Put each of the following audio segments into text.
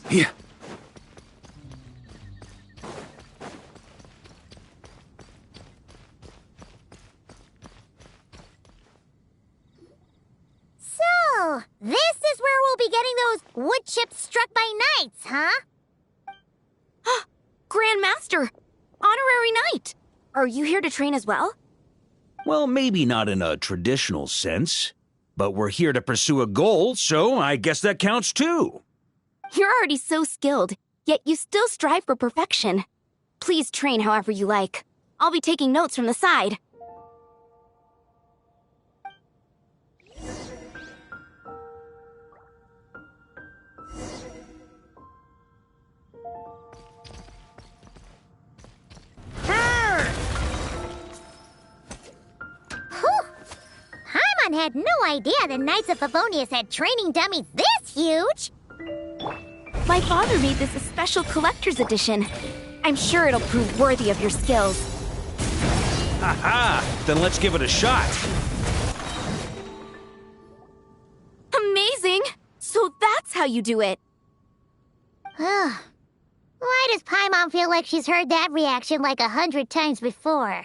Here. So, this is where we'll be getting those wood chips struck by knights, huh? Grandmaster! Honorary knight! Are you here to train as well? Well, maybe not in a traditional sense, but we're here to pursue a goal, so I guess that counts too. You're already so skilled, yet you still strive for perfection. Please train however you like. I'll be taking notes from the side. Paimon had no idea the Knights of Favonius had training dummies this huge! My father made this a special collector's edition. I'm sure it'll prove worthy of your skills. Ha-ha! Then let's give it a shot. Amazing! So that's how you do it. Why does Paimon feel like she's heard that reaction like 100 times before?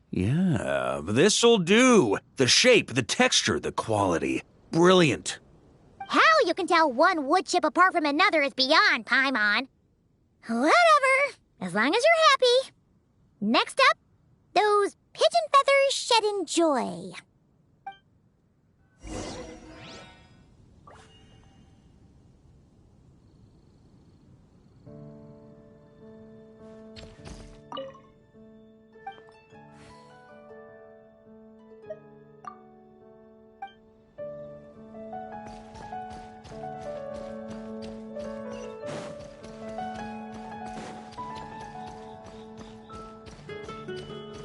Yeah, this'll do. The shape, the texture, the quality. Brilliant. How you can tell one wood chip apart from another is beyond, Paimon. Whatever, as long as you're happy. Next up, those pigeon feathers shed in joy.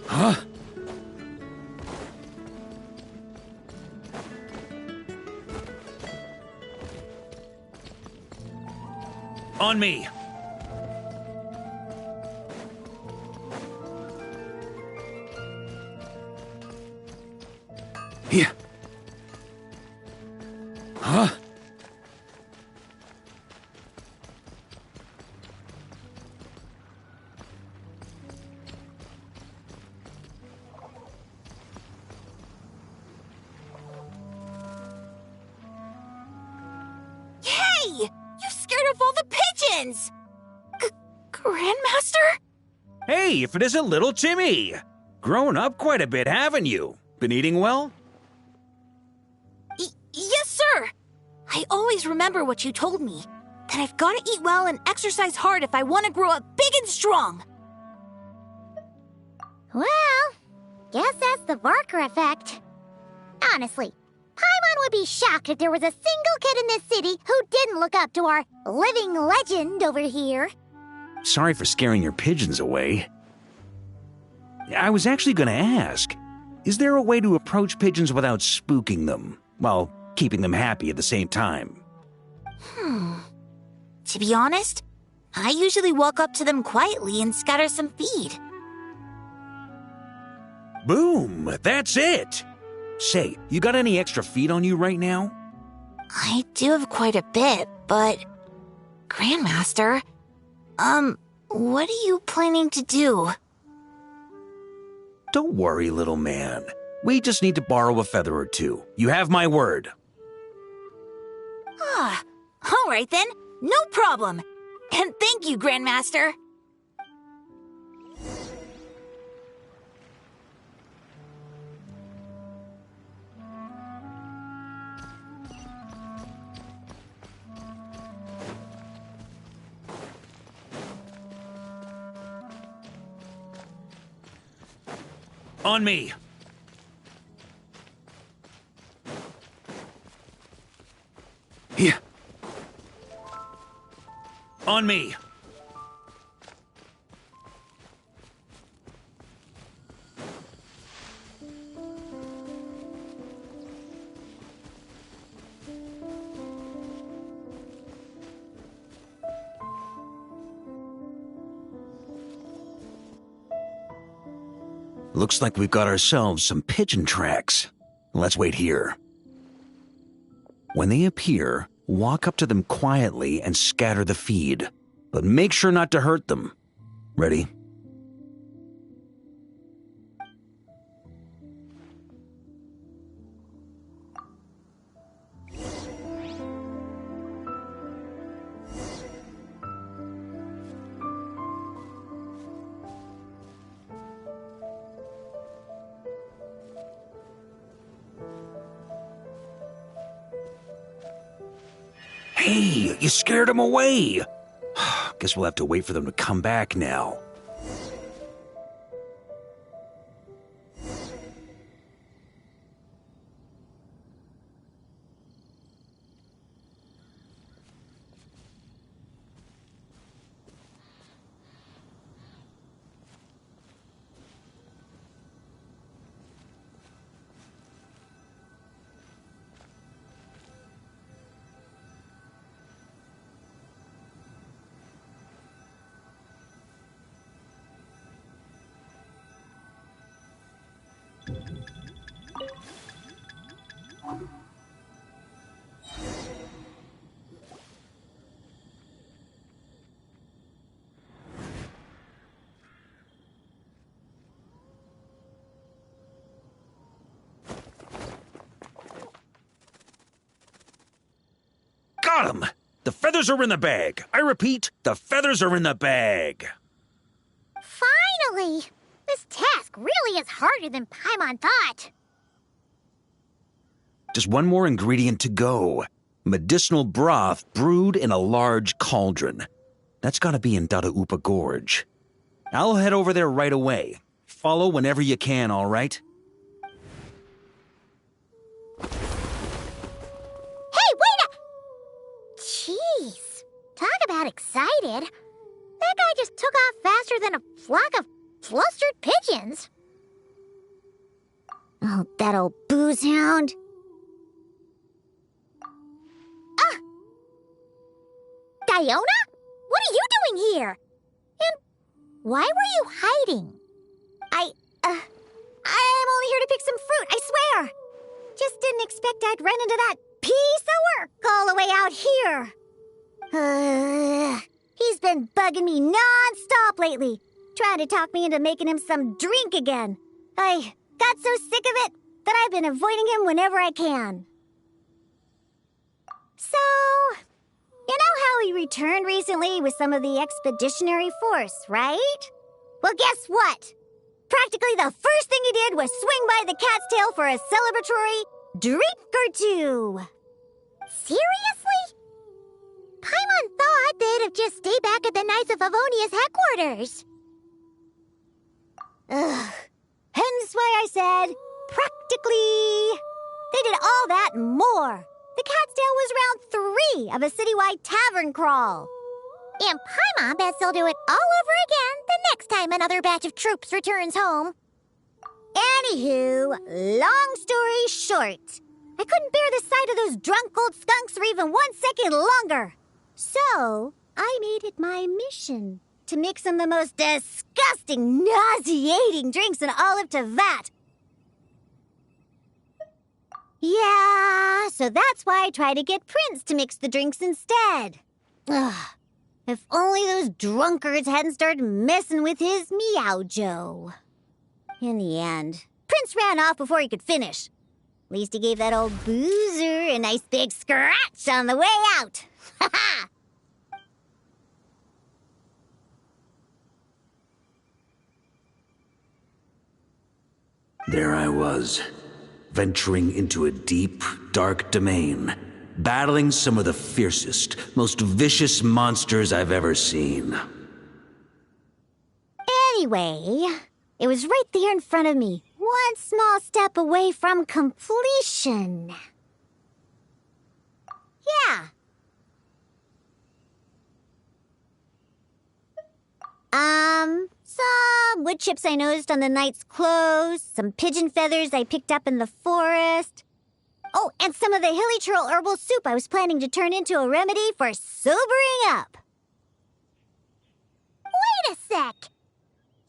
Huh? On me. Here. Huh? You scared off all the pigeons! Grandmaster? Hey, if it isn't little Timmy! Grown up quite a bit, haven't you? Been eating well? Yes, sir! I always remember what you told me. That I've got to eat well and exercise hard if I want to grow up big and strong. Well, guess that's the Varka effect. Honestly, Paimon would be shocked if there was a single kid in this city who didn't look up to our living legend over here. Sorry for scaring your pigeons away. I was actually going to ask, is there a way to approach pigeons without spooking them, while keeping them happy at the same time? To be honest, I usually walk up to them quietly and scatter some feed. Boom! That's it! Say, you got any extra feed on you right now? I do have quite a bit, but... Grandmaster, what are you planning to do? Don't worry, little man. We just need to borrow a feather or two. You have my word. All right then, no problem. And thank you, Grandmaster. On me. Here. On me. Looks like we've got ourselves some pigeon tracks. Let's wait here. When they appear, walk up to them quietly and scatter the feed. But make sure not to hurt them. Ready? Hey, you scared them away. Guess we'll have to wait for them to come back now. Got 'em! The feathers are in the bag. I repeat, the feathers are in the bag. Finally! This task really is harder than Paimon thought. Just one more ingredient to go. Medicinal broth brewed in a large cauldron. That's gotta be in Dadaupa Gorge. I'll head over there right away. Follow whenever you can, all right? Jeez, talk about excited. That guy just took off faster than a flock of flustered pigeons. Oh, that old booze hound. Ah! Diona? What are you doing here? And why were you hiding? I'm only here to pick some fruit, I swear. Just didn't expect I'd run into that piece of work all the way out here. He's been bugging me non-stop lately, trying to talk me into making him some drink again. I got so sick of it that I've been avoiding him whenever I can. So, you know how he returned recently with some of the expeditionary force, right? Well, guess what? Practically the first thing he did was swing by the cat's tail for a celebratory drink or two. Seriously? Paimon thought they'd have just stayed back at the Knights of Favonia's headquarters. Ugh. Hence why I said, practically. They did all that and more. The cat's tail was round 3 of a citywide tavern crawl. And Paimon bets they'll do it all over again the next time another batch of troops returns home. Anywho, long story short, I couldn't bear the sight of those drunk old skunks for even 1 second longer. So, I made it my mission to mix them the most disgusting, nauseating drinks in all of Teyvat. Yeah, so that's why I tried to get Prince to mix the drinks instead. Ugh, if only those drunkards hadn't started messing with his Meow-Jo. In the end, Prince ran off before he could finish. At least he gave that old boozer a nice big scratch on the way out. Ha ha! There I was, venturing into a deep, dark domain, battling some of the fiercest, most vicious monsters I've ever seen. Anyway, it was right there in front of me, one small step away from completion. Yeah. Some wood chips I noticed on the knight's clothes, some pigeon feathers I picked up in the forest. Oh, and some of the hilly churl herbal soup I was planning to turn into a remedy for sobering up. Wait a sec.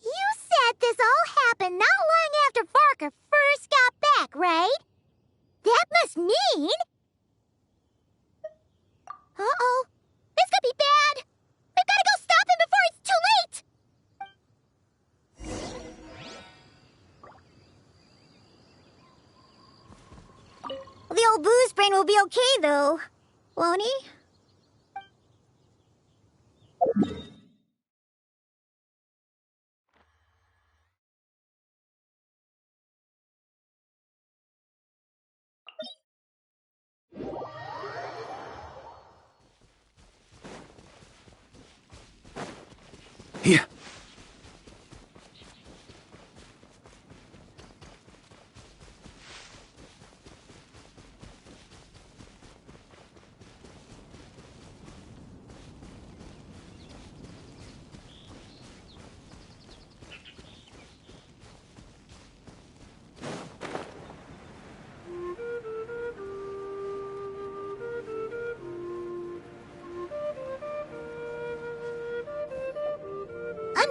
You said this all happened not long after Varka first got back, right? That must mean... Uh-oh. This could be bad. We've got to go stop him before it's too late! The old booze brain will be okay, though. Won't he? Here.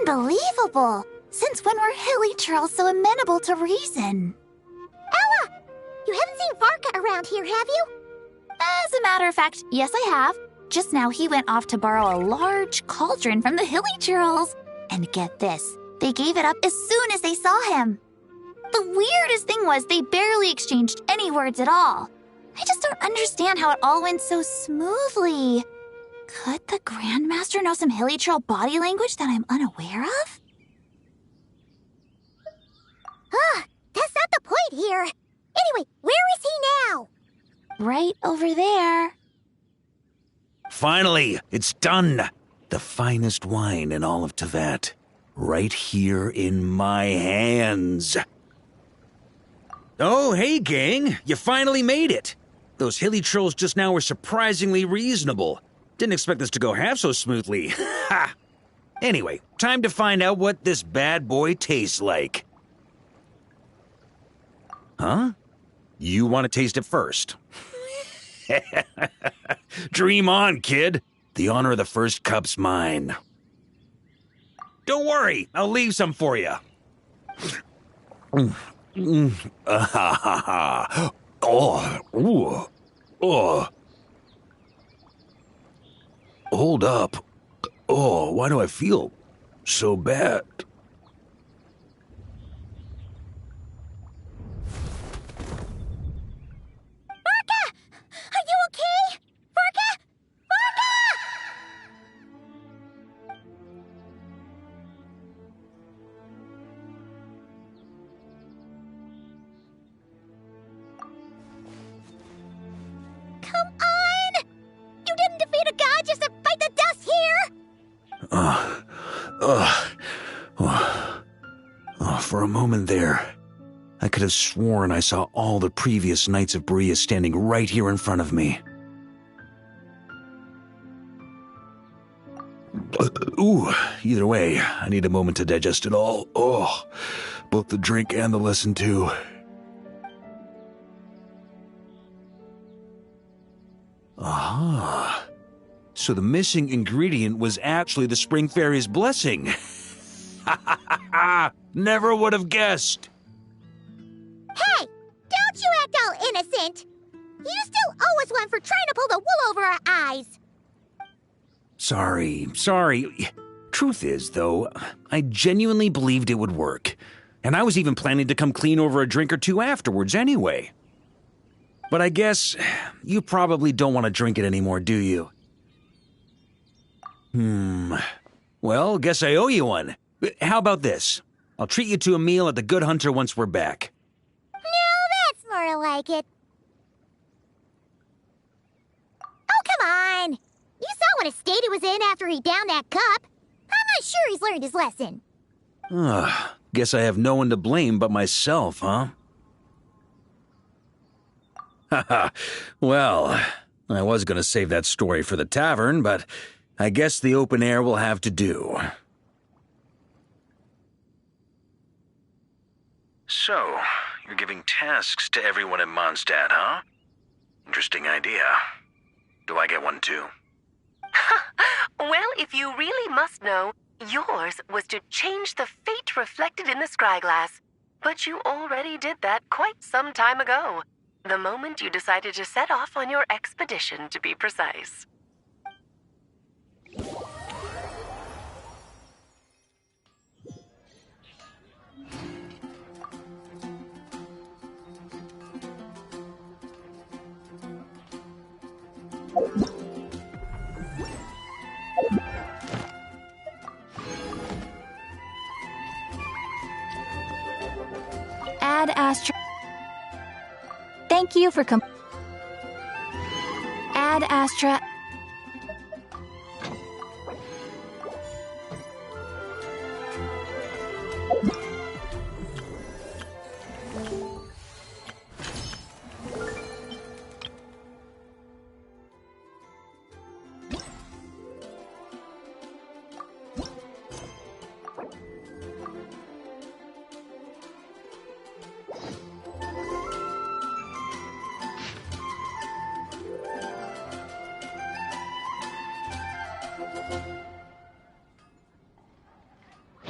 Unbelievable! Since when were hilly churls so amenable to reason? Ella! You haven't seen Varka around here, have you? As a matter of fact, yes I have. Just now he went off to borrow a large cauldron from the hilly churls. And get this, they gave it up as soon as they saw him. The weirdest thing was they barely exchanged any words at all. I just don't understand how it all went so smoothly. Could the Grandmaster know some hilly churl body language that I'm unaware of? That's not the point here. Anyway, where is he now? Right over there. Finally, it's done. The finest wine in all of Teyvat. Right here in my hands. Oh, hey, gang. You finally made it. Those hilly trolls just now were surprisingly reasonable. Didn't expect this to go half so smoothly. Ha! Anyway, time to find out what this bad boy tastes like. Huh? You want to taste it first? Dream on, kid. The honor of the first cup's mine. Don't worry, I'll leave some for you. Oh. Hold up. Oh, why do I feel so bad? Varka! Are you okay? Varka! Varka! Come on! You didn't defeat a god just to bite the dust here! For a moment there, I could have sworn I saw all the previous Knights of Berea standing right here in front of me. Either way, I need a moment to digest it all. Both the drink and the lesson too. Aha. So the missing ingredient was actually the Spring Fairy's blessing. Ha ha ha ha! Never would have guessed. Hey! Don't you act all innocent! You still owe us one for trying to pull the wool over our eyes! Sorry. Truth is, though, I genuinely believed it would work. And I was even planning to come clean over a drink or two afterwards anyway. But I guess you probably don't want to drink it anymore, do you? Well, guess I owe you one. How about this? I'll treat you to a meal at the Good Hunter once we're back. No, that's more like it. Oh, come on! You saw what a state he was in after he downed that cup. I'm not sure he's learned his lesson. Guess I have no one to blame but myself, huh? Haha, well, I was gonna save that story for the tavern, but I guess the open air will have to do. So, you're giving tasks to everyone in Mondstat, huh? Interesting idea. Do I get one too? Well, if you really must know, Yours was to change the fate reflected in the scryglass. But you already did that quite some time ago. The moment you decided to set off on your expedition, to be precise. Ad Astra. Thank you for Ad Astra.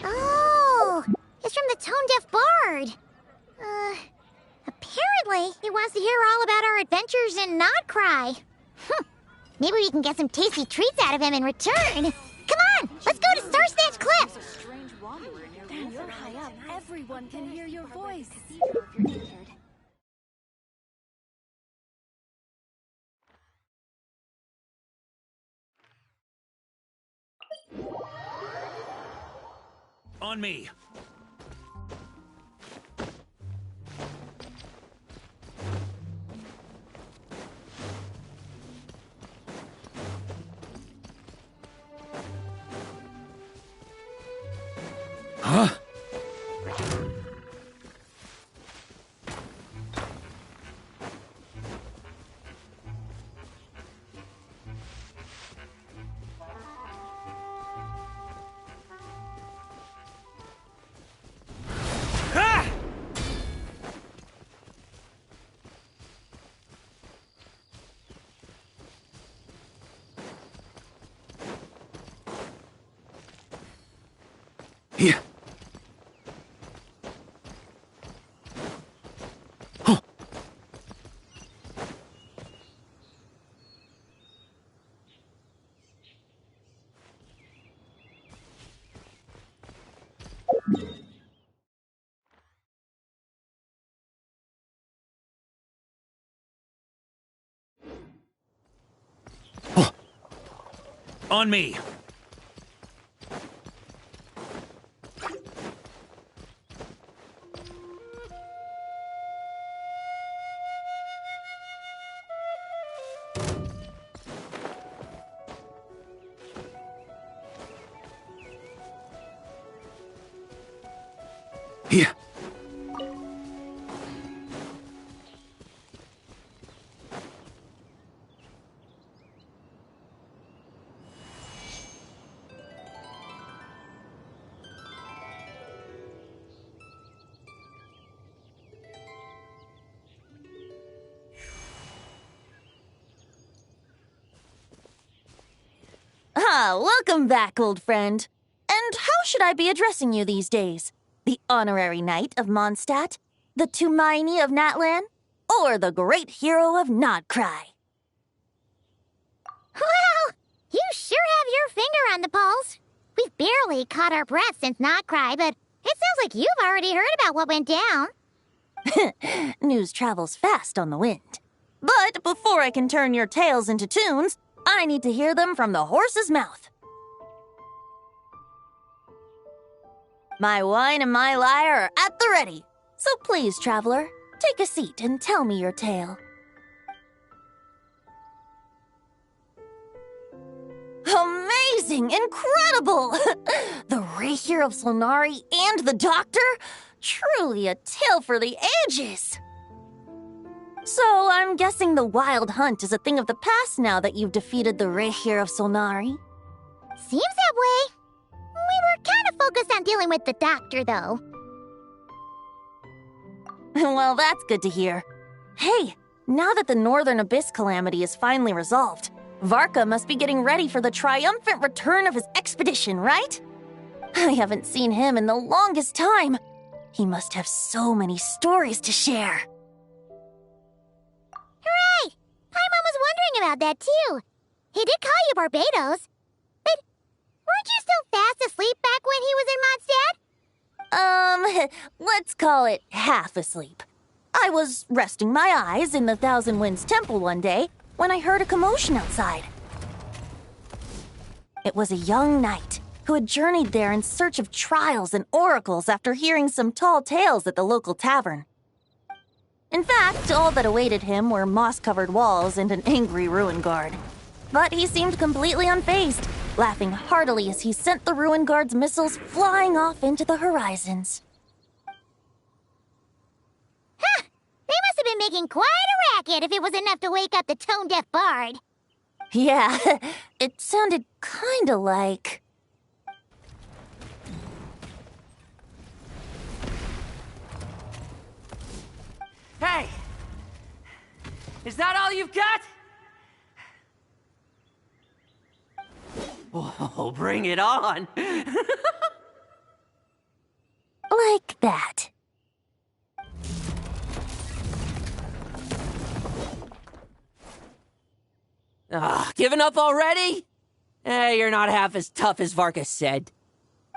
Oh, it's from the tone-deaf bard. Apparently he wants to hear all about our adventures in Nod Krai. Maybe we can get some tasty treats out of him in return. Come on, let's go to Star Snatch Cliff. You're high up. Everyone can hear your voice. On me. Huh? Yeah. Oh. Oh. On me. Yeah. Welcome back, old friend. And how should I be addressing you these days? The honorary knight of Mondstat? The Tumaini of Natlan? Or the great hero of Nod Krai? Well, you sure have your finger on the pulse. We've barely caught our breath since Nod Krai, but it sounds like you've already heard about what went down. News travels fast on the wind. But before I can turn your tales into tunes, I need to hear them from the horse's mouth. My wine and my lyre are at the ready. So please, traveler, take a seat and tell me your tale. Amazing! Incredible! The Rapier of Solnari and the Doctor? Truly a tale for the ages! So, I'm guessing the Wild Hunt is a thing of the past now that you've defeated the Rapier of Solnari? Seems that way. We were kind of focused on dealing with the Doctor, though. Well, that's good to hear. Hey, now that the Northern Abyss calamity is finally resolved, Varka must be getting ready for the triumphant return of his expedition, right? I haven't seen him in the longest time. He must have so many stories to share. Hooray! Paimon was wondering about that, too. He did call you Barbados. But weren't you still fast asleep back when he was in Mondstat? Let's call it half asleep. I was resting my eyes in the Thousand Winds Temple one day when I heard a commotion outside. It was a young knight who had journeyed there in search of trials and oracles after hearing some tall tales at the local tavern. In fact, all that awaited him were moss-covered walls and an angry ruin guard. But he seemed completely unfazed, laughing heartily as he sent the ruin guard's missiles flying off into the horizons. Huh! They must have been making quite a racket if it was enough to wake up the tone-deaf bard. Yeah, it sounded kinda like... Hey! Is that all you've got? Oh, bring it on! like that. Giving up already? You're not half as tough as Varka said.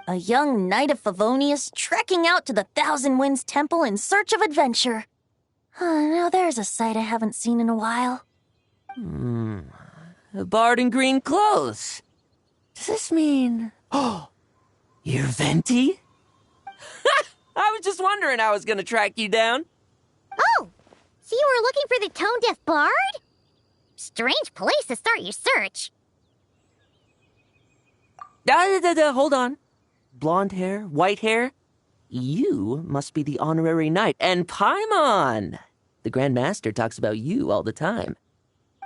A young knight of Favonius trekking out to the Thousand Winds Temple in search of adventure. Now there's a sight I haven't seen in a while. A bard in green clothes. Does this mean... Oh, you're Venti? I was just wondering how I was gonna track you down. Oh, so you were looking for the tone-deaf bard? Strange place to start your search. Hold on. Blonde hair, white hair. You must be the honorary knight. And Paimon! The Grand Master talks about you all the time.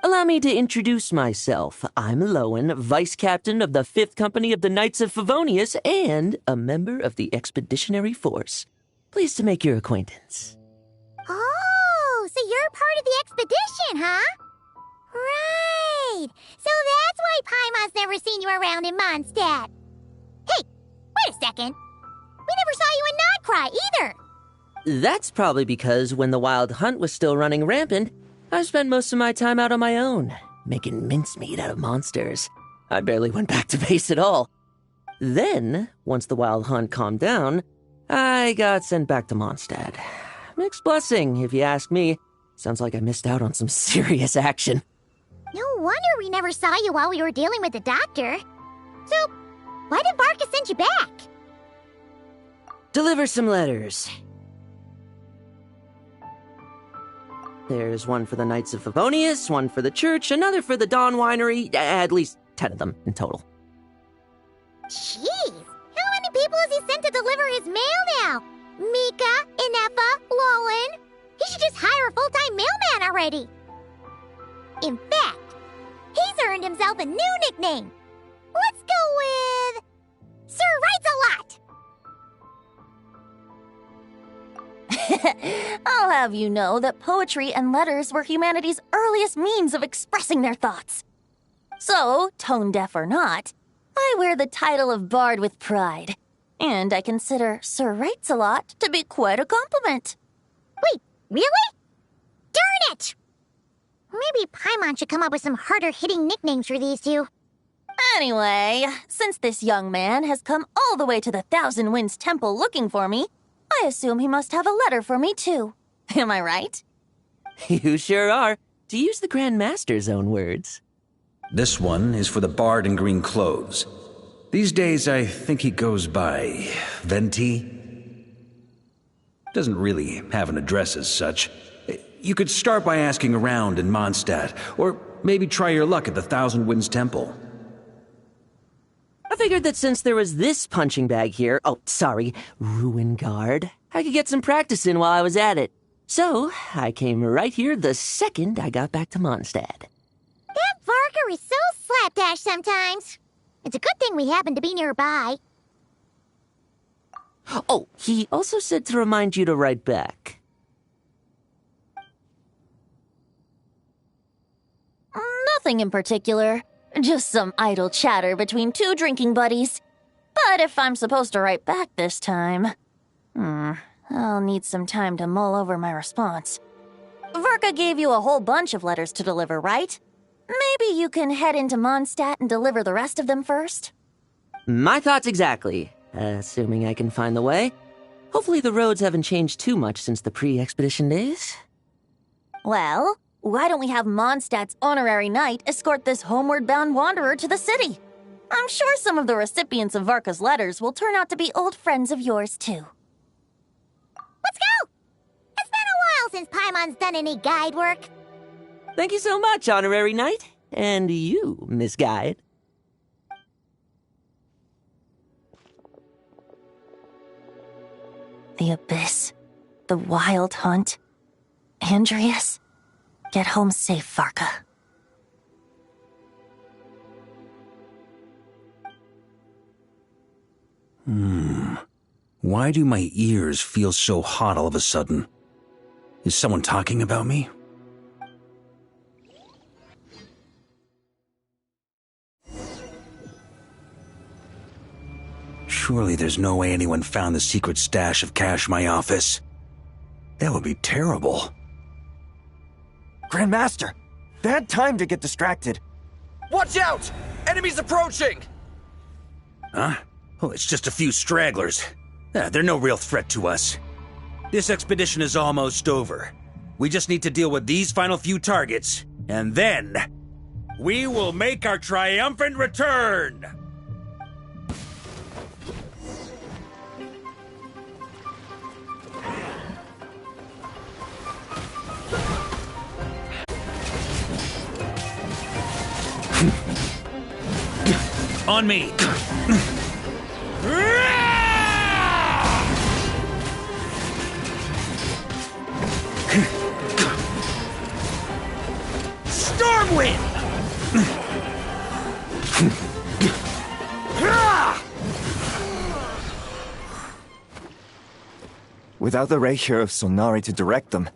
Allow me to introduce myself. I'm Lowen, Vice Captain of the 5th Company of the Knights of Favonius and a member of the Expeditionary Force. Pleased to make your acquaintance. Oh, so you're part of the expedition, huh? Right. So that's why Paimon's never seen you around in Mondstat. Hey, wait a second. We never saw you in Nod Krai either. That's probably because when the wild hunt was still running rampant, I spent most of my time out on my own, making mincemeat out of monsters. I barely went back to base at all. Then, once the wild hunt calmed down, I got sent back to Mondstat. Mixed blessing, if you ask me. Sounds like I missed out on some serious action. No wonder we never saw you while we were dealing with the doctor. So, why did Varka send you back? Deliver some letters. There's one for the Knights of Favonius, one for the church, another for the Dawn Winery, at least 10 of them in total. Jeez, how many people has he sent to deliver his mail now? Mika, Inefa, Lowen. He should just hire a full-time mailman already. In fact, he's earned himself a new nickname. Let's go with... Sir Writes-A-Lot. I'll have you know that poetry and letters were humanity's earliest means of expressing their thoughts. So, tone-deaf or not, I wear the title of Bard with pride. And I consider Sir Writes-A-Lot to be quite a compliment. Wait, really? Darn it! Maybe Paimon should come up with some harder-hitting nicknames for these two. Anyway, since this young man has come all the way to the Thousand Winds Temple looking for me, I assume he must have a letter for me too. Am I right? You sure are, to use the Grand Master's own words. This one is for the bard in green clothes. These days, I think he goes by Venti. Doesn't really have an address as such. You could start by asking around in Mondstat, or maybe try your luck at the Thousand Winds Temple. I figured that since there was this punching bag here, ruin guard, I could get some practice in while I was at it. So, I came right here the second I got back to Mondstadt. That Varka is so slapdash sometimes. It's a good thing we happen to be nearby. Oh, he also said to remind you to write back. Nothing in particular. Just some idle chatter between two drinking buddies. But if I'm supposed to write back this time, I'll need some time to mull over my response. Varka gave you a whole bunch of letters to deliver, right? Maybe you can head into Mondstat and deliver the rest of them first? My thoughts exactly, assuming I can find the way. Hopefully the roads haven't changed too much since the pre-expedition days. Well, why don't we have Mondstat's honorary knight escort this homeward-bound wanderer to the city? I'm sure some of the recipients of Varka's letters will turn out to be old friends of yours, too. Let's go! It's been a while since Paimon's done any guide work. Thank you so much, honorary knight. And you, Miss Guide. The Abyss. The Wild Hunt. Andreas. Get home safe, Varka. Why do my ears feel so hot all of a sudden? Is someone talking about me? Surely there's no way anyone found the secret stash of cash in my office. That would be terrible. Grandmaster, bad time to get distracted. Watch out! Enemies approaching! Huh? Oh, it's just a few stragglers. They're no real threat to us. This expedition is almost over. We just need to deal with these final few targets, and then we will make our triumphant return! On me! Stormwind! Without the Rapier of Solnari to direct them,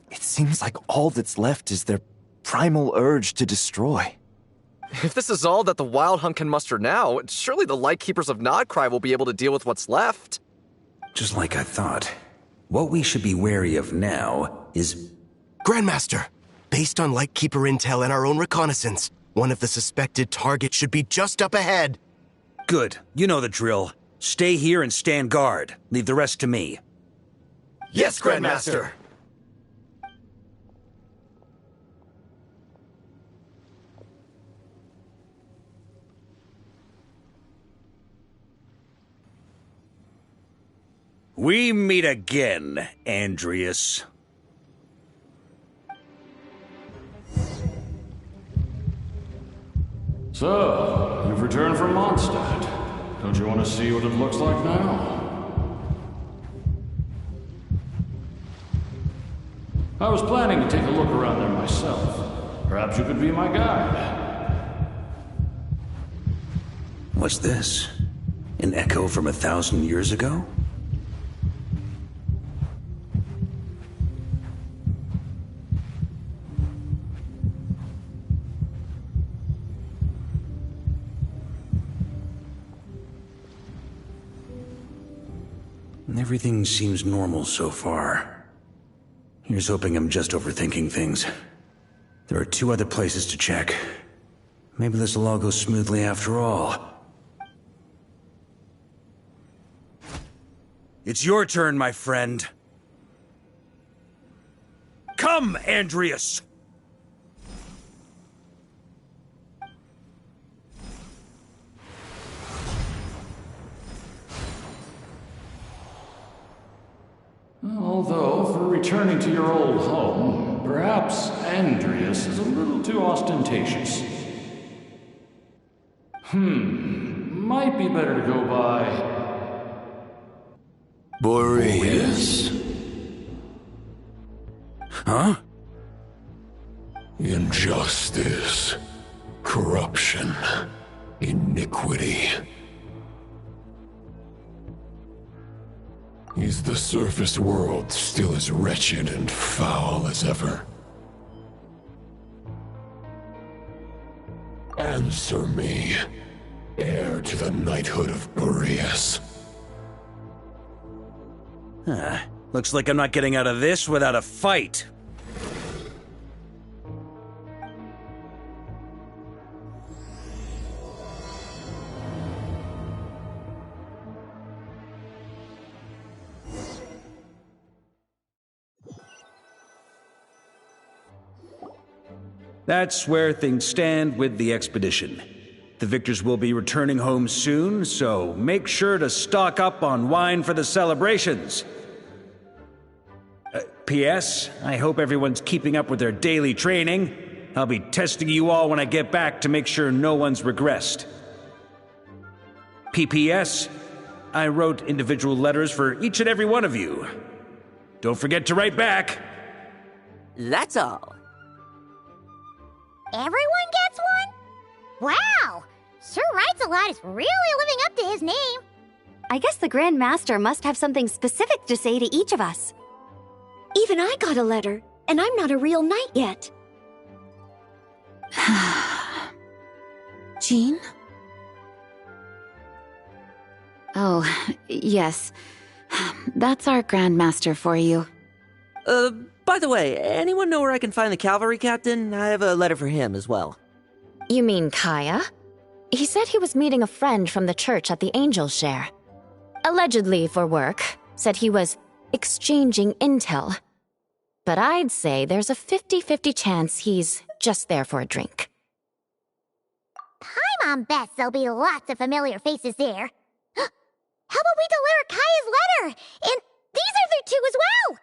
it seems like all that's left is their primal urge to destroy. If this is all that the Wild Hunt can muster now, surely the Lightkeepers of Nod Krai will be able to deal with what's left. Just like I thought. What we should be wary of now is... Grandmaster, based on Lightkeeper intel and our own reconnaissance, one of the suspected targets should be just up ahead. Good. You know the drill. Stay here and stand guard. Leave the rest to me. Yes, Grandmaster! We meet again, Andreas. So, you've returned from Mondstat. Don't you want to see what it looks like now? I was planning to take a look around there myself. Perhaps you could be my guide. What's this? An echo from 1,000 years ago? Everything seems normal so far. Here's hoping I'm just overthinking things. There are 2 other places to check. Maybe this will all go smoothly after all. It's your turn, my friend. Come, Andreas! Although, for returning to your old home, perhaps Andreas is a little too ostentatious. Might be better to go by... Boreas. Huh? Injustice. Corruption. Iniquity. Is the surface world still as wretched and foul as ever? Answer me. heir to the knighthood of Boreas. Looks like I'm not getting out of this without a fight. That's where things stand with the expedition. The victors will be returning home soon, so make sure to stock up on wine for the celebrations. P.S. I hope everyone's keeping up with their daily training. I'll be testing you all when I get back to make sure no one's regressed. P.P.S. I wrote individual letters for each and every one of you. Don't forget to write back. That's all. Everyone gets one? Wow! Sir Writes-A-Lot is really living up to his name. I guess the Grand Master must have something specific to say to each of us. Even I got a letter, and I'm not a real knight yet. Jean? Oh, yes. That's our Grand Master for you. By the way, anyone know where I can find the cavalry captain? I have a letter for him as well. You mean Kaya? He said he was meeting a friend from the church at the Angel Share. Allegedly for work, said he was exchanging intel. But I'd say there's a 50-50 chance he's just there for a drink. Paimon bets there'll be lots of familiar faces there. How about we deliver Kaya's letter? And these other two as well!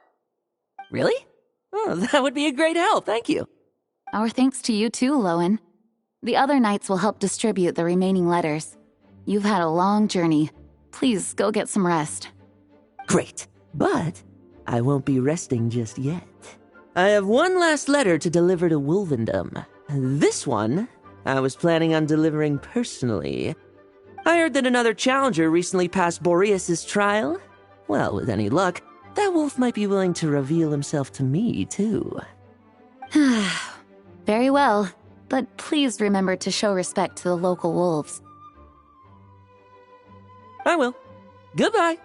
Really? Oh, that would be a great help, thank you. Our thanks to you too, Lowen. The other knights will help distribute the remaining letters. You've had a long journey. Please go get some rest. Great, but I won't be resting just yet. I have one last letter to deliver to Wolvendom. This one, I was planning on delivering personally. I heard that another challenger recently passed Boreas' trial. Well, with any luck, that wolf might be willing to reveal himself to me, too. Very well, but please remember to show respect to the local wolves. I will. Goodbye.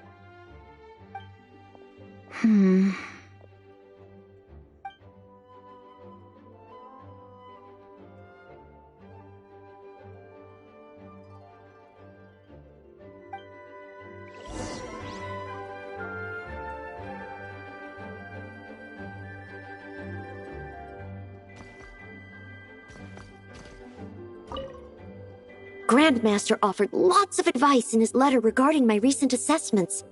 Grandmaster offered lots of advice in his letter regarding my recent assessments.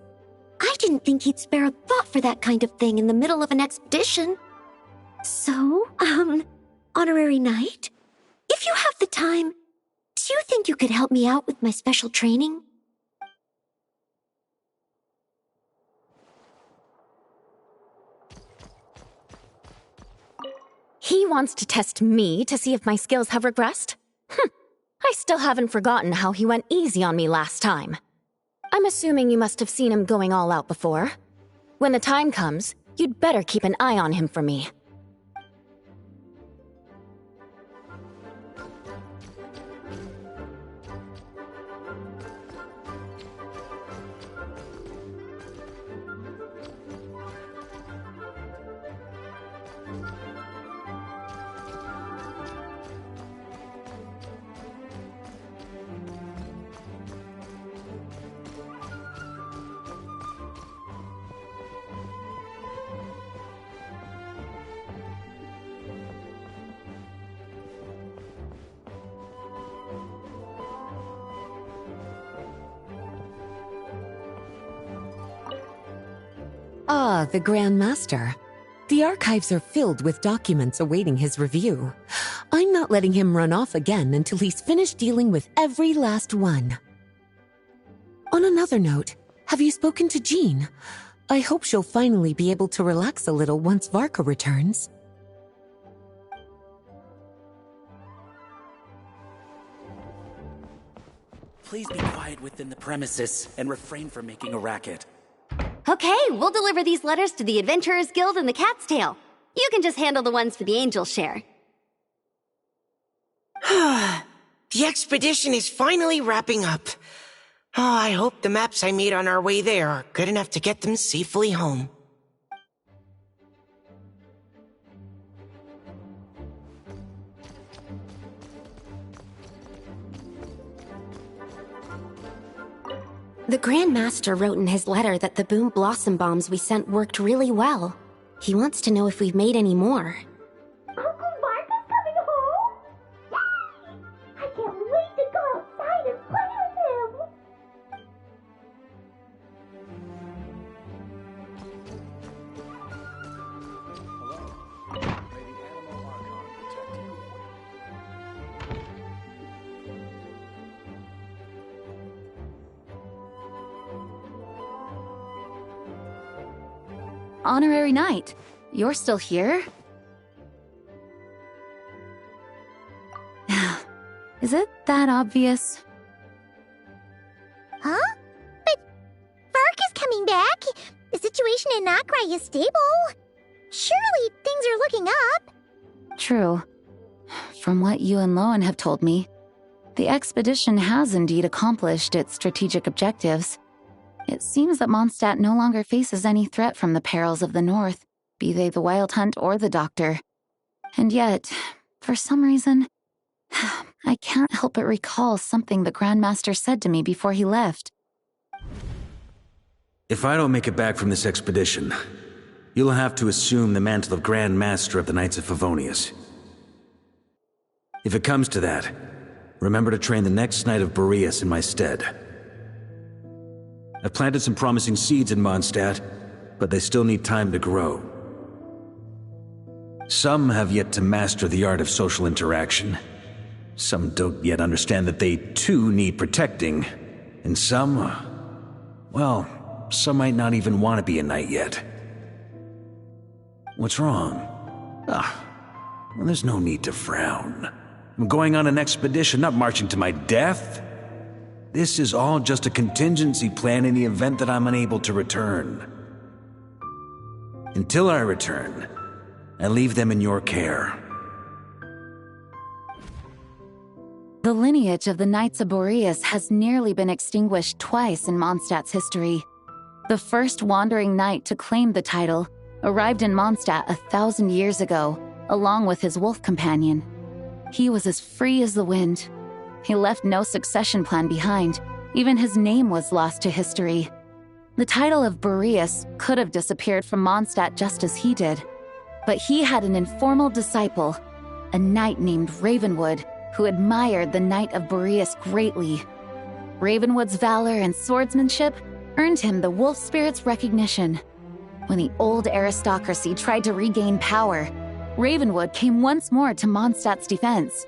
I didn't think he'd spare a thought for that kind of thing in the middle of an expedition. So, Honorary Knight, if you have the time, do you think you could help me out with my special training? He wants to test me to see if my skills have regressed? I still haven't forgotten how he went easy on me last time. I'm assuming you must have seen him going all out before. When the time comes, you'd better keep an eye on him for me. Ah, the Grand Master. The archives are filled with documents awaiting his review. I'm not letting him run off again until he's finished dealing with every last one. On another note, have you spoken to Jean? I hope she'll finally be able to relax a little once Varka returns. Please be quiet within the premises and refrain from making a racket. Okay, we'll deliver these letters to the Adventurers Guild and the Cat's Tail. You can just handle the ones for the Angel Share. The expedition is finally wrapping up. Oh, I hope the maps I made on our way there are good enough to get them safely home. The Grand Master wrote in his letter that the Boom Blossom bombs we sent worked really well. He wants to know if we've made any more. Uncle Varka's coming home? Yay! I can't wait to go outside and play with him! Honorary Knight, you're still here? Is it that obvious? Huh? But Varka's coming back. The situation in Nod Krai is stable. Surely things are looking up. True. From what you and Lowen have told me, the expedition has indeed accomplished its strategic objectives. It seems that Mondstat no longer faces any threat from the perils of the North, be they the Wild Hunt or the Doctor. And yet, for some reason, I can't help but recall something the Grandmaster said to me before he left. If I don't make it back from this expedition, you'll have to assume the mantle of Grand Master of the Knights of Favonius. If it comes to that, remember to train the next Knight of Boreas in my stead. I've planted some promising seeds in Mondstat, but they still need time to grow. Some have yet to master the art of social interaction. Some don't yet understand that they too need protecting. And some, well, some might not even want to be a knight yet. What's wrong? Well, there's no need to frown. I'm going on an expedition, not marching to my death. This is all just a contingency plan in the event that I'm unable to return. Until I return, I leave them in your care. The lineage of the Knights of Boreas has nearly been extinguished twice in Mondstat's history. The first wandering knight to claim the title arrived in Mondstat 1,000 years ago, along with his wolf companion. He was as free as the wind. He left no succession plan behind. Even his name was lost to history. The title of Boreas could have disappeared from Mondstat just as he did. But he had an informal disciple, a knight named Ravenwood, who admired the Knight of Boreas greatly. Ravenwood's valor and swordsmanship earned him the wolf spirit's recognition. When the old aristocracy tried to regain power, Ravenwood came once more to Mondstat's defense.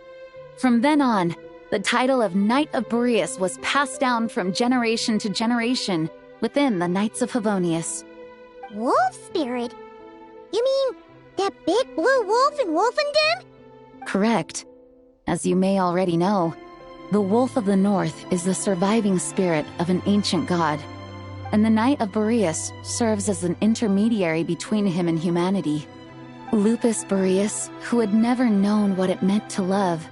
From then on, the title of Knight of Boreas was passed down from generation to generation within the Knights of Favonius. Wolf spirit? You mean that big blue wolf in Wolfenden? Correct. As you may already know, the Wolf of the North is the surviving spirit of an ancient god, and the Knight of Boreas serves as an intermediary between him and humanity. Lupus Boreas, who had never known what it meant to love,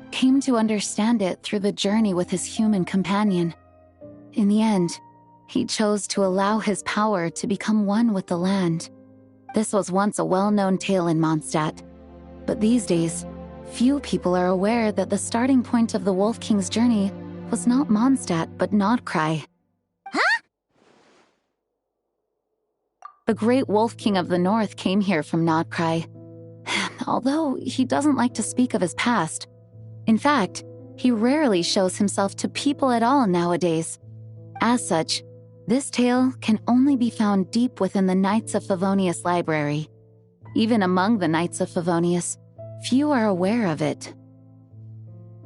came to understand it through the journey with his human companion. In the end, he chose to allow his power to become one with the land. This was once a well-known tale in Mondstat, but these days, few people are aware that the starting point of the Wolf King's journey was not Mondstadt, but Nod Krai. Huh? The great Wolf King of the North came here from Nod Krai. Although he doesn't like to speak of his past. In fact, he rarely shows himself to people at all nowadays. As such, this tale can only be found deep within the Knights of Favonius library. Even among the Knights of Favonius, few are aware of it.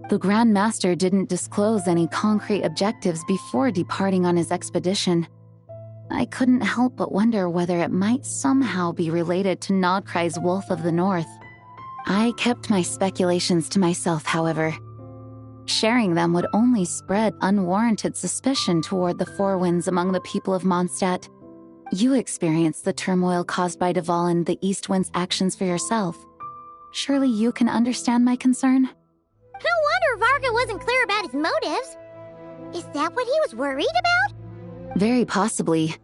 The Grand Master didn't disclose any concrete objectives before departing on his expedition. I couldn't help but wonder whether it might somehow be related to Nod Krai's Wolf of the North. I kept my speculations to myself, however. Sharing them would only spread unwarranted suspicion toward the Four Winds among the people of Mondstat. You experienced the turmoil caused by Duval and the East Wind's actions for yourself. Surely you can understand my concern? No wonder Varka wasn't clear about his motives. Is that what he was worried about? Very possibly.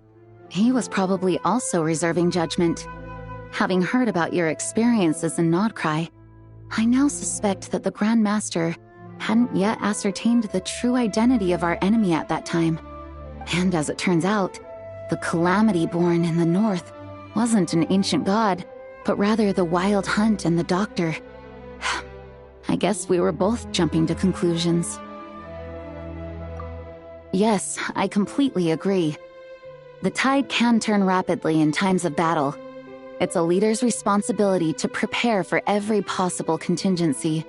He was probably also reserving judgment. Having heard about your experiences in Nod Krai, I now suspect that the Grand Master hadn't yet ascertained the true identity of our enemy at that time. And as it turns out, the Calamity born in the north wasn't an ancient god, but rather the Wild Hunt and the Doctor. I guess we were both jumping to conclusions. Yes, I completely agree. The tide can turn rapidly in times of battle. It's a leader's responsibility to prepare for every possible contingency.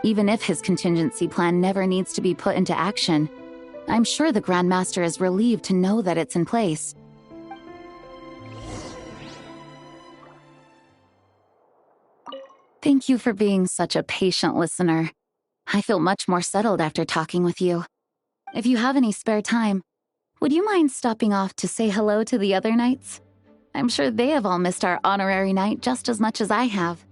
Even if his contingency plan never needs to be put into action, I'm sure the Grand Master is relieved to know that it's in place. Thank you for being such a patient listener. I feel much more settled after talking with you. If you have any spare time, would you mind stopping off to say hello to the other knights? I'm sure they have all missed our honorary knight just as much as I have.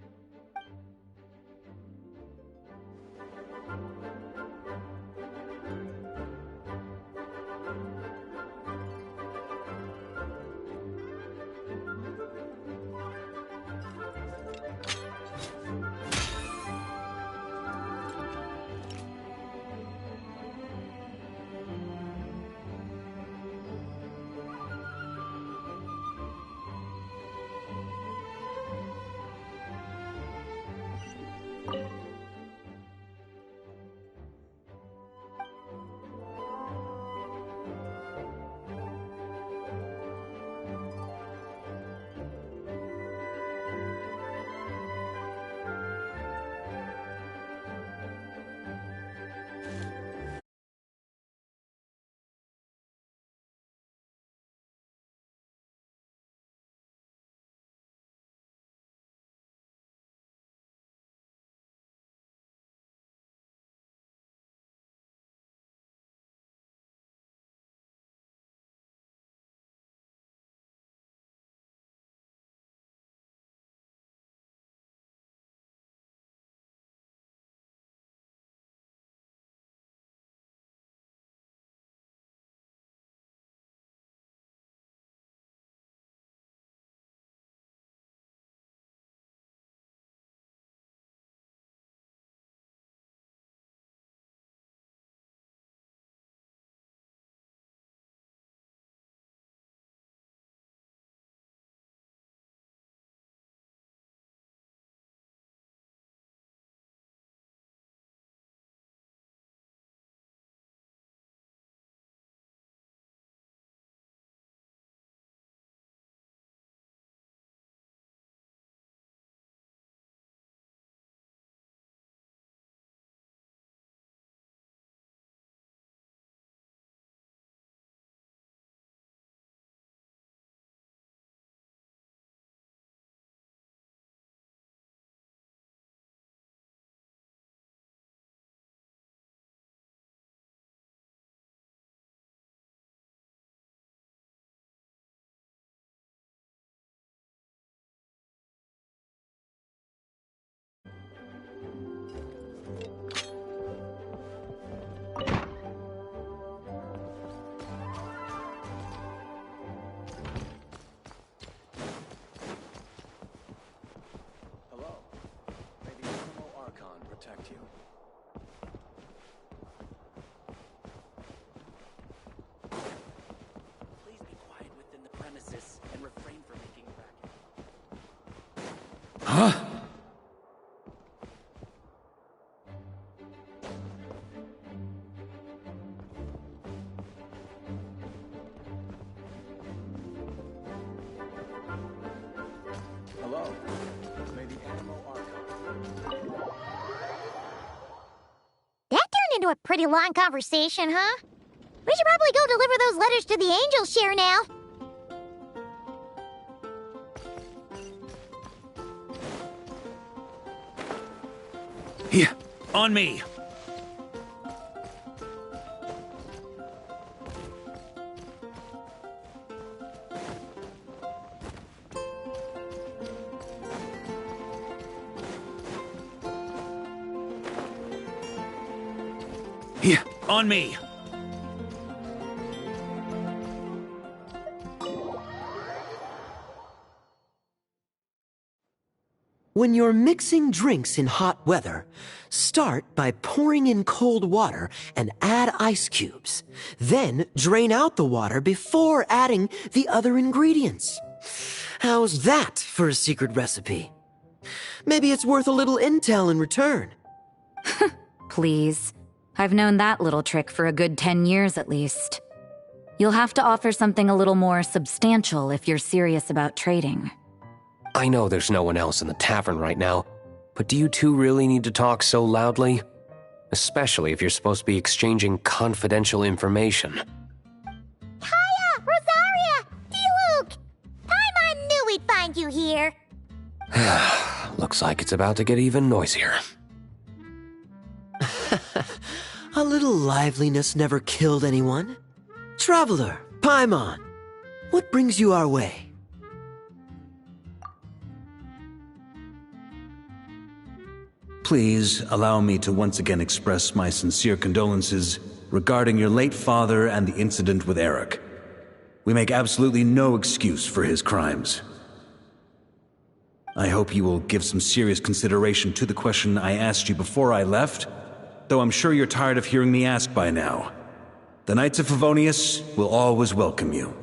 Protect you. Please be quiet within the premises and refrain from making a racket. Huh? Hello. May the animal archon. That turned into a pretty long conversation, huh? We should probably go deliver those letters to the angel share now. Yeah, on me. Yeah, on me. When you're mixing drinks in hot weather, start by pouring in cold water and add ice cubes. Then drain out the water before adding the other ingredients. How's that for a secret recipe? Maybe it's worth a little intel in return. Please. I've known that little trick for a good 10 years at least. You'll have to offer something a little more substantial if you're serious about trading. I know there's no one else in the tavern right now, but do you two really need to talk so loudly? Especially if you're supposed to be exchanging confidential information. Hiya! Rosaria! D-Luke! Paimon knew we'd find you here. Looks like it's about to get even noisier. A little liveliness never killed anyone. Traveler, Paimon, what brings you our way? Please allow me to once again express my sincere condolences regarding your late father and the incident with Eric. We make absolutely no excuse for his crimes. I hope you will give some serious consideration to the question I asked you before I left, though I'm sure you're tired of hearing me ask by now. The Knights of Favonius will always welcome you.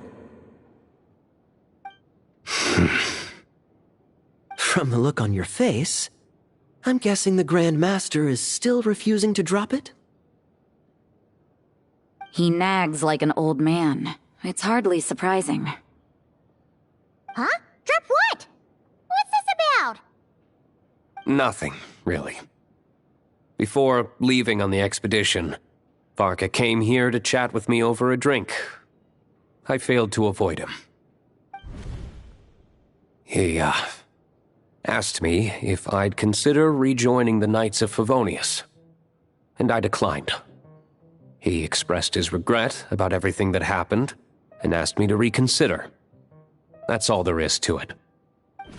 From the look on your face, I'm guessing the Grand Master is still refusing to drop it? He nags like an old man. It's hardly surprising. Huh? Drop what? What's this about? Nothing, really. Before leaving on the expedition, Varka came here to chat with me over a drink. I failed to avoid him. He, asked me if I'd consider rejoining the Knights of Favonius, and I declined. He expressed his regret about everything that happened, and asked me to reconsider. That's all there is to it. Yeah,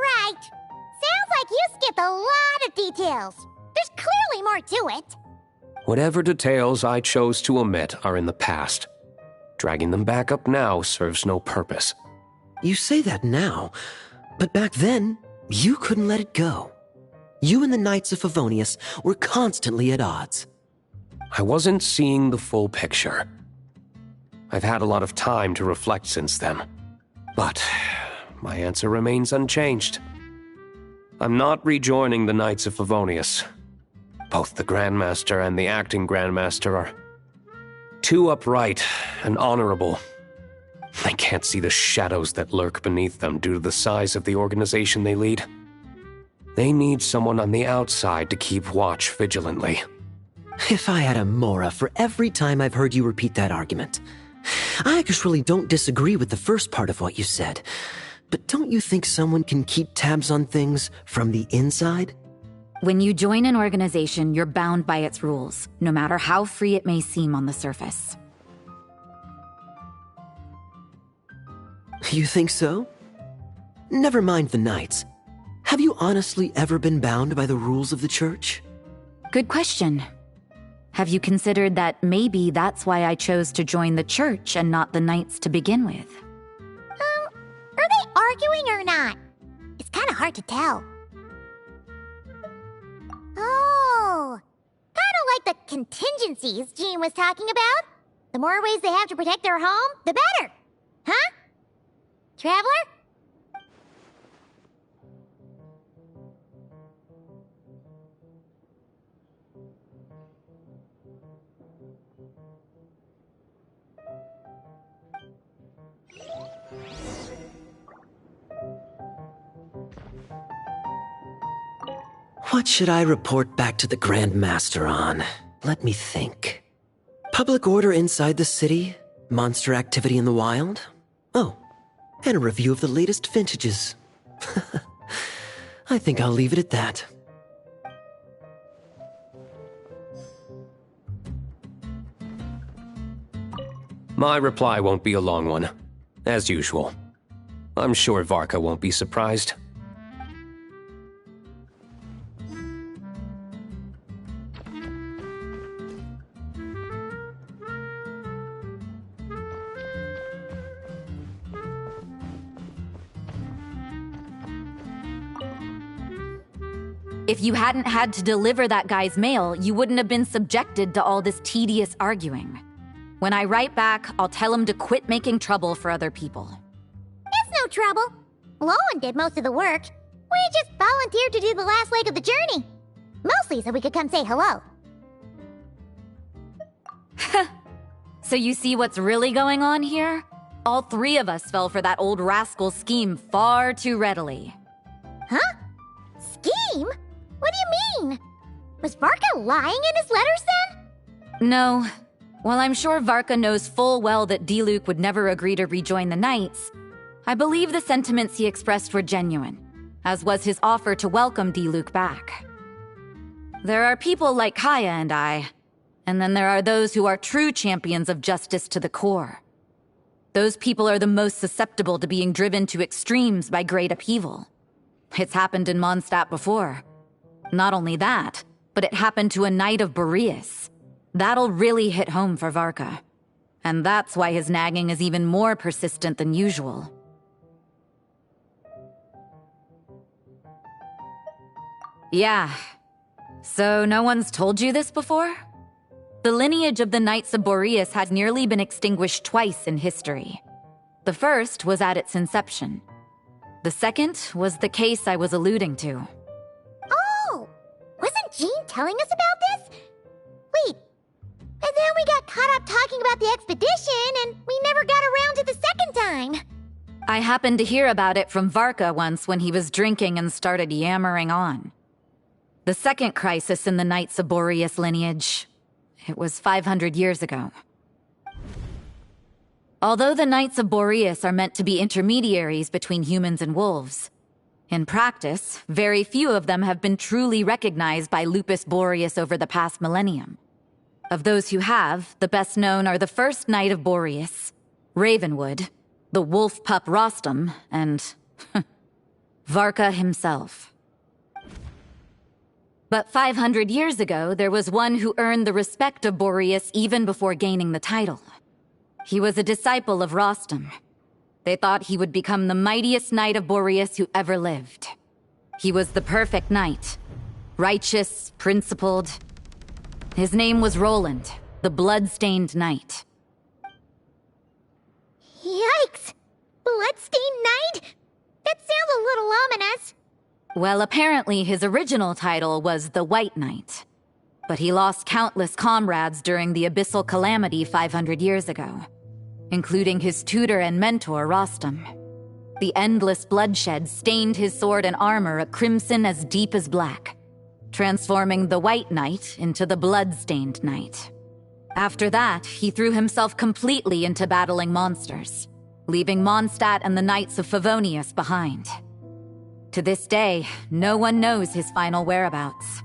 right. Sounds like you skipped a lot of details. There's clearly more to it. Whatever details I chose to omit are in the past. Dragging them back up now serves no purpose. You say that now, but back then, you couldn't let it go. You and the Knights of Favonius were constantly at odds. I wasn't seeing the full picture. I've had a lot of time to reflect since then, but my answer remains unchanged. I'm not rejoining the Knights of Favonius. Both the Grandmaster and the acting Grandmaster are too upright and honorable. I can't see the shadows that lurk beneath them due to the size of the organization they lead. They need someone on the outside to keep watch vigilantly. If I had a Mora for every time I've heard you repeat that argument. I actually don't disagree with the first part of what you said, but don't you think someone can keep tabs on things from the inside? When you join an organization, you're bound by its rules, no matter how free it may seem on the surface. You think so? Never mind the Knights. Have you honestly ever been bound by the rules of the Church? Good question. Have you considered that maybe that's why I chose to join the Church and not the Knights to begin with? Are they arguing or not? It's kind of hard to tell. Oh, kind of like the contingencies Jean was talking about. The more ways they have to protect their home, the better. Huh? Traveler? What should I report back to the Grand Master on? Let me think. Public order inside the city? Monster activity in the wild? Oh, and a review of the latest vintages. I think I'll leave it at that. My reply won't be a long one, as usual. I'm sure Varka won't be surprised. If you hadn't had to deliver that guy's mail, you wouldn't have been subjected to all this tedious arguing. When I write back, I'll tell him to quit making trouble for other people. It's no trouble. Lowen did most of the work. We just volunteered to do the last leg of the journey. Mostly so we could come say hello. So you see what's really going on here? All three of us fell for that old rascal's scheme far too readily. Huh? Scheme? What do you mean? Was Varka lying in his letters then? No. While I'm sure Varka knows full well that Diluc would never agree to rejoin the Knights, I believe the sentiments he expressed were genuine, as was his offer to welcome Diluc back. There are people like Kaya and I, and then there are those who are true champions of justice to the core. Those people are the most susceptible to being driven to extremes by great upheaval. It's happened in Mondstat before. Not only that, but it happened to a Knight of Boreas. That'll really hit home for Varka. And that's why his nagging is even more persistent than usual. Yeah. So no one's told you this before? The lineage of the Knights of Boreas had nearly been extinguished twice in history. The first was at its inception. The second was the case I was alluding to. Oh! Wasn't Jean telling us about this? Wait, and then we got caught up talking about the expedition, and we never got around to the second time. I happened to hear about it from Varka once when he was drinking and started yammering on. The second crisis in the Knights of Boreas lineage. It was 500 years ago. Although the Knights of Boreas are meant to be intermediaries between humans and wolves, in practice, very few of them have been truly recognized by Lupus Boreas over the past millennium. Of those who have, the best known are the first Knight of Boreas, Ravenwood, the wolf pup Rostam, and Varka himself. But 500 years ago, there was one who earned the respect of Boreas even before gaining the title. He was a disciple of Rostam. They thought he would become the mightiest Knight of Boreas who ever lived. He was the perfect knight. Righteous, principled. His name was Roland, the blood-stained knight. Yikes! Bloodstained Knight? That sounds a little ominous. Well, apparently his original title was the White Knight. But he lost countless comrades during the Abyssal Calamity 500 years ago, including his tutor and mentor, Rostam. The endless bloodshed stained his sword and armor a crimson as deep as black, transforming the White Knight into the Blood-Stained Knight. After that, he threw himself completely into battling monsters, leaving Mondstat and the Knights of Favonius behind. To this day, no one knows his final whereabouts.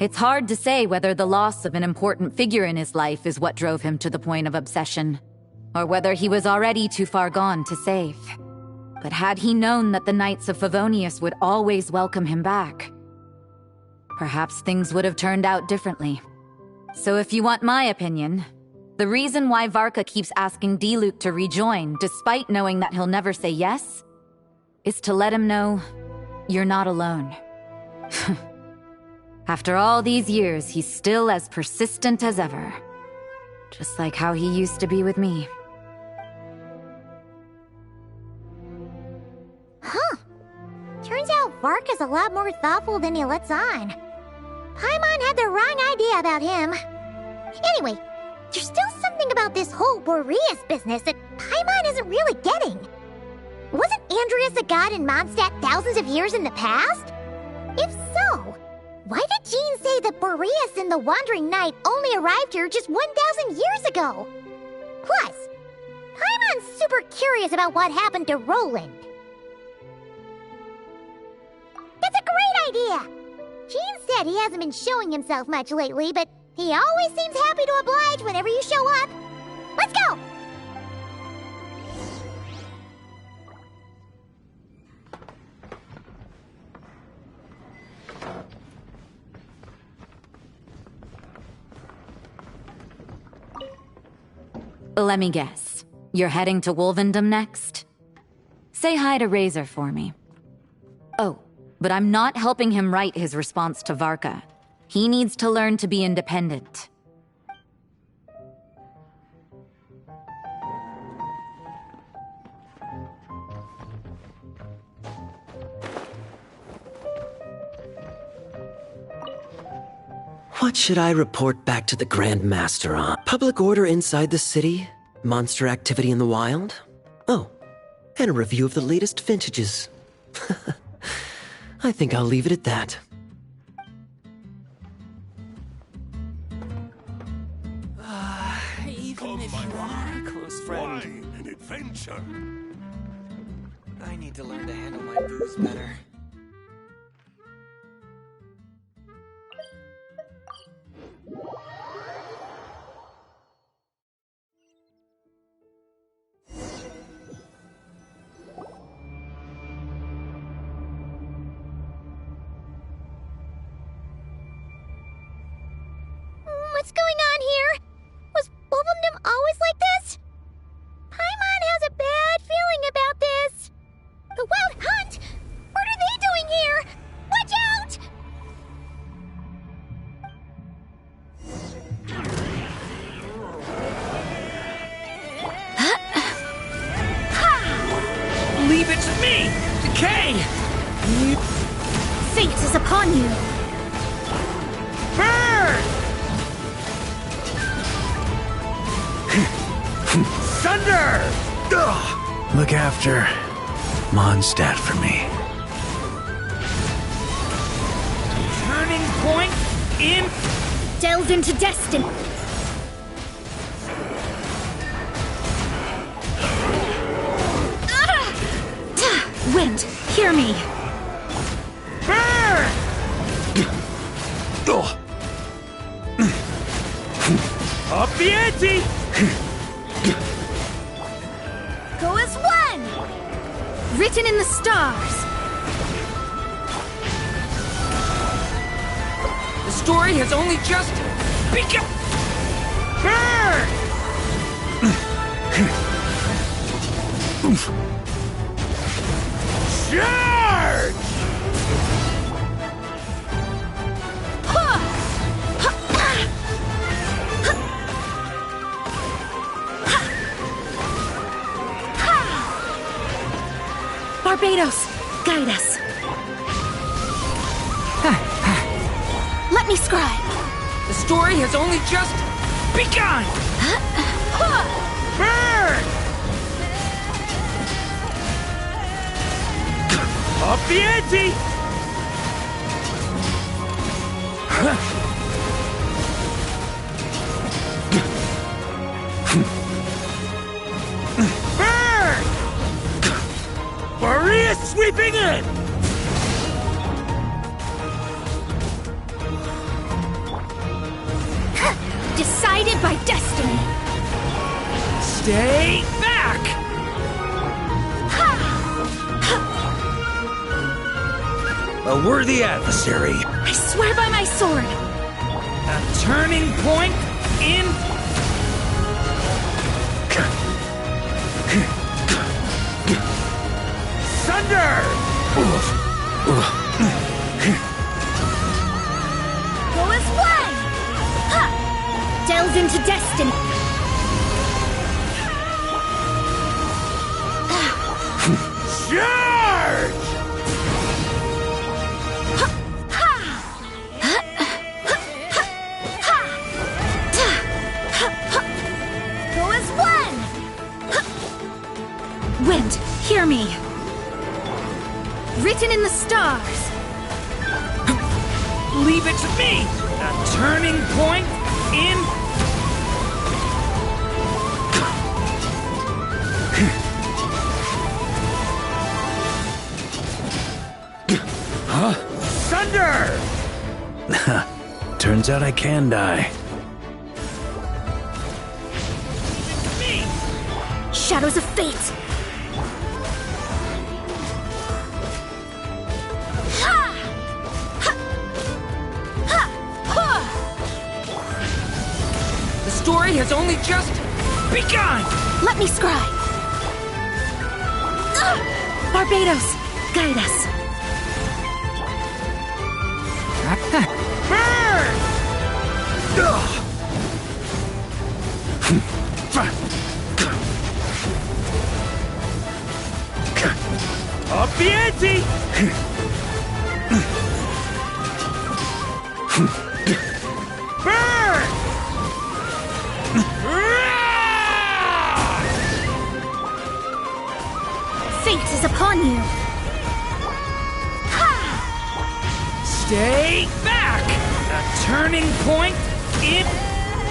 It's hard to say whether the loss of an important figure in his life is what drove him to the point of obsession, or whether he was already too far gone to save. But had he known that the Knights of Favonius would always welcome him back, perhaps things would have turned out differently. So if you want my opinion, the reason why Varka keeps asking Diluc to rejoin, despite knowing that he'll never say yes, is to let him know you're not alone. After all these years, he's still as persistent as ever. Just like how he used to be with me. Huh. Turns out Varka's a lot more thoughtful than he lets on. Paimon had the wrong idea about him. Anyway, there's still something about this whole Boreas business that Paimon isn't really getting. Wasn't Andreas a god in Mondstat thousands of years in the past? If so, why did Jean say that Boreas and the Wandering Knight only arrived here just 1,000 years ago? Plus, Paimon's super curious about what happened to Roland. That's a great idea! Jean said he hasn't been showing himself much lately, but he always seems happy to oblige whenever you show up. Let's go! Let me guess. You're heading to Wolvendom next? Say hi to Razor for me. Oh, but I'm not helping him write his response to Varka. He needs to learn to be independent. What should I report back to the Grand Master on? Public order inside the city? Monster activity in the wild? Oh, and a review of the latest vintages. I think I'll leave it at that. Even if you are a close friend, an adventure. I need to learn to handle my booze better. What's going on here? Was Wolfendom always like this? Paimon has a bad feeling about this. The Wild Hunt? What are they doing here? Watch out! Leave it to me! Decay! Fate is upon you. Burn! Thunder! Ugh. Look after Mondstat for me. Turning point in... Delve into destiny. Wind, hear me. Burn! Up the ante! Go as one! Written in the stars. The story has only just begun! Charge! Barbados, guide us. Let me scribe. The story has only just begun! Burn! Up the ante! Burn! Maria sweeping in! Decided by destiny. Stay back! A worthy adversary. I swear by my sword. A turning point in... Thunder! Go as one! Delve into destiny. Charge! Go as one! Wind, hear me. Written in the stars. Leave it to me! A turning point in... Huh? Thunder! Turns out I can die. Shadows of fate. The story has only just begun! Let me scribe. Barbados, guide us. Burn! Fate is upon you. Stay back! A turning point in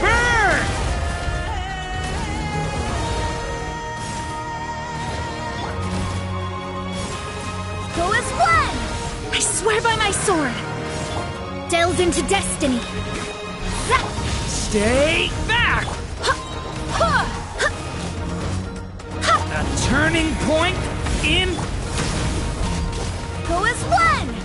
burn! Go as one! I swear by my sword. Delve into destiny. Stay back! A turning point in... Go as one!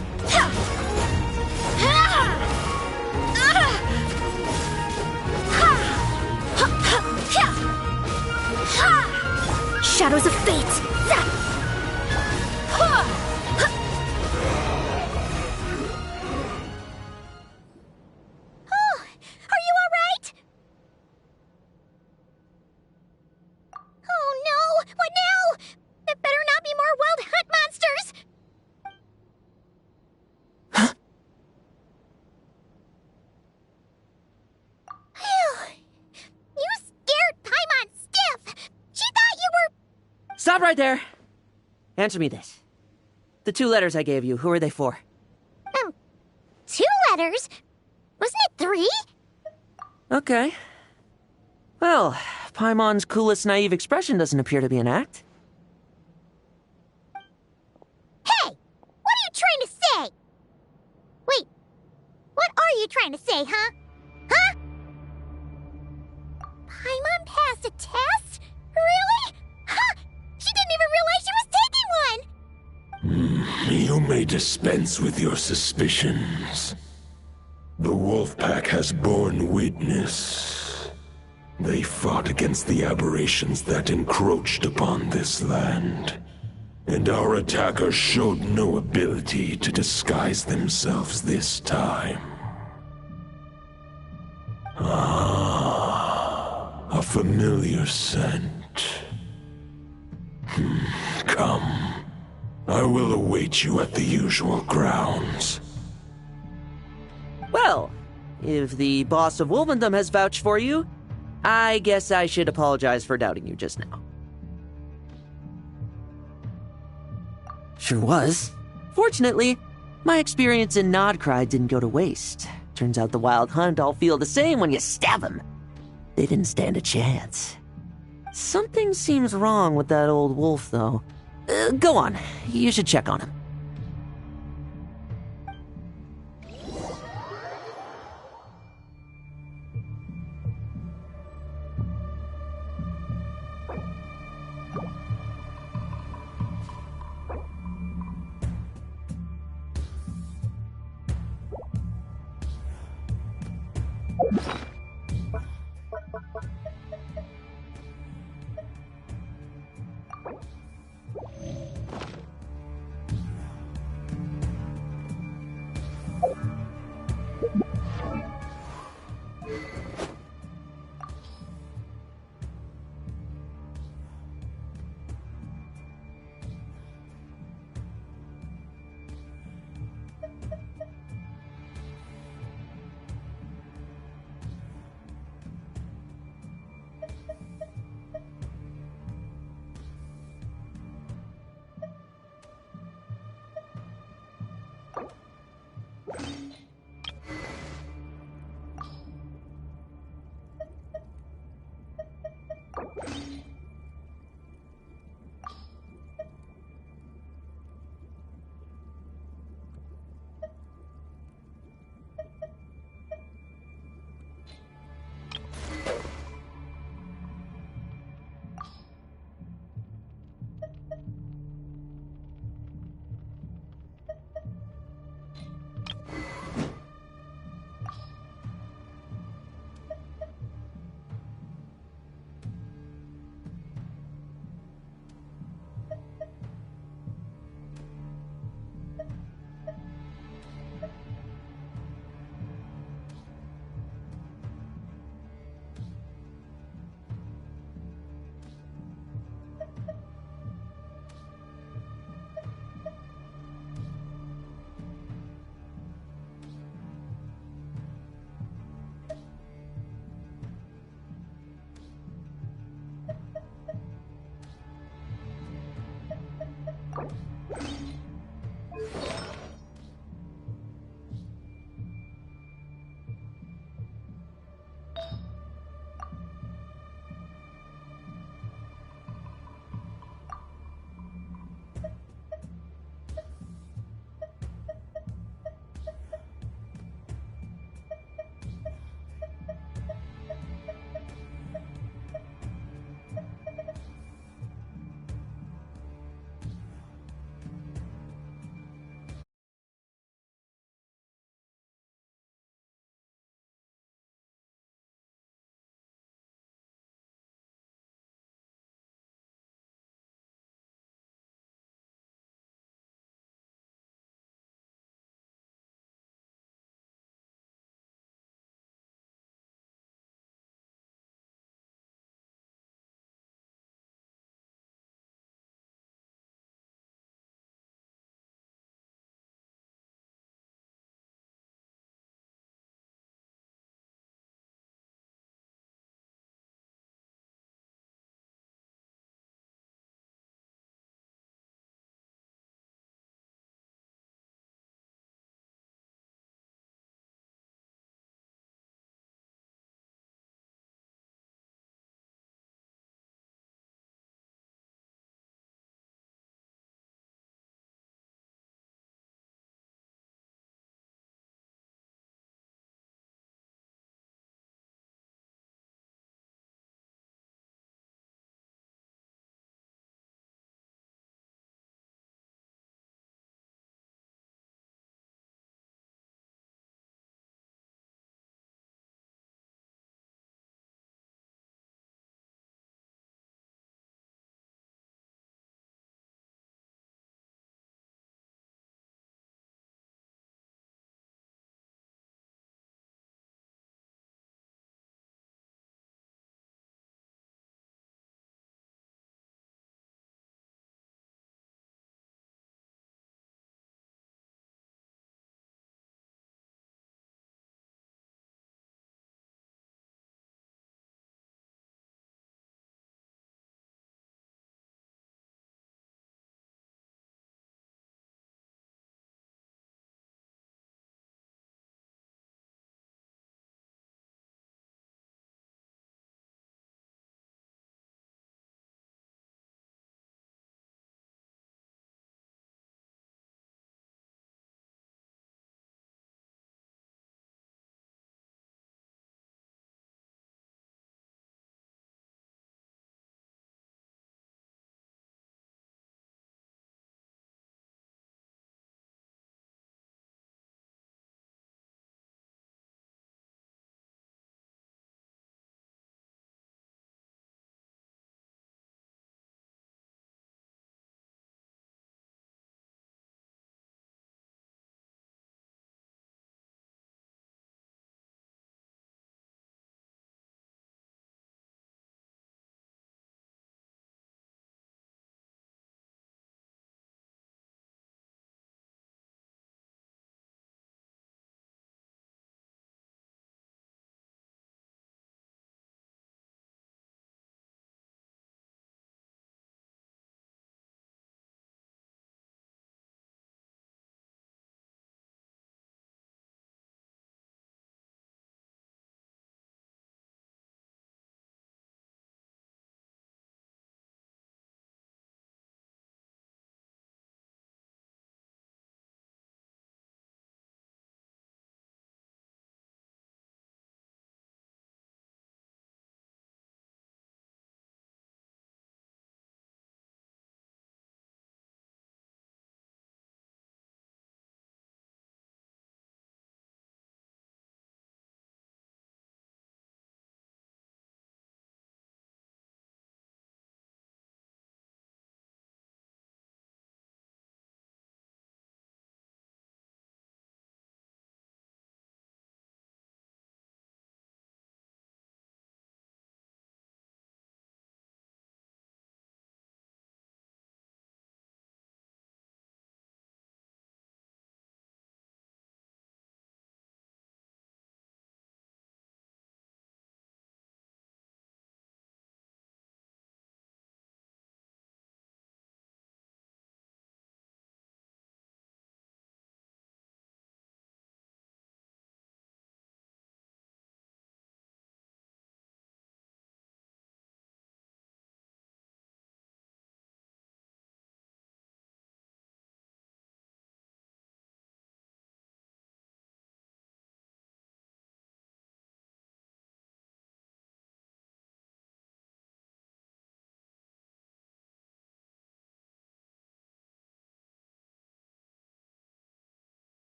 Shadows of fate! Oh, are you all right? Oh no! What now? It better not be more wild hunt monsters! You scared Paimon stiff! She thought you were... Stop right there! Answer me this. The 2 letters I gave you, who are they for? 2 letters? Wasn't it 3? Okay. Well, Paimon's coolest naive expression doesn't appear to be an act. Hey! What are you trying to say? Wait, what are you trying to say, huh? Huh? Paimon passed a test? Really? Huh? She didn't even realize she was taking one! You may dispense with your suspicions. The wolf pack has borne witness. They fought against the aberrations that encroached upon this land, and our attackers showed no ability to disguise themselves this time. Ah, a familiar scent. Come. I will await you at the usual grounds. Well, if the boss of Wolvendom has vouched for you, I guess I should apologize for doubting you just now. Sure was. Fortunately, my experience in Nod Krai didn't go to waste. Turns out the Wild Hunt all feel the same when you stab them. They didn't stand a chance. Something seems wrong with that old wolf, though. Go on. You should check on him.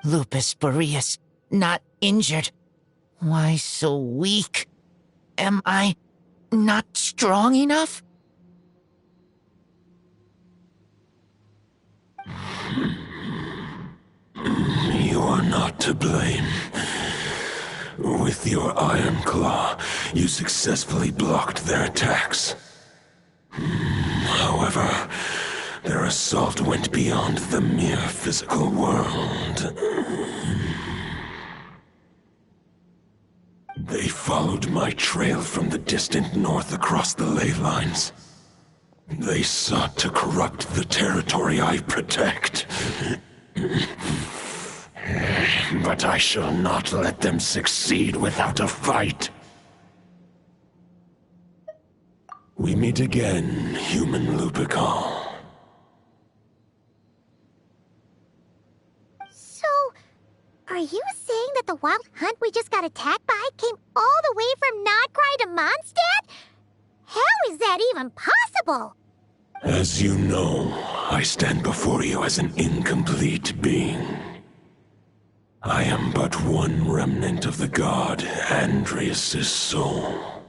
Lupus Boreas, not injured. Why so weak? Am I not strong enough? You are not to blame. With your Iron Claw, you successfully blocked their attacks. However, their assault went beyond the mere physical world. They followed my trail from the distant north across the ley lines. They sought to corrupt the territory I protect. But I shall not let them succeed without a fight. We meet again, human Lupical. So, are you saying that the wild hunt we just got attacked by came all the way from Nod Krai to Mondstat? How is that even possible? As you know, I stand before you as an incomplete being. I am but one remnant of the god Andrias' soul.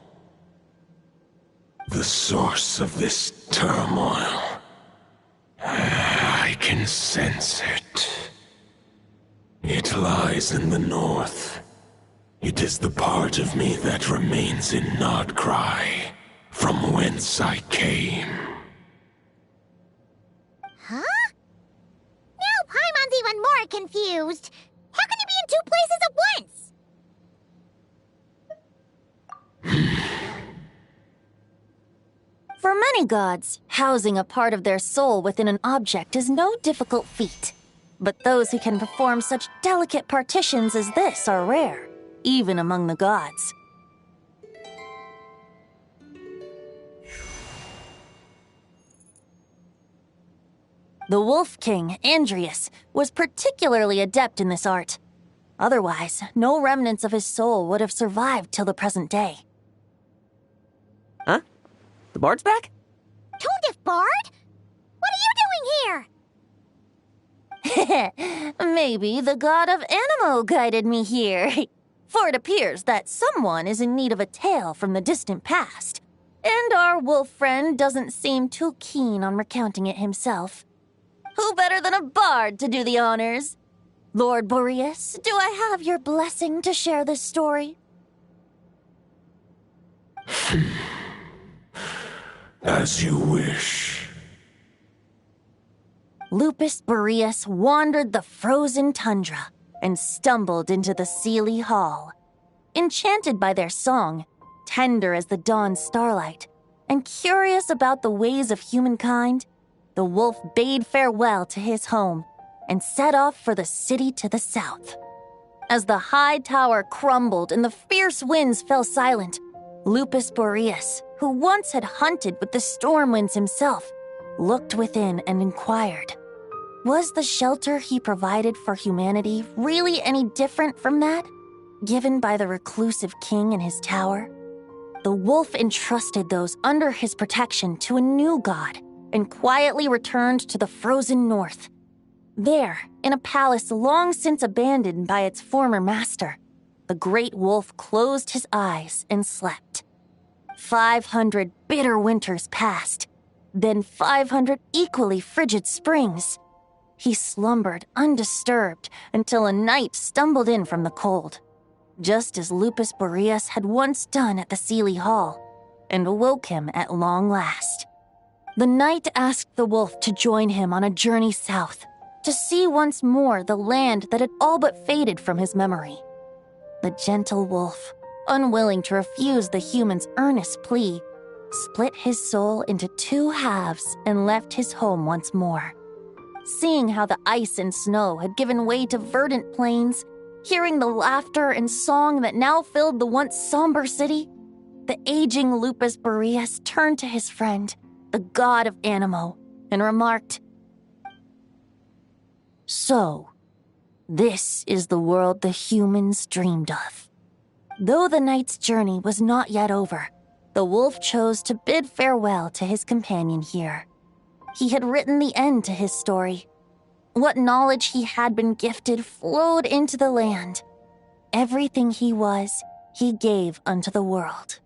The source of this turmoil. I can sense it. It lies in the north. It is the part of me that remains in Nod Krai, from whence I came. Huh? Now Paimon's even more confused. How can you be in two places at once? For many gods, housing a part of their soul within an object is no difficult feat. But those who can perform such delicate partitions as this are rare, even among the gods. The Wolf King, Andrias, was particularly adept in this art. Otherwise, no remnants of his soul would have survived till the present day. Huh? The bard's back? Tone Deaf Bard? What are you doing here? Maybe the god of Animo guided me here. For it appears that someone is in need of a tale from the distant past. And our wolf friend doesn't seem too keen on recounting it himself. Who better than a bard to do the honors? Lord Boreas, do I have your blessing to share this story? As you wish. Lupus Boreas wandered the frozen tundra and stumbled into the Seelie Hall. Enchanted by their song, tender as the dawn starlight, and curious about the ways of humankind, the wolf bade farewell to his home and set off for the city to the south. As the high tower crumbled and the fierce winds fell silent, Lupus Boreas, who once had hunted with the storm winds himself, looked within and inquired, was the shelter he provided for humanity really any different from that given by the reclusive king in his tower? The wolf entrusted those under his protection to a new god and quietly returned to the frozen north. There, in a palace long since abandoned by its former master, the great wolf closed his eyes and slept. 500 bitter winters passed, then 500 equally frigid springs. He slumbered undisturbed until a night stumbled in from the cold, just as Lupus Boreas had once done at the Seelie Hall, and awoke him at long last. The night asked the wolf to join him on a journey south, to see once more the land that had all but faded from his memory. The gentle wolf, unwilling to refuse the human's earnest plea, split his soul into two halves and left his home once more. Seeing how the ice and snow had given way to verdant plains, hearing the laughter and song that now filled the once somber city, the aging Lupus Boreas turned to his friend, the god of Animo, and remarked, "So, this is the world the humans dreamed of." Though the night's journey was not yet over, the wolf chose to bid farewell to his companion here. He had written the end to his story. What knowledge he had been gifted flowed into the land. Everything he was, he gave unto the world.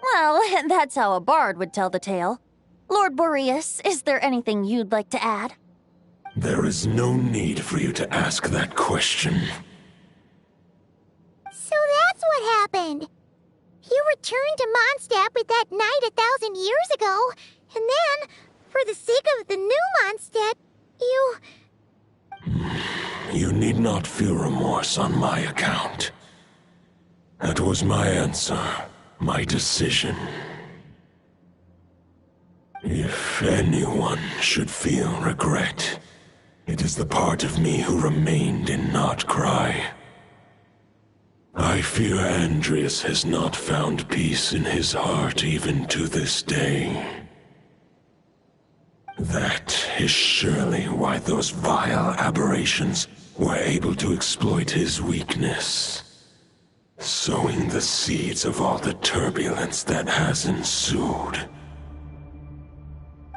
Well, that's how a bard would tell the tale. Lord Boreas, is there anything you'd like to add? There is no need for you to ask that question. So that's what happened. You returned to Mondstat with that knight 1,000 years ago, and then, for the sake of the new Mondstat, you... You need not feel remorse on my account. That was my answer, my decision. If anyone should feel regret, it is the part of me who remained in Nod Krai. I fear Andreas has not found peace in his heart even to this day. That is surely why those vile aberrations were able to exploit his weakness, sowing the seeds of all the turbulence that has ensued.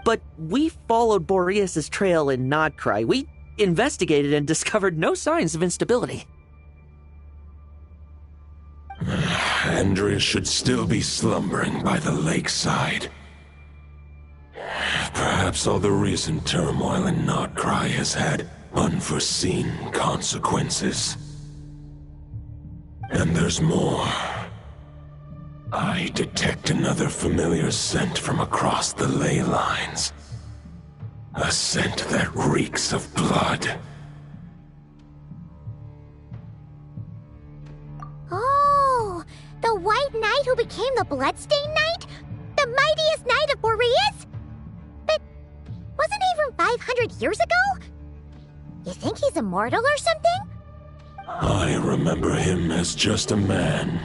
But we followed Boreas' trail in Nod Krai. We investigated and discovered no signs of instability. Andreas should still be slumbering by the lakeside. Perhaps all the recent turmoil in Nod Krai has had unforeseen consequences. And there's more. I detect another familiar scent from across the ley lines. A scent that reeks of blood. Oh, the White Knight who became the Bloodstained Knight? The mightiest knight of Boreas? But wasn't he from 500 years ago? You think he's immortal or something? I remember him as just a man.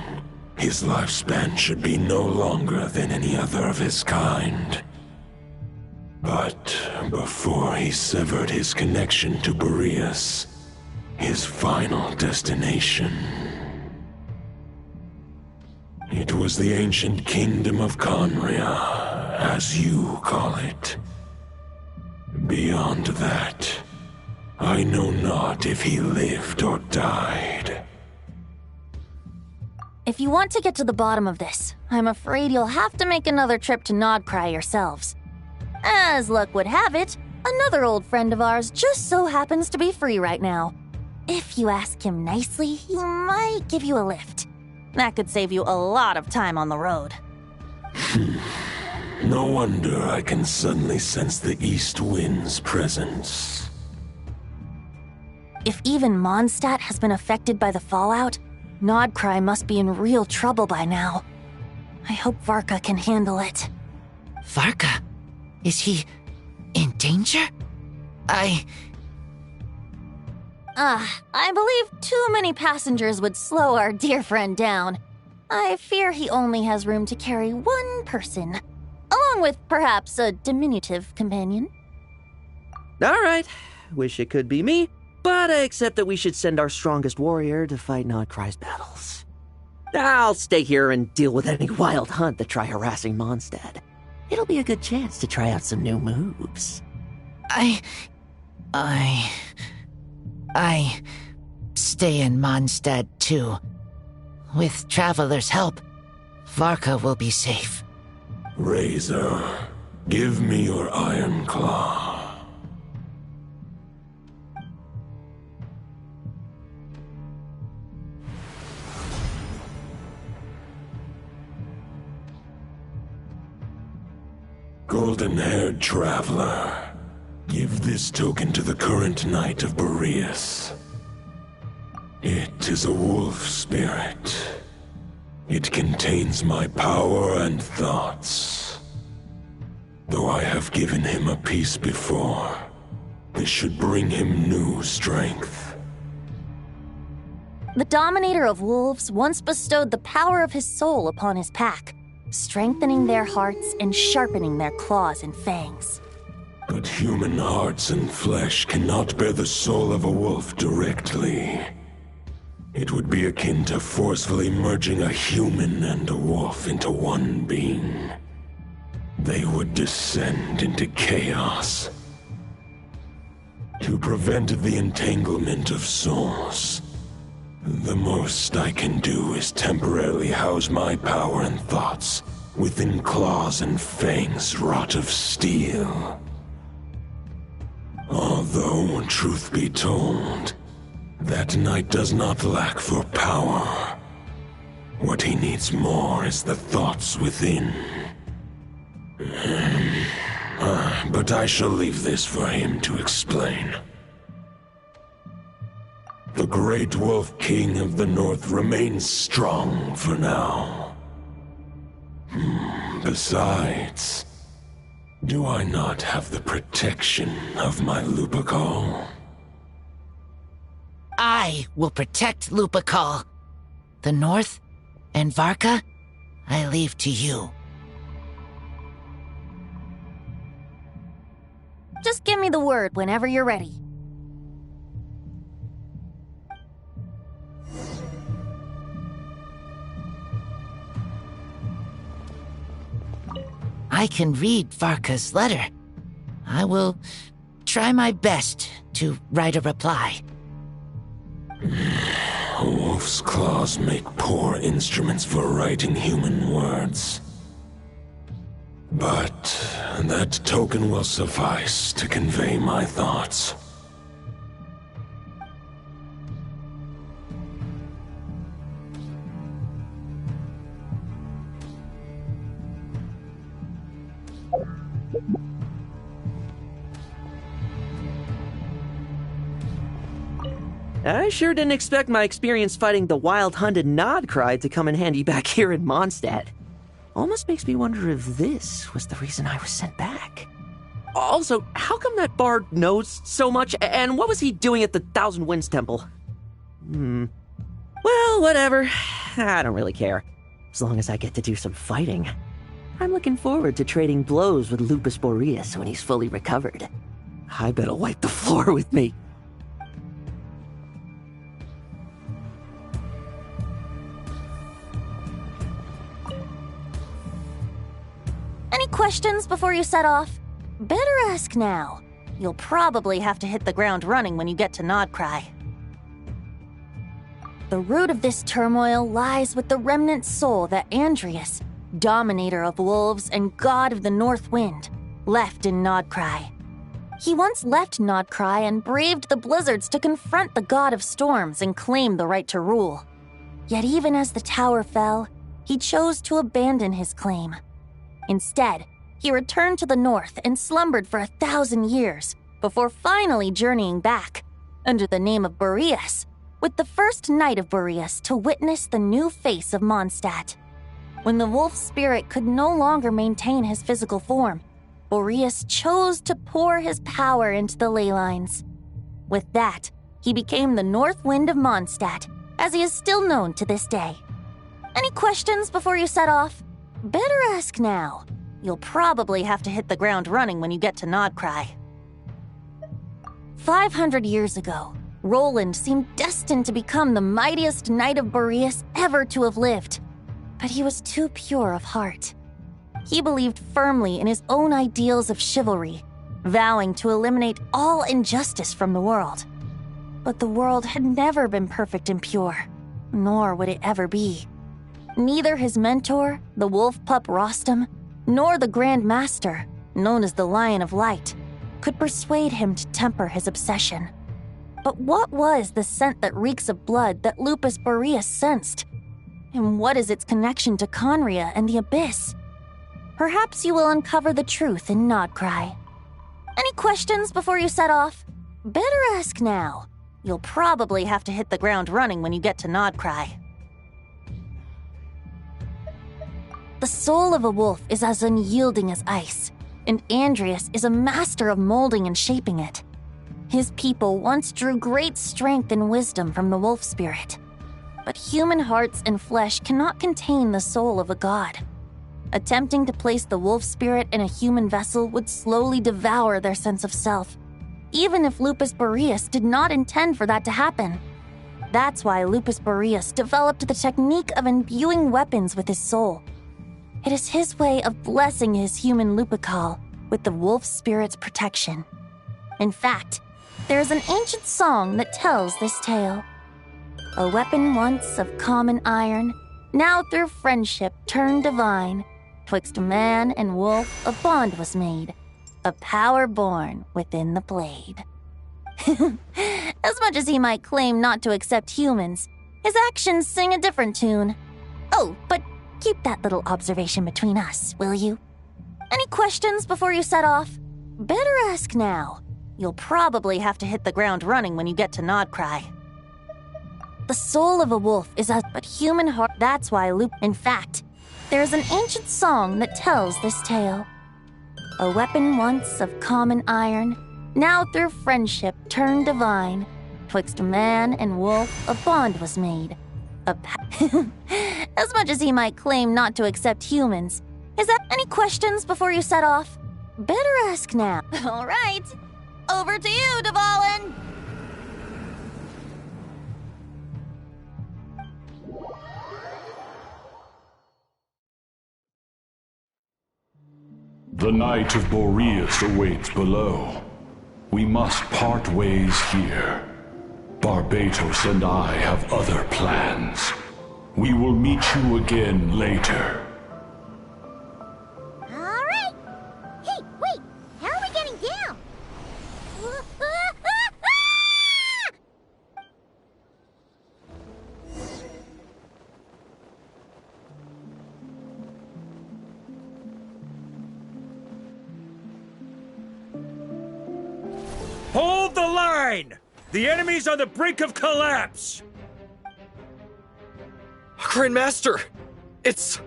His lifespan should be no longer than any other of his kind. But before he severed his connection to Boreas, his final destination, it was the ancient kingdom of Conria, as you call it. Beyond that, I know not if he lived or died. If you want to get to the bottom of this, I'm afraid you'll have to make another trip to Nod Krai yourselves. As luck would have it, another old friend of ours just so happens to be free right now. If you ask him nicely, he might give you a lift. That could save you a lot of time on the road. No wonder I can suddenly sense the east wind's presence. If even Mondstat has been affected by the fallout, Nod Krai must be in real trouble by now. I hope Varka can handle it. Varka? Is he in danger? I believe too many passengers would slow our dear friend down. I fear he only has room to carry one person, along with perhaps a diminutive companion. All right, wish it could be me, but I accept that we should send our strongest warrior to fight Nod Krai's battles. I'll stay here and deal with any wild hunt that try harassing Mondstadt. It'll be a good chance to try out some new moves. I stay in Mondstadt too. With Traveler's help, Varka will be safe. Razor, give me your iron claw. Golden-haired Traveler, give this token to the current Knight of Boreas. It is a wolf spirit. It contains my power and thoughts. Though I have given him a piece before, this should bring him new strength. The Dominator of Wolves once bestowed the power of his soul upon his pack, strengthening their hearts and sharpening their claws and fangs. But human hearts and flesh cannot bear the soul of a wolf directly. It would be akin to forcefully merging a human and a wolf into one being. They would descend into chaos. To prevent the entanglement of souls, the most I can do is temporarily house my power and thoughts within claws and fangs wrought of steel. Although, truth be told, that knight does not lack for power. What he needs more is the thoughts within. But I shall leave this for him to explain. The Great Wolf King of the North remains strong for now. Besides, do I not have the protection of my Lupacol? I will protect Lupacol. The North and Varka, I leave to you. Just give me the word whenever you're ready. I can read Varka's letter. I will try my best to write a reply. A wolf's claws make poor instruments for writing human words. But that token will suffice to convey my thoughts. I sure didn't expect my experience fighting the wild-hunted Nod Krai to come in handy back here in Mondstat. Almost makes me wonder if this was the reason I was sent back. Also, how come that bard knows so much, and what was he doing at the Thousand Winds Temple? Well, whatever. I don't really care. As long as I get to do some fighting. I'm looking forward to trading blows with Lupus Boreas when he's fully recovered. I bet he'll wipe the floor with me. Any questions before you set off? Better ask now. You'll probably have to hit the ground running when you get to Nod Krai. The root of this turmoil lies with the remnant soul that Andreas, dominator of wolves and god of the North Wind, left in Nod Krai. He once left Nod Krai and braved the blizzards to confront the god of storms and claim the right to rule. Yet even as the tower fell, he chose to abandon his claim. Instead, he returned to the north and slumbered for 1,000 years before finally journeying back, under the name of Boreas, with the first knight of Boreas to witness the new face of Mondstat. When the wolf spirit could no longer maintain his physical form, Boreas chose to pour his power into the ley lines. With that, he became the North Wind of Mondstat, as he is still known to this day. Any questions before you set off? Better ask now. You'll probably have to hit the ground running when you get to Nod Krai. 500 years ago, Roland seemed destined to become the mightiest knight of Boreas ever to have lived. But he was too pure of heart. He believed firmly in his own ideals of chivalry, vowing to eliminate all injustice from the world. But the world had never been perfect and pure, nor would it ever be. Neither his mentor, the wolf pup Rostam, nor the Grand Master, known as the Lion of Light, could persuade him to temper his obsession. But what was the scent that reeks of blood that Lupus Boreas sensed? And what is its connection to Conria and the Abyss? Perhaps you will uncover the truth in Nod Krai. Any questions before you set off? Better ask now. You'll probably have to hit the ground running when you get to Nod Krai. The soul of a wolf is as unyielding as ice, and Andreas is a master of molding and shaping it. His people once drew great strength and wisdom from the wolf spirit. But human hearts and flesh cannot contain the soul of a god. Attempting to place the wolf spirit in a human vessel would slowly devour their sense of self, even if Lupus Boreas did not intend for that to happen. That's why Lupus Boreas developed the technique of imbuing weapons with his soul. It is his way of blessing his human Lupical with the wolf spirit's protection. In fact, there is an ancient song that tells this tale. A weapon once of common iron, now through friendship turned divine. Twixt man and wolf a bond was made, a power born within the blade. As much as he might claim not to accept humans, his actions sing a different tune. Oh, but keep that little observation between us, will you? Any questions before you set off? Better ask now. You'll probably have to hit the ground running when you get to Nod Krai. The soul of a wolf is a but human heart. That's why In fact, there is an ancient song that tells this tale. A weapon once of common iron, now through friendship turned divine. Twixt man and wolf a bond was made. As much as he might claim not to accept humans, is that any questions before you set off? Better ask now. All right, over to you, Dvalin. The Knight of Boreas awaits below. We must part ways here. Barbatos and I have other plans. We will meet you again later. All right. Hey, wait. How are we getting down? Hold the line! The enemy's on the brink of collapse! Grandmaster! It's...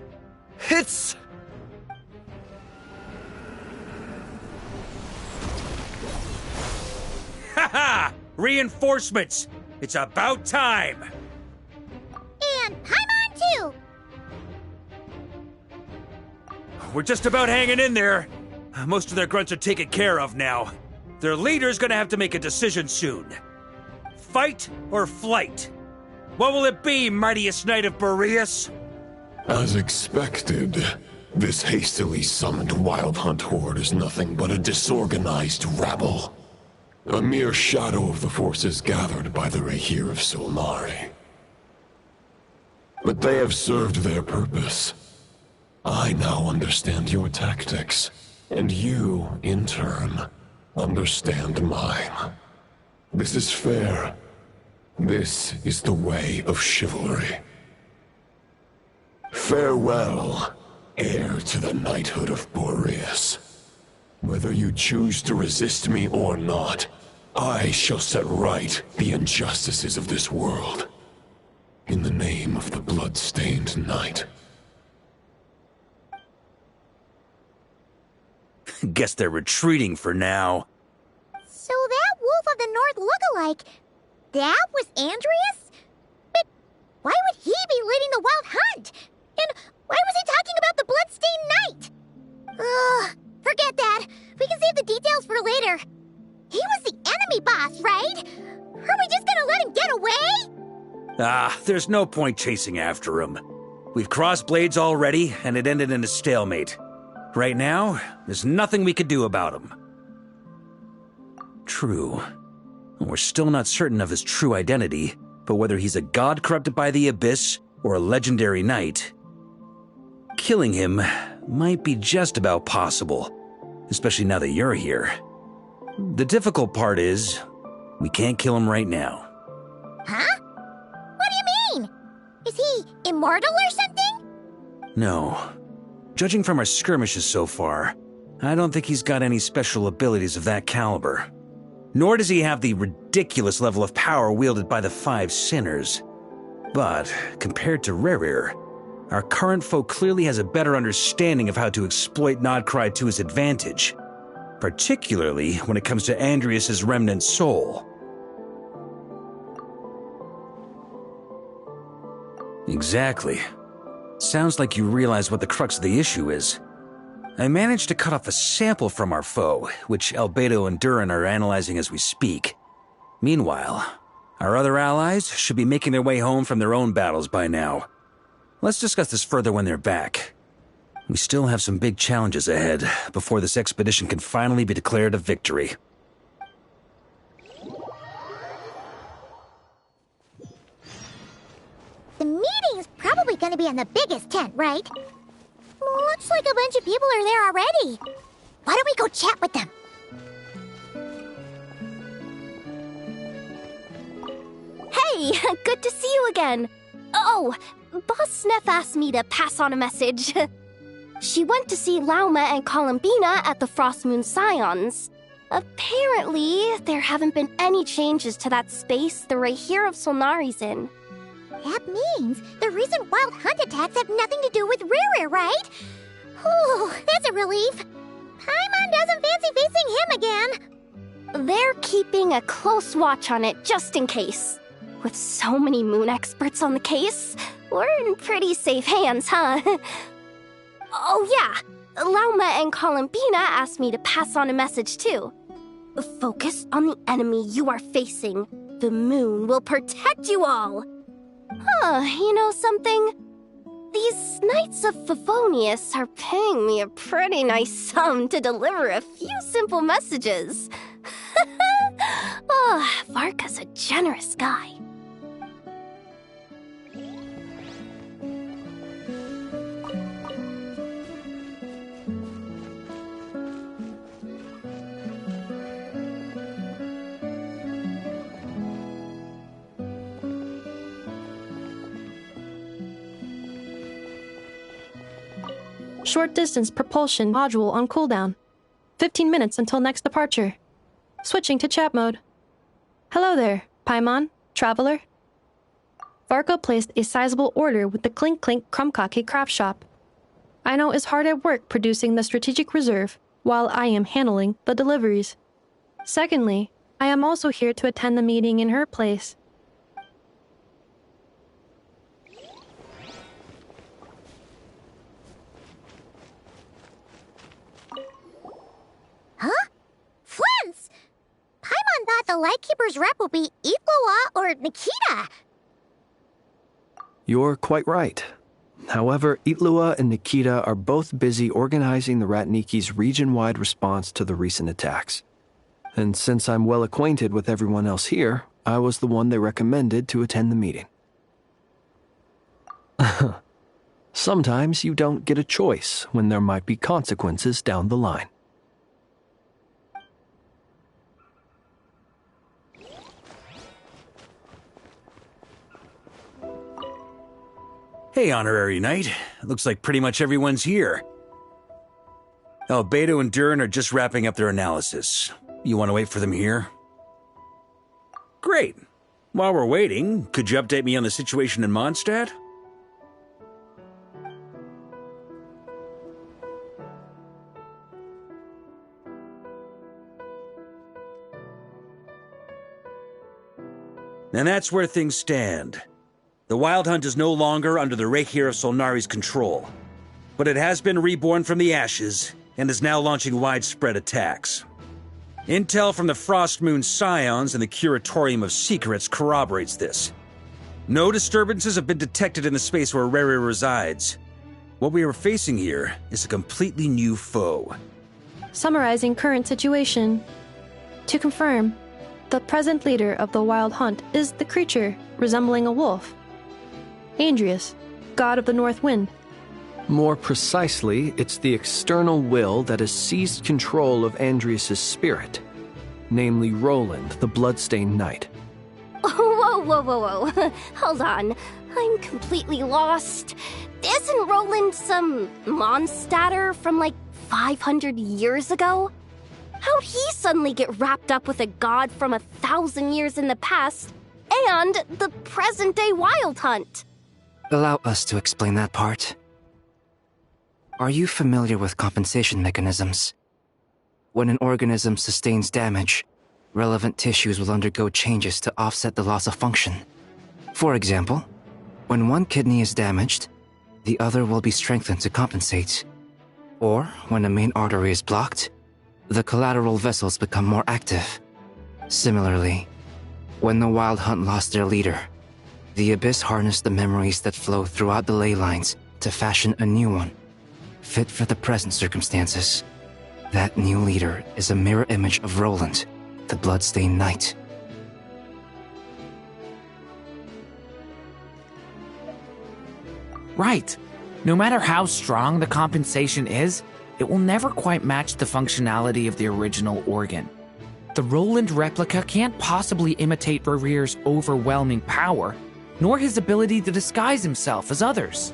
Haha! Reinforcements! It's about time! And Paimon too! We're just about hanging in there. Most of their grunts are taken care of now. Their leader's gonna have to make a decision soon. Fight or flight? What will it be, mightiest Knight of Boreas? As expected, this hastily summoned Wild Hunt horde is nothing but a disorganized rabble. A mere shadow of the forces gathered by the Rahir of Solnari. But they have served their purpose. I now understand your tactics, and you, in turn, understand mine. This is fair. This is the way of chivalry. Farewell, heir to the knighthood of Boreas. Whether you choose to resist me or not, I shall set right the injustices of this world. In the name of the blood-stained knight. Guess they're retreating for now. So that Wolf of the North lookalike, that was Andreas? But why would he be leading the Wild Hunt? And why was he talking about the Bloodstained Knight? Ugh, forget that. We can save the details for later. He was the enemy boss, right? Are we just gonna let him get away? Ah, there's no point chasing after him. We've crossed blades already, and it ended in a stalemate. Right now, there's nothing we could do about him. True. We're still not certain of his true identity, but whether he's a god corrupted by the Abyss or a legendary knight, killing him might be just about possible, especially now that you're here. The difficult part is, we can't kill him right now. Huh? What do you mean? Is he immortal or something? No. Judging from our skirmishes so far, I don't think he's got any special abilities of that caliber. Nor does he have the ridiculous level of power wielded by the Five Sinners. But, compared to Rerir, our current foe clearly has a better understanding of how to exploit Nod Krai to his advantage, particularly when it comes to Andreas' remnant soul. Exactly. Sounds like you realize what the crux of the issue is. I managed to cut off a sample from our foe, which Albedo and Durin are analyzing as we speak. Meanwhile, Our other allies should be making their way home from their own battles by now. Let's discuss this further when they're back. We still have some big challenges ahead before this expedition can finally be declared a victory. The meeting's probably gonna be in the biggest tent, right? Looks like a bunch of people are there already. Why don't we go chat with them? Hey, good to see you again. Oh, Boss Neff asked me to pass on a message. She went to see Lauma and Columbina at the Frost Moon Scions. Apparently, there haven't been any changes to that space the Rahir of Solnari's in. That means the recent wild hunt attacks have nothing to do with Riri, right? Oh, that's a relief. Paimon doesn't fancy facing him again. They're keeping a close watch on it just in case. With so many moon experts on the case, we're in pretty safe hands, huh? Oh yeah, Lauma and Columbina asked me to pass on a message too. Focus on the enemy you are facing. The moon will protect you all. Huh, you know something? These Knights of Favonius are paying me a pretty nice sum to deliver a few simple messages. Oh, Varka's a generous guy. Short distance propulsion module on cooldown. 15 minutes until next departure. Switching to chat mode. Hello there, Paimon, Traveler. Varka placed a sizable order with the Clink Clink Krumkake craft shop. Aino is hard at work producing the strategic reserve, while I am handling the deliveries. Secondly, I am also here to attend the meeting in her place. Huh? Flint's! Paimon thought the Lightkeeper's rep would be Iqua or Nikita. You're quite right. However, Itlua and Nikita are both busy organizing the Ratniki's region-wide response to the recent attacks. And since I'm well acquainted with everyone else here, I was the one they recommended to attend the meeting. Sometimes you don't get a choice when there might be consequences down the line. Hey, Honorary Knight. Looks like pretty much everyone's here. Oh, Beto and Durin are just wrapping up their analysis. You want to wait for them here? Great. While we're waiting, could you update me on the situation in Mondstat? And that's where things stand. The Wild Hunt is no longer under the Rahir of Solnari's control, but it has been reborn from the ashes and is now launching widespread attacks. Intel from the Frost Moon Scions and the Curatorium of Secrets corroborates this. No disturbances have been detected in the space where Riri resides. What we are facing here is a completely new foe. Summarizing current situation. To confirm, the present leader of the Wild Hunt is the creature resembling a wolf. Andrius, god of the North Wind. More precisely, it's the external will that has seized control of Andrius' spirit, namely Roland, the Bloodstained Knight. Whoa. Hold on. I'm completely lost. Isn't Roland some Mondstatter from like 500 years ago? How'd he suddenly get wrapped up with a god from 1,000 years in the past and the present-day Wild Hunt? Allow us to explain that part. Are you familiar with compensation mechanisms? When an organism sustains damage, relevant tissues will undergo changes to offset the loss of function. For example, when one kidney is damaged, the other will be strengthened to compensate. Or, when a main artery is blocked, the collateral vessels become more active. Similarly, When the Wild Hunt lost their leader, the Abyss harnessed the memories that flow throughout the ley lines to fashion a new one, fit for the present circumstances. That new leader is a mirror image of Roland, the Bloodstained Knight. Right. No matter how strong the compensation is, it will never quite match the functionality of the original organ. The Roland replica can't possibly imitate Barir's overwhelming power, nor his ability to disguise himself as others.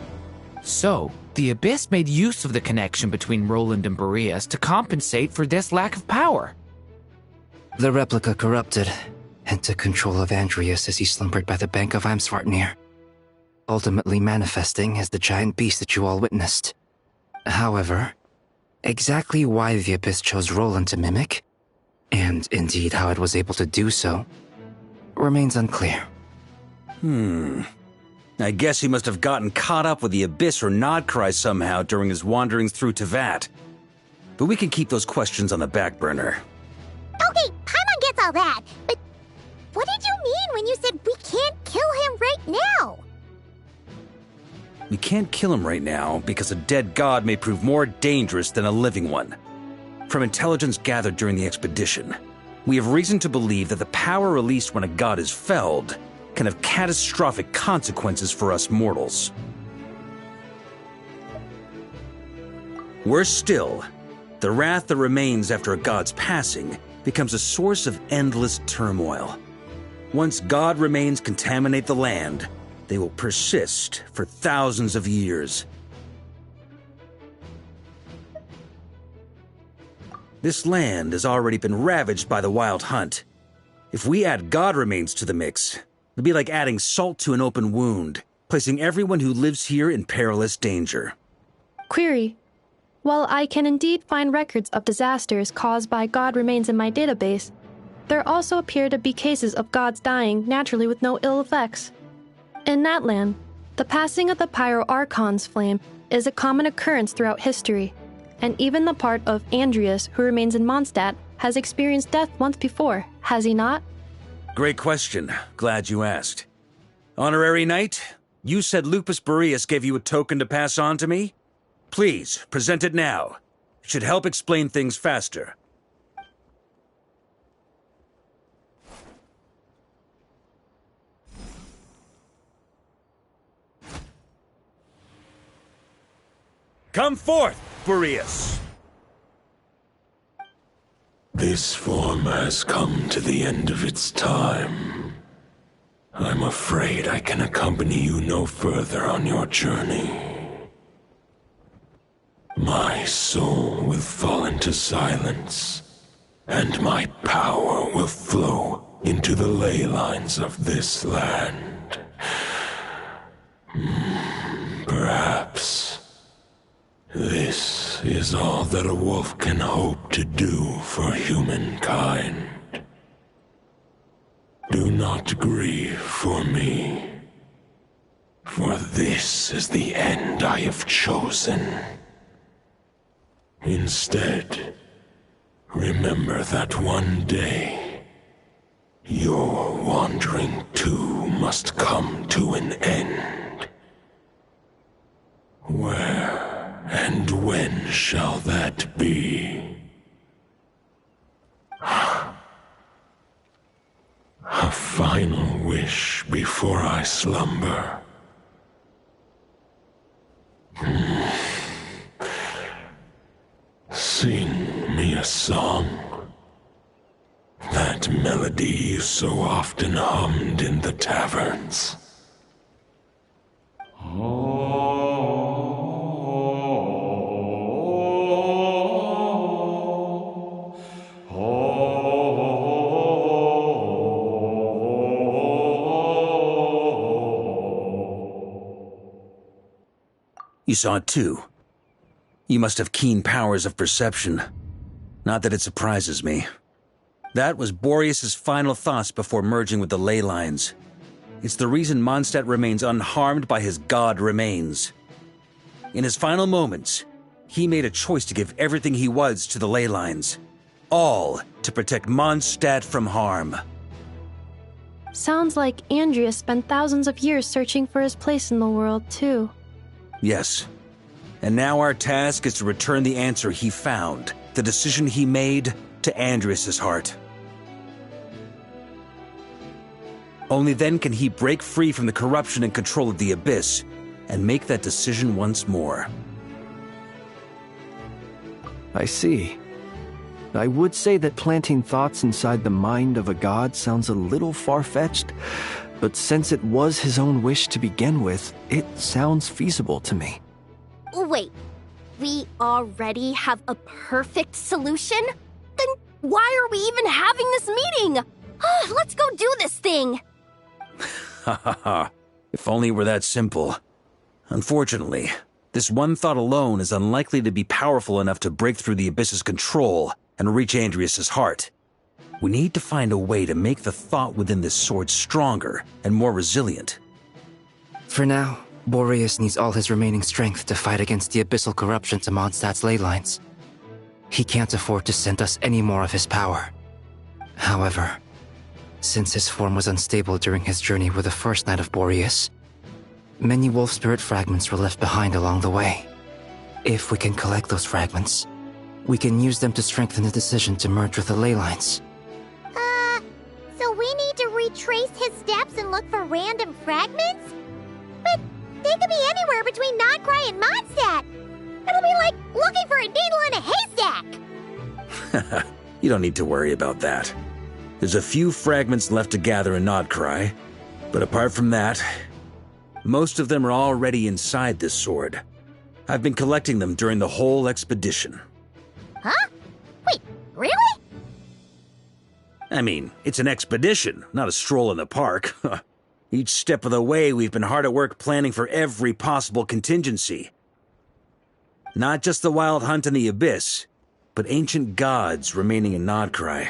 So, the Abyss made use of the connection between Roland and Boreas to compensate for this lack of power. The replica corrupted and took control of Andreas as he slumbered by the bank of Amsvartnir, ultimately manifesting as the giant beast that you all witnessed. However, exactly why the Abyss chose Roland to mimic, and indeed how it was able to do so, remains unclear. I guess he must have gotten caught up with the Abyss or Nod Krai somehow during his wanderings through Tevat. But we can keep those questions on the back burner. Okay, Paimon gets all that, but what did you mean when you said we can't kill him right now? We can't kill him right now because a dead god may prove more dangerous than a living one. From intelligence gathered during the expedition, we have reason to believe that the power released when a god is felled can have catastrophic consequences for us mortals. Worse still, the wrath that remains after a god's passing becomes a source of endless turmoil. Once god remains contaminate the land, they will persist for thousands of years. This land has already been ravaged by the Wild Hunt. If we add god remains to the mix, it'd be like adding salt to an open wound, placing everyone who lives here in perilous danger. Query. While I can indeed find records of disasters caused by god remains in my database, there also appear to be cases of gods dying naturally with no ill effects. In that land, the passing of the Pyro-Archon's flame is a common occurrence throughout history, and even the part of Andreas who remains in Mondstat has experienced death once before, has he not? Great question. Glad you asked. Honorary Knight, you said Lupus Boreas gave you a token to pass on to me? Please, present it now. It should help explain things faster. Come forth, Boreas! This form has come to the end of its time. I'm afraid I can accompany you no further on your journey. My soul will fall into silence, and my power will flow into the ley lines of this land. Perhaps this is all that a wolf can hope to do for humankind. Do not grieve for me, for this is the end I have chosen. Instead, remember that one day, your wandering too must come to an end. Where and when shall that be? A final wish before I slumber. Sing me a song. That melody you so often hummed in the taverns. You saw it too. You must have keen powers of perception. Not that it surprises me. That was Boreas' final thoughts before merging with the ley lines. It's the reason Mondstat remains unharmed by his god remains. In his final moments, he made a choice to give everything he was to the ley lines. All to protect Mondstat from harm. Sounds like Andrea spent thousands of years searching for his place in the world, too. Yes. And now our task is to return the answer he found, the decision he made, to Andrias' heart. Only then can he break free from the corruption and control of the Abyss and make that decision once more. I see. I would say that planting thoughts inside the mind of a god sounds a little far-fetched, but since it was his own wish to begin with, it sounds feasible to me. Wait, we already have a perfect solution? Then why are we even having this meeting? Let's go do this thing! Ha ha ha. If only it were that simple. Unfortunately, this one thought alone is unlikely to be powerful enough to break through the Abyss's control and reach Andrias' heart. We need to find a way to make the thought within this sword stronger and more resilient. For now, Boreas needs all his remaining strength to fight against the abyssal corruption to Mondstadt's ley lines. He can't afford to send us any more of his power. However, since his form was unstable during his journey with the first night of Boreas, many wolf spirit fragments were left behind along the way. If we can collect those fragments, we can use them to strengthen the decision to merge with the ley lines. So we need to retrace his steps and look for random fragments? But they could be anywhere between Nod Krai and Mondstat. It'll be like looking for a needle in a haystack. You don't need to worry about that. There's a few fragments left to gather in Nod Krai, but apart from that, most of them are already inside this sword. I've been collecting them during the whole expedition. Huh? Wait, really? I mean, it's an expedition, not a stroll in the park. Each step of the way, we've been hard at work planning for every possible contingency. Not just the wild hunt in the Abyss, but ancient gods remaining in Nod Krai.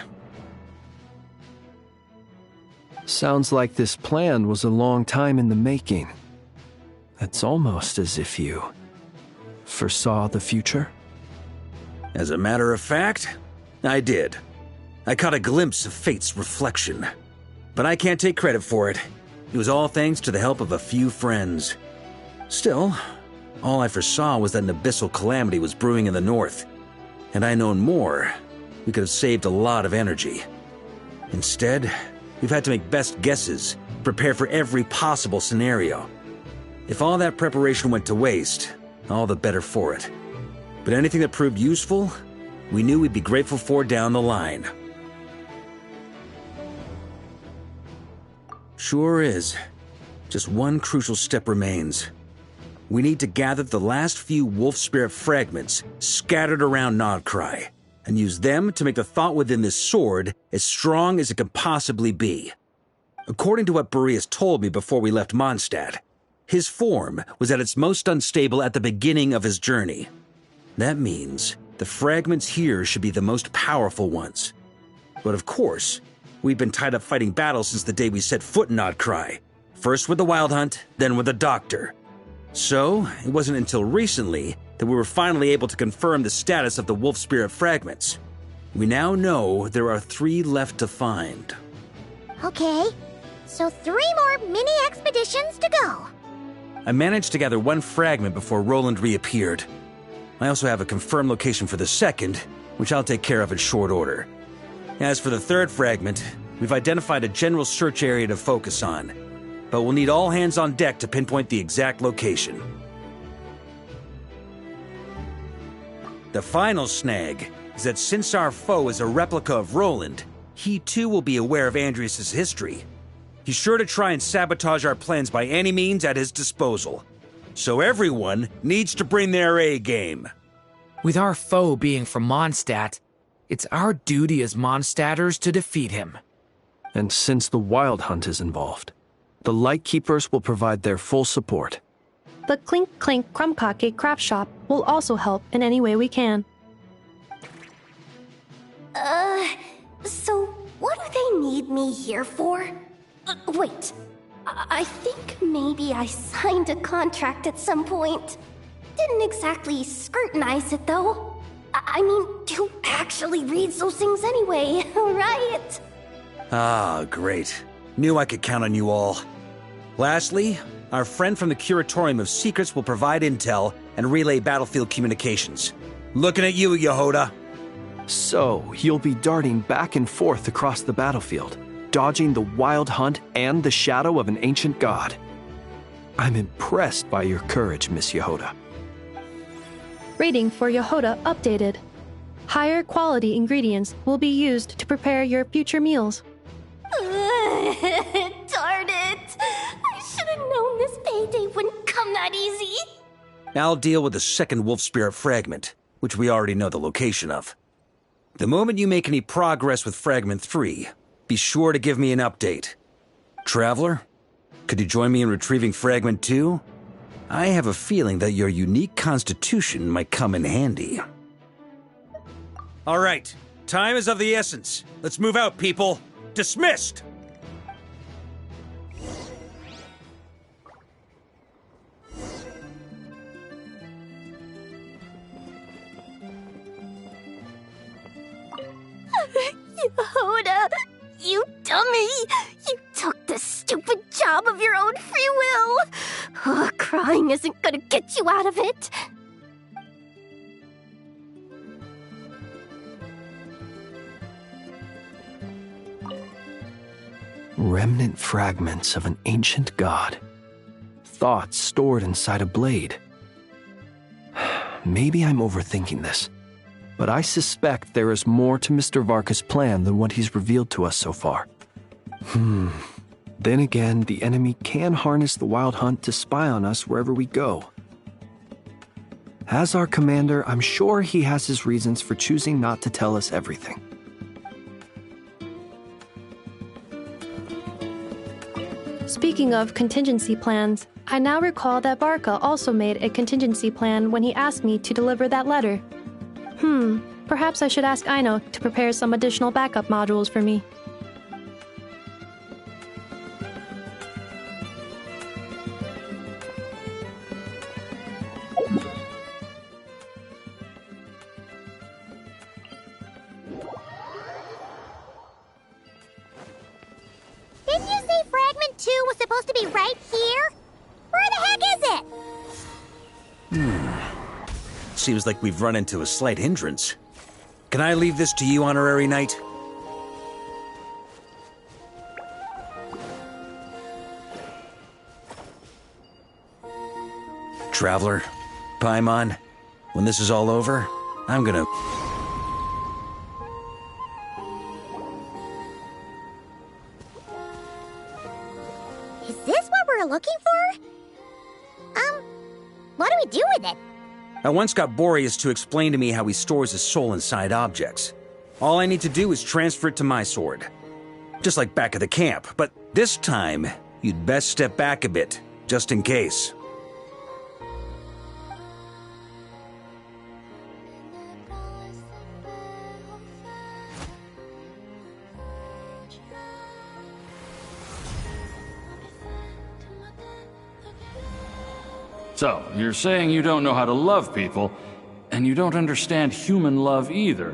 Sounds like this plan was a long time in the making. It's almost as if you foresaw the future. As a matter of fact, I did. I caught a glimpse of fate's reflection. But I can't take credit for it. It was all thanks to the help of a few friends. Still, all I foresaw was that an abyssal calamity was brewing in the north. Had I known more, we could have saved a lot of energy. Instead, we've had to make best guesses, prepare for every possible scenario. If all that preparation went to waste, all the better for it. But anything that proved useful, we knew we'd be grateful for down the line. Sure is. Just one crucial step remains. We need to gather the last few wolf spirit fragments scattered around Nod Krai, and use them to make the thought within this sword as strong as it can possibly be. According to what Boreas told me before we left Mondstat, his form was at its most unstable at the beginning of his journey. That means the fragments here should be the most powerful ones. But of course, we've been tied up fighting battles since the day we set foot in Nod Krai. First with the Wild Hunt, then with the Doctor. So, it wasn't until recently that we were finally able to confirm the status of the Wolf Spirit fragments. We now know there are 3 left to find. Okay, so 3 more mini expeditions to go. I managed to gather 1 fragment before Roland reappeared. I also have a confirmed location for the second, which I'll take care of in short order. As for the 3rd fragment, we've identified a general search area to focus on, but we'll need all hands on deck to pinpoint the exact location. The final snag is that since our foe is a replica of Roland, he too will be aware of Andrias' history. He's sure to try and sabotage our plans by any means at his disposal. So everyone needs to bring their A-game. With our foe being from Mondstat, it's our duty as Mondstatters to defeat him. And since the Wild Hunt is involved, the Lightkeepers will provide their full support. The Clink Clink Crumbkake craft shop will also help in any way we can. So what do they need me here for? Wait, I think maybe I signed a contract at some point. Didn't exactly scrutinize it, though. I mean, who actually reads those things anyway, right? Ah, great. Knew I could count on you all. Lastly, our friend from the Curatorium of Secrets will provide intel and relay battlefield communications. Looking at you, Yehoda. So, you'll be darting back and forth across the battlefield, dodging the wild hunt and the shadow of an ancient god. I'm impressed by your courage, Miss Yehoda. Rating for Yehoda updated. Higher quality ingredients will be used to prepare your future meals. Darn it! I should have known this payday wouldn't come that easy. I'll deal with the second wolf spirit fragment, which we already know the location of. The moment you make any progress with Fragment 3, be sure to give me an update. Traveler, could you join me in retrieving Fragment 2? I have a feeling that your unique constitution might come in handy. All right, time is of the essence. Let's move out, people. Dismissed! Yehoda, you dummy! You took the stupid job of your own free will! Oh, crying isn't gonna get you out of it! Remnant fragments of an ancient god. Thoughts stored inside a blade. Maybe I'm overthinking this, but I suspect there is more to Mr. Varka's plan than what he's revealed to us so far. Then again, the enemy can harness the Wild Hunt to spy on us wherever we go. As our commander, I'm sure he has his reasons for choosing not to tell us everything. Speaking of contingency plans, I now recall that Varka also made a contingency plan when he asked me to deliver that letter. Perhaps I should ask Aino to prepare some additional backup modules for me. Didn't you say Fragment 2 was supposed to be right here? Where the heck is it? Seems like we've run into a slight hindrance. Can I leave this to you, Honorary Knight? Traveler, Paimon, when this is all over, I'm gonna... Is this what we're looking for? What do we do with it? I once got Boreas to explain to me how he stores his soul inside objects. All I need to do is transfer it to my sword. Just like back at the camp, but this time, you'd best step back a bit, just in case. So, you're saying you don't know how to love people, and you don't understand human love either.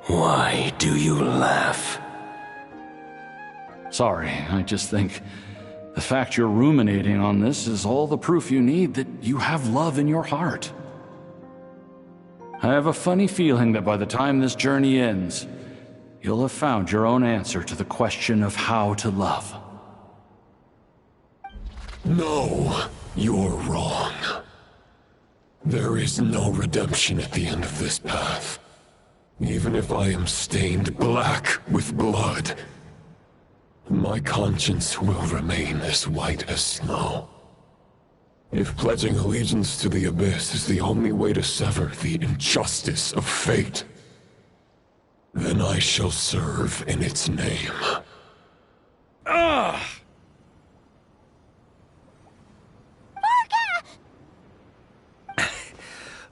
Why do you laugh? Sorry, I just think the fact you're ruminating on this is all the proof you need that you have love in your heart. I have a funny feeling that by the time this journey ends, you'll have found your own answer to the question of how to love. No, you're wrong. There is no redemption at the end of this path. Even if I am stained black with blood, my conscience will remain as white as snow. If pledging allegiance to the Abyss is the only way to sever the injustice of fate, then I shall serve in its name.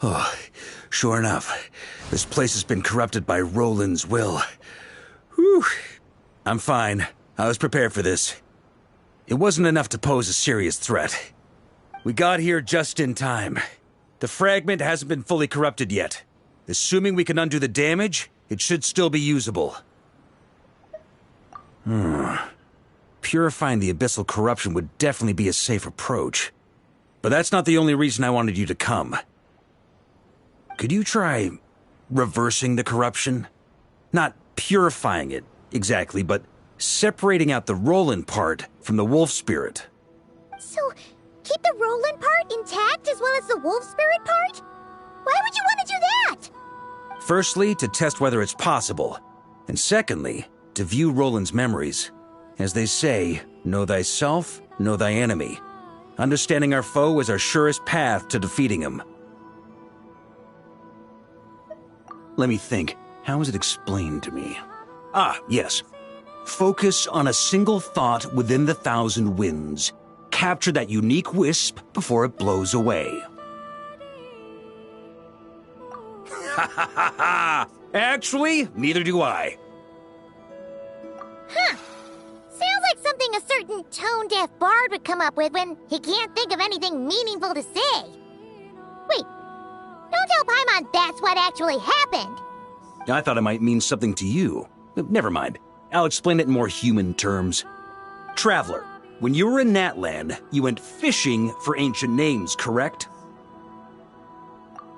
Oh, sure enough, this place has been corrupted by Roland's will. Whew. I'm fine. I was prepared for this. It wasn't enough to pose a serious threat. We got here just in time. The fragment hasn't been fully corrupted yet. Assuming we can undo the damage, It should still be usable. Purifying the abyssal corruption would definitely be a safe approach. But that's not the only reason I wanted you to come. Could you try reversing the corruption? Not purifying it, exactly, but separating out the Roland part from the wolf spirit. So, keep the Roland part intact as well as the wolf spirit part? Why would you want to do that? Firstly, to test whether it's possible. And secondly, to view Roland's memories. As they say, know thyself, know thy enemy. Understanding our foe is our surest path to defeating him. Let me think. How is it explained to me? Ah, yes. Focus on a single thought within the 1,000 winds. Capture that unique wisp before it blows away. Ha ha ha ha! Actually, neither do I. Huh. Sounds like something a certain tone-deaf bard would come up with when he can't think of anything meaningful to say. Wait, don't tell Paimon that's what actually happened. I thought it might mean something to you. Never mind. I'll explain it in more human terms. Traveler, when you were in Natland, you went fishing for ancient names, correct?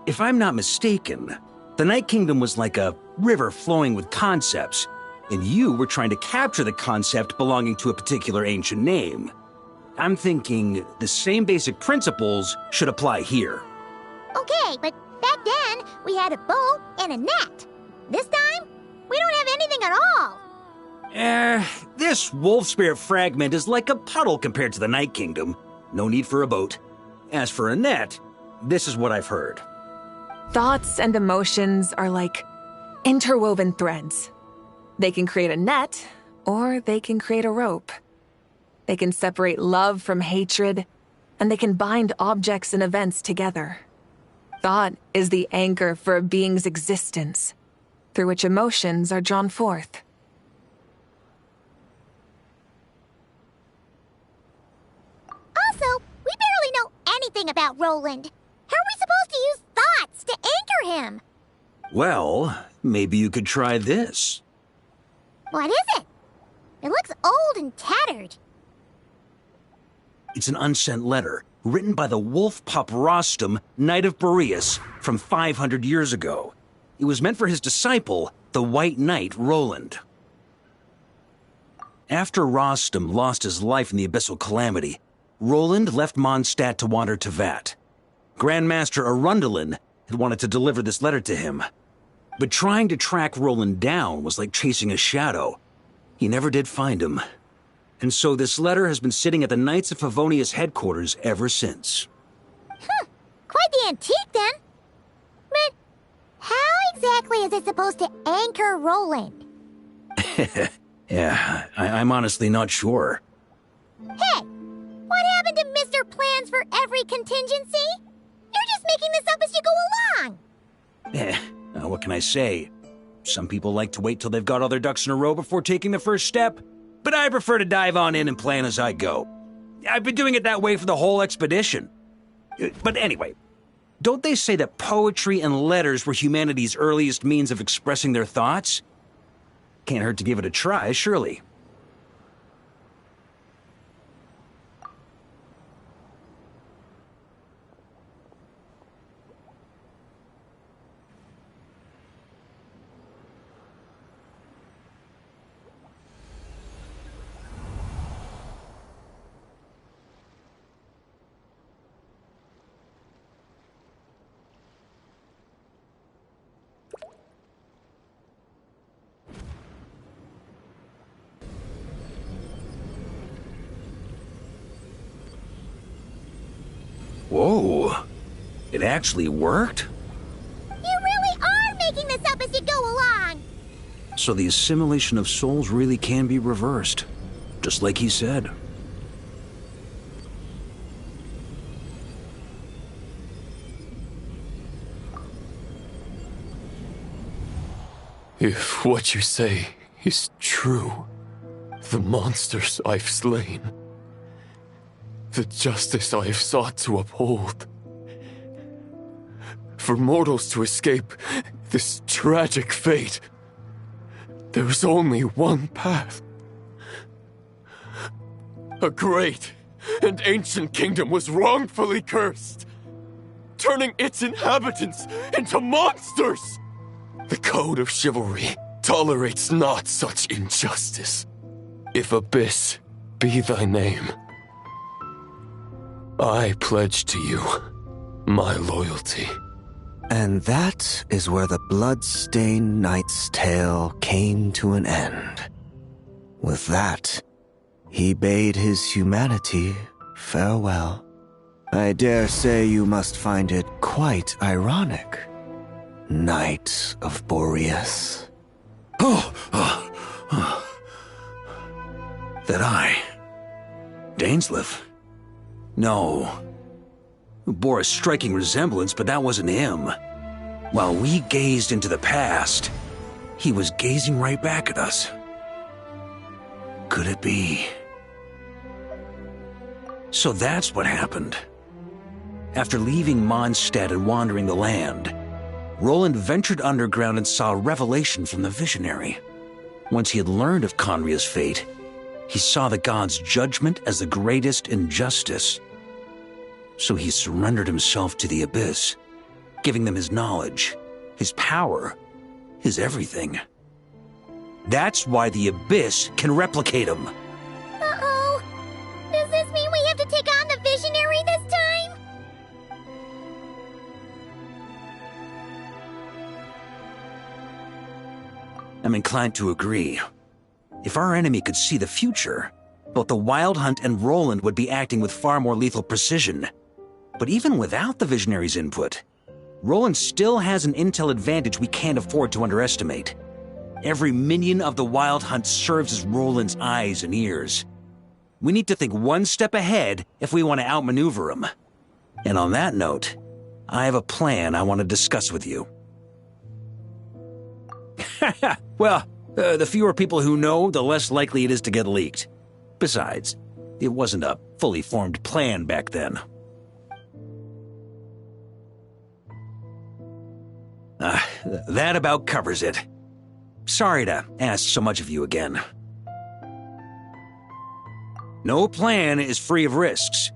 If I'm not mistaken, the Night Kingdom was like a river flowing with concepts, and you were trying to capture the concept belonging to a particular ancient name. I'm thinking the same basic principles should apply here. Okay, but back then, we had a bow and a net. This time, we don't have anything at all. This wolf spirit fragment is like a puddle compared to the Night Kingdom. No need for a boat. As for a net, this is what I've heard. Thoughts and emotions are like interwoven threads. They can create a net, or they can create a rope. They can separate love from hatred, and they can bind objects and events together. Thought is the anchor for a being's existence, through which emotions are drawn forth. Also, we barely know anything about Roland. How are we supposed to use thoughts to anchor him? Well, maybe you could try this. What is it? It looks old and tattered. It's an unsent letter, written by the wolf pup Rostam, Knight of Boreas, from 500 years ago. It was meant for his disciple, the White Knight Roland. After Rostam lost his life in the Abyssal Calamity, Roland left Mondstat to wander to Vat. Grandmaster Arundelen had wanted to deliver this letter to him. But trying to track Roland down was like chasing a shadow. He never did find him. And so this letter has been sitting at the Knights of Favonius headquarters ever since. Quite the antique, then. But how exactly is it supposed to anchor Roland? Yeah, I'm honestly not sure. Hey, what happened to Mr. Plans for every contingency? You're just making this up as you go along. What can I say? Some people like to wait till they've got all their ducks in a row before taking the first step, but I prefer to dive on in and plan as I go. I've been doing it that way for the whole expedition. But anyway, don't they say that poetry and letters were humanity's earliest means of expressing their thoughts? Can't hurt to give it a try, surely. Whoa, it actually worked? You really are making this up as you go along! So the assimilation of souls really can be reversed, just like he said. If what you say is true, the monsters I've slain, the justice I have sought to uphold, for mortals to escape this tragic fate, There's only one path. A great and ancient kingdom was wrongfully cursed, turning its inhabitants into monsters. The code of chivalry tolerates not such injustice. If Abyss be thy name, I pledge to you my loyalty. And that is where the blood-stained knight's tale came to an end. With that, he bade his humanity farewell. I dare say you must find it quite ironic, Knight of Boreas. That I... Dainsleif? No. Bore a striking resemblance, but that wasn't him. While we gazed into the past, he was gazing right back at us. Could it be? So that's what happened. After leaving Mondstat and wandering the land, Roland ventured underground and saw a revelation from the visionary. Once he had learned of Conria's fate, he saw the gods' judgment as the greatest injustice. So he surrendered himself to the Abyss, giving them his knowledge, his power, his everything. That's why the Abyss can replicate him. Uh-oh. Does this mean we have to take on the Visionary this time? I'm inclined to agree. If our enemy could see the future, both the Wild Hunt and Roland would be acting with far more lethal precision. But even without the Visionary's input, Roland still has an intel advantage we can't afford to underestimate. Every minion of the Wild Hunt serves as Roland's eyes and ears. We need to think one step ahead if we want to outmaneuver him. And on that note, I have a plan I want to discuss with you. Well, the fewer people who know, the less likely it is to get leaked. Besides, it wasn't a fully formed plan back then. That about covers it. Sorry to ask so much of you again. No plan is free of risks.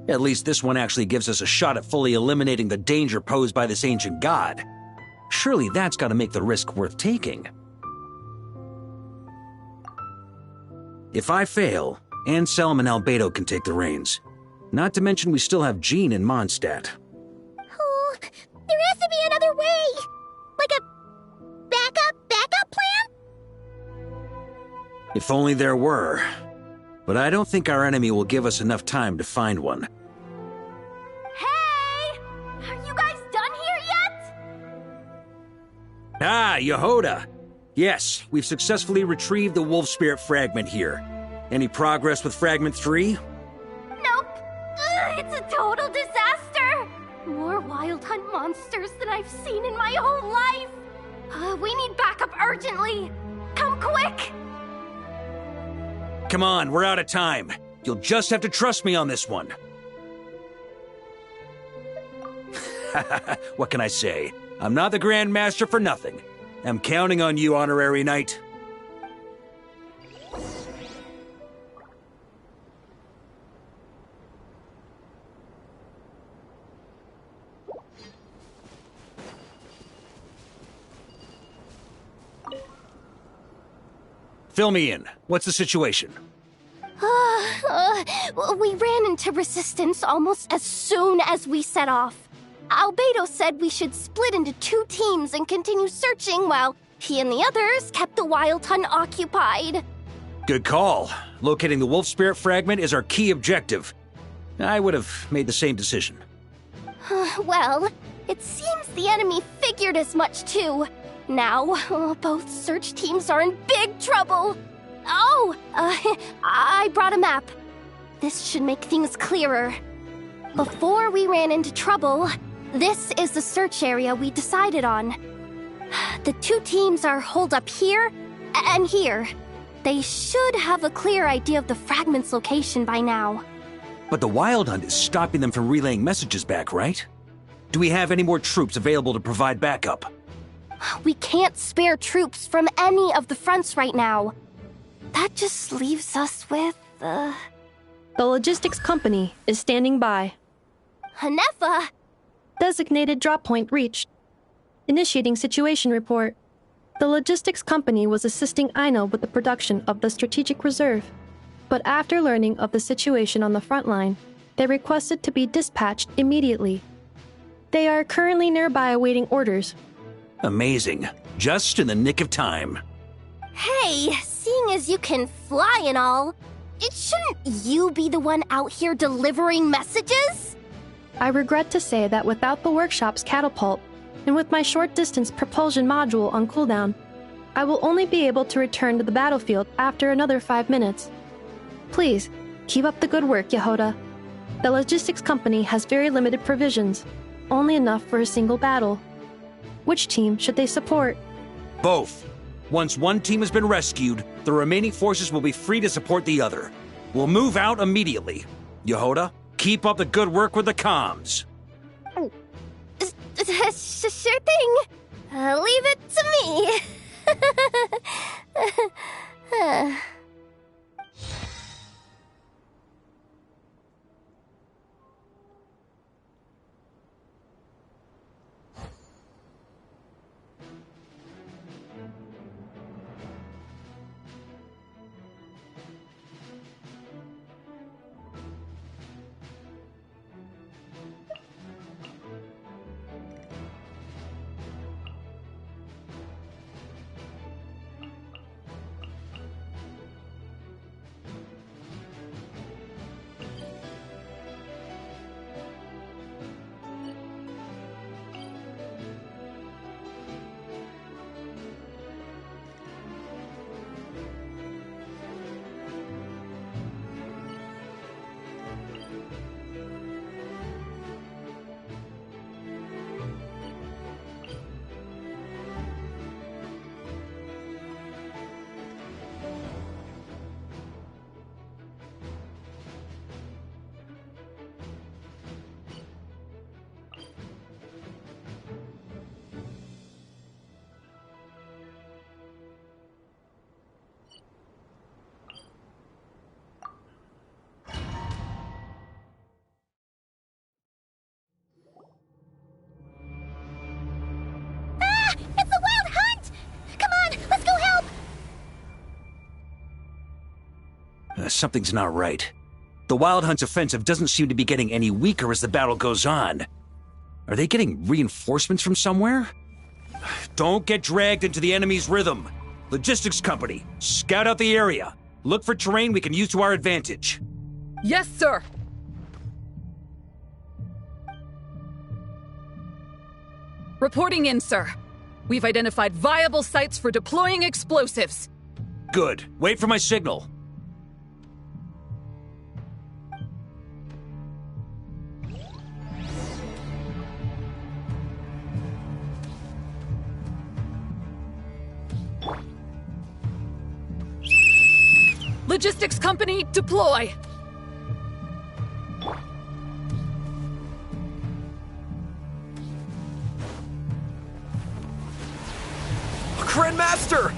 At least this one actually gives us a shot at fully eliminating the danger posed by this ancient god. Surely that's got to make the risk worth taking. If I fail, Anselm and Albedo can take the reins. Not to mention we still have Jean and Mondstat. Oh, there has to be another way! Like a backup plan? If only there were. But I don't think our enemy will give us enough time to find one. Hey! Are you guys done here yet? Ah, Yehoda! Yes, we've successfully retrieved the Wolf Spirit fragment here. Any progress with Fragment 3? Nope. It's a total disaster! More Wild Hunt monsters than I've seen in my whole life! We need backup urgently! Come quick! Come on, we're out of time. You'll just have to trust me on this one. What can I say? I'm not the Grand Master for nothing. I'm counting on you, Honorary Knight. Fill me in. What's the situation? We ran into resistance almost as soon as we set off. Albedo said we should split into 2 teams and continue searching while he and the others kept the Wild Hunt occupied. Good call. Locating the Wolf Spirit fragment is our key objective. I would have made the same decision. Well, it seems the enemy figured as much too. Now, both search teams are in big trouble. Oh, I brought a map. This should make things clearer. Before we ran into trouble, this is the search area we decided on. The 2 teams are holed up here and here. They should have a clear idea of the fragment's location by now. But the Wild Hunt is stopping them from relaying messages back, right? Do we have any more troops available to provide backup? We can't spare troops from any of the fronts right now. That just leaves us with, The logistics company is standing by. Hanefa! Designated drop point reached. Initiating situation report. The logistics company was assisting Aino with the production of the strategic reserve. But after learning of the situation on the front line, they requested to be dispatched immediately. They are currently nearby awaiting orders. Amazing. Just in the nick of time. Hey, seeing as you can fly and all, shouldn't you be the one out here delivering messages? I regret to say that without the workshop's catapult, and with my short-distance propulsion module on cooldown, I will only be able to return to the battlefield after another 5 minutes. Please, keep up the good work, Yehoda. The logistics company has very limited provisions, only enough for a single battle. Which team should they support? Both. Once one team has been rescued, the remaining forces will be free to support the other. We'll move out immediately. Yehoda, keep up the good work with the comms. Sure thing. Leave it to me. Something's not right. The Wild Hunt's offensive doesn't seem to be getting any weaker as the battle goes on. Are they getting reinforcements from somewhere? Don't get dragged into the enemy's rhythm. Logistics company, scout out the area. Look for terrain we can use to our advantage. Yes, sir! Reporting in, sir. We've identified viable sites for deploying explosives. Good. Wait for my signal. Logistics company, deploy! Grandmaster!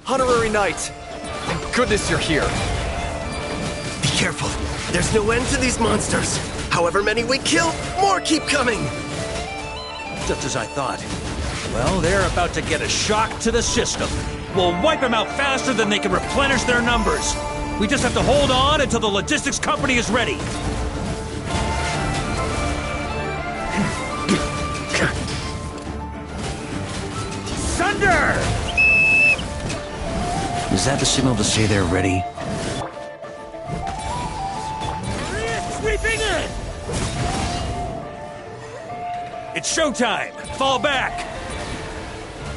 Honorary Knight! Thank goodness you're here. Be careful. There's no end to these monsters. However many we kill, more keep coming! Just as I thought. Well, they're about to get a shock to the system. We'll wipe them out faster than they can replenish their numbers. We just have to hold on until the logistics company is ready. Sunder! Is that the signal to say they're ready? Sweeping in! It's showtime! Fall back!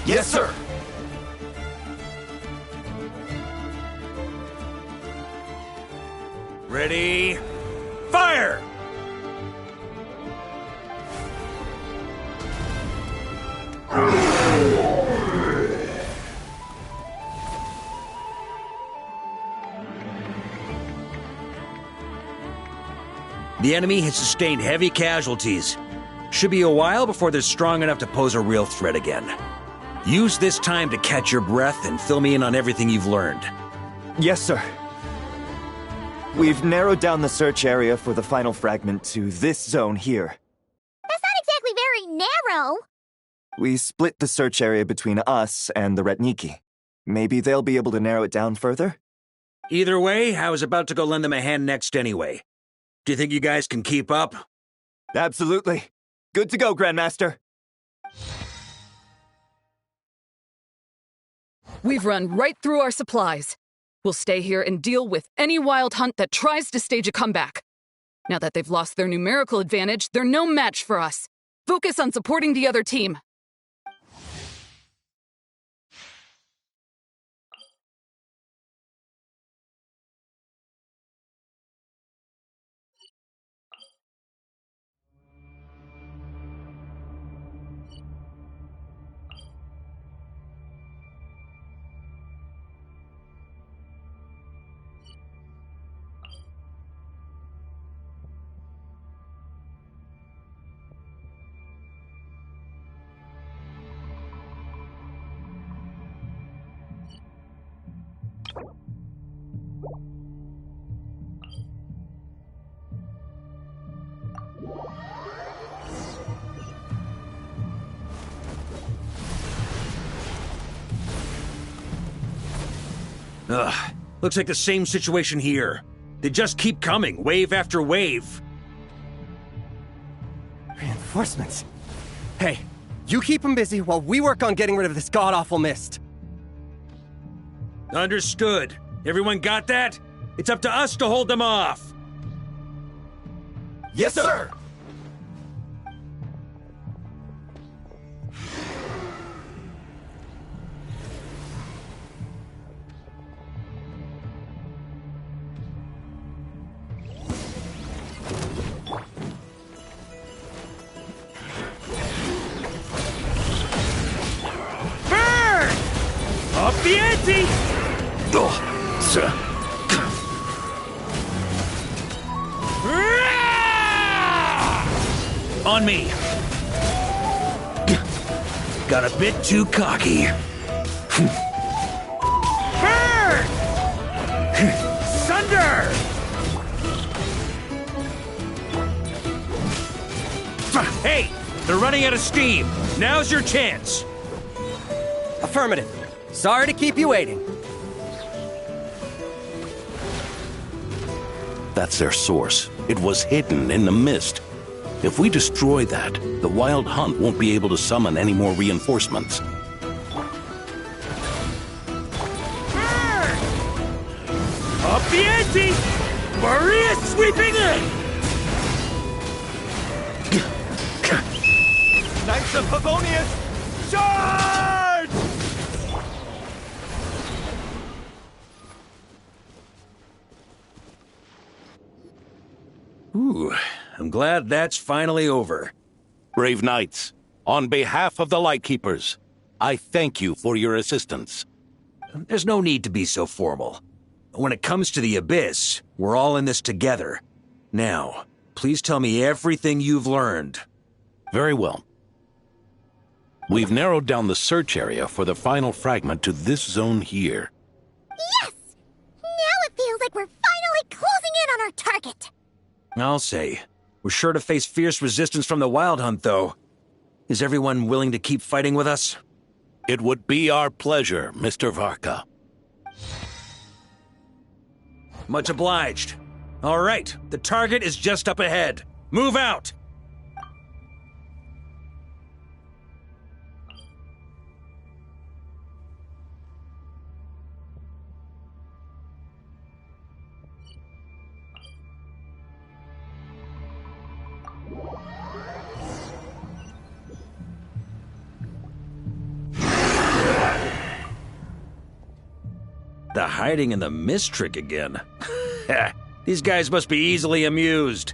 Yes, sir! Ready? Fire! The enemy has sustained heavy casualties. Should be a while before they're strong enough to pose a real threat again. Use this time to catch your breath and fill me in on everything you've learned. Yes, sir. We've narrowed down the search area for the final fragment to this zone here. That's not exactly very narrow. We split the search area between us and the Ratniki. Maybe they'll be able to narrow it down further? Either way, I was about to go lend them a hand next anyway. Do you think you guys can keep up? Absolutely. Good to go, Grandmaster. We've run right through our supplies. We'll stay here and deal with any wild hunt that tries to stage a comeback. Now that they've lost their numerical advantage, they're no match for us. Focus on supporting the other team. Ugh, looks like the same situation here. They just keep coming, wave after wave. Reinforcements. Hey, you keep them busy while we work on getting rid of this god-awful mist. Understood. Everyone got that? It's up to us to hold them off. Yes, sir! Up the ante! On me! Got a bit too cocky. Burn! Sunder! Hey! They're running out of steam. Now's your chance. Affirmative. Sorry to keep you waiting. That's their source. It was hidden in the mist. If we destroy that, the Wild Hunt won't be able to summon any more reinforcements. Up the ante! Maria sweeping in! Knights of Favonius, charge! Ooh, I'm glad that's finally over. Brave Knights, on behalf of the Lightkeepers, I thank you for your assistance. There's no need to be so formal. When it comes to the Abyss, we're all in this together. Now, please tell me everything you've learned. Very well. We've narrowed down the search area for the final fragment to this zone here. Yes! Now it feels like we're finally closing in on our target. I'll say. We're sure to face fierce resistance from the Wild Hunt, though. Is everyone willing to keep fighting with us? It would be our pleasure, Mr. Varka. Much obliged. All right, the target is just up ahead. Move out! The hiding in the mist trick again. These guys must be easily amused.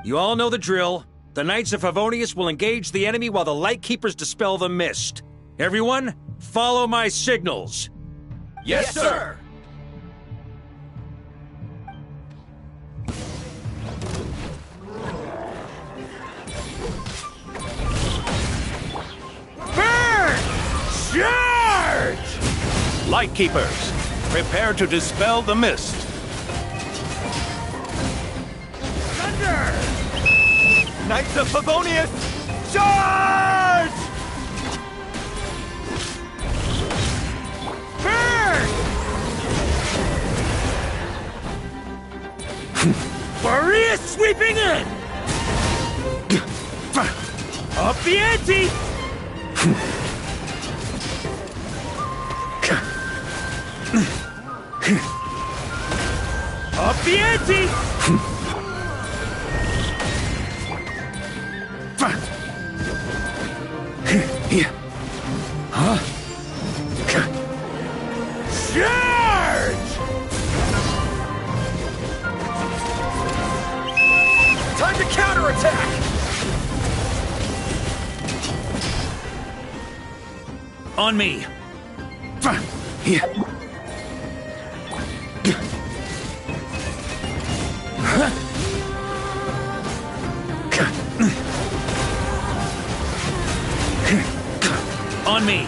You all know the drill. The Knights of Favonius will engage the enemy while the Lightkeepers dispel the mist. Everyone, follow my signals. Yes, sir! Burn! Charge! Lightkeepers, prepare to dispel the mist. Thunder! Knights of Favonius, charge! Burn! Boreas sweeping in! Up the ante! Up the ante! Charge! Time to counterattack! On me. On me.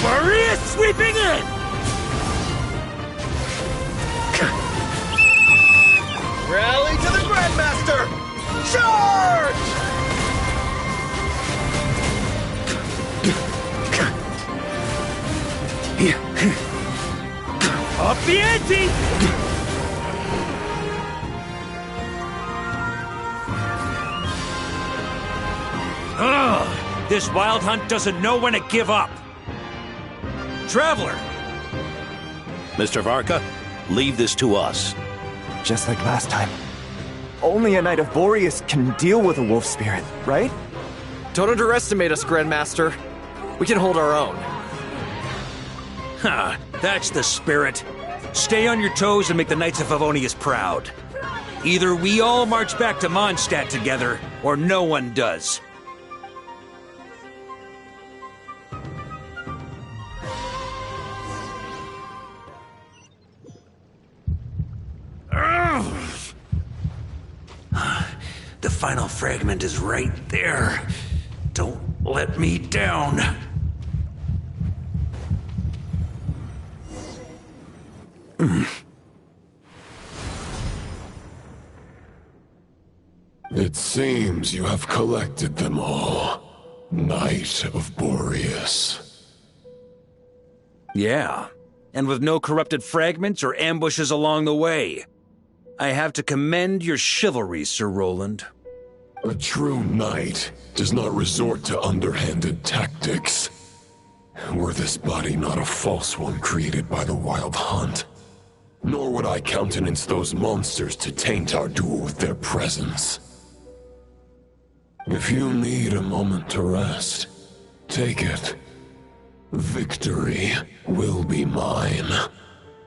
Maria sweeping in! Rally to the Grandmaster! Charge! Up the ante! Ugh! This wild hunt doesn't know when to give up. Traveler! Mr. Varka, leave this to us. Just like last time. Only a Knight of Boreas can deal with a wolf spirit, right? Don't underestimate us, Grandmaster. We can hold our own. Ha! That's the spirit. Stay on your toes and make the Knights of Favonius proud. Either we all march back to Mondstat together, or no one does. The final fragment is right there. Don't let me down. It seems you have collected them all, Knight of Boreas. Yeah, and with no corrupted fragments or ambushes along the way. I have to commend your chivalry, Sir Roland. A true knight does not resort to underhanded tactics. Were this body not a false one created by the Wild Hunt, nor would I countenance those monsters to taint our duel with their presence. If you need a moment to rest, take it. Victory will be mine,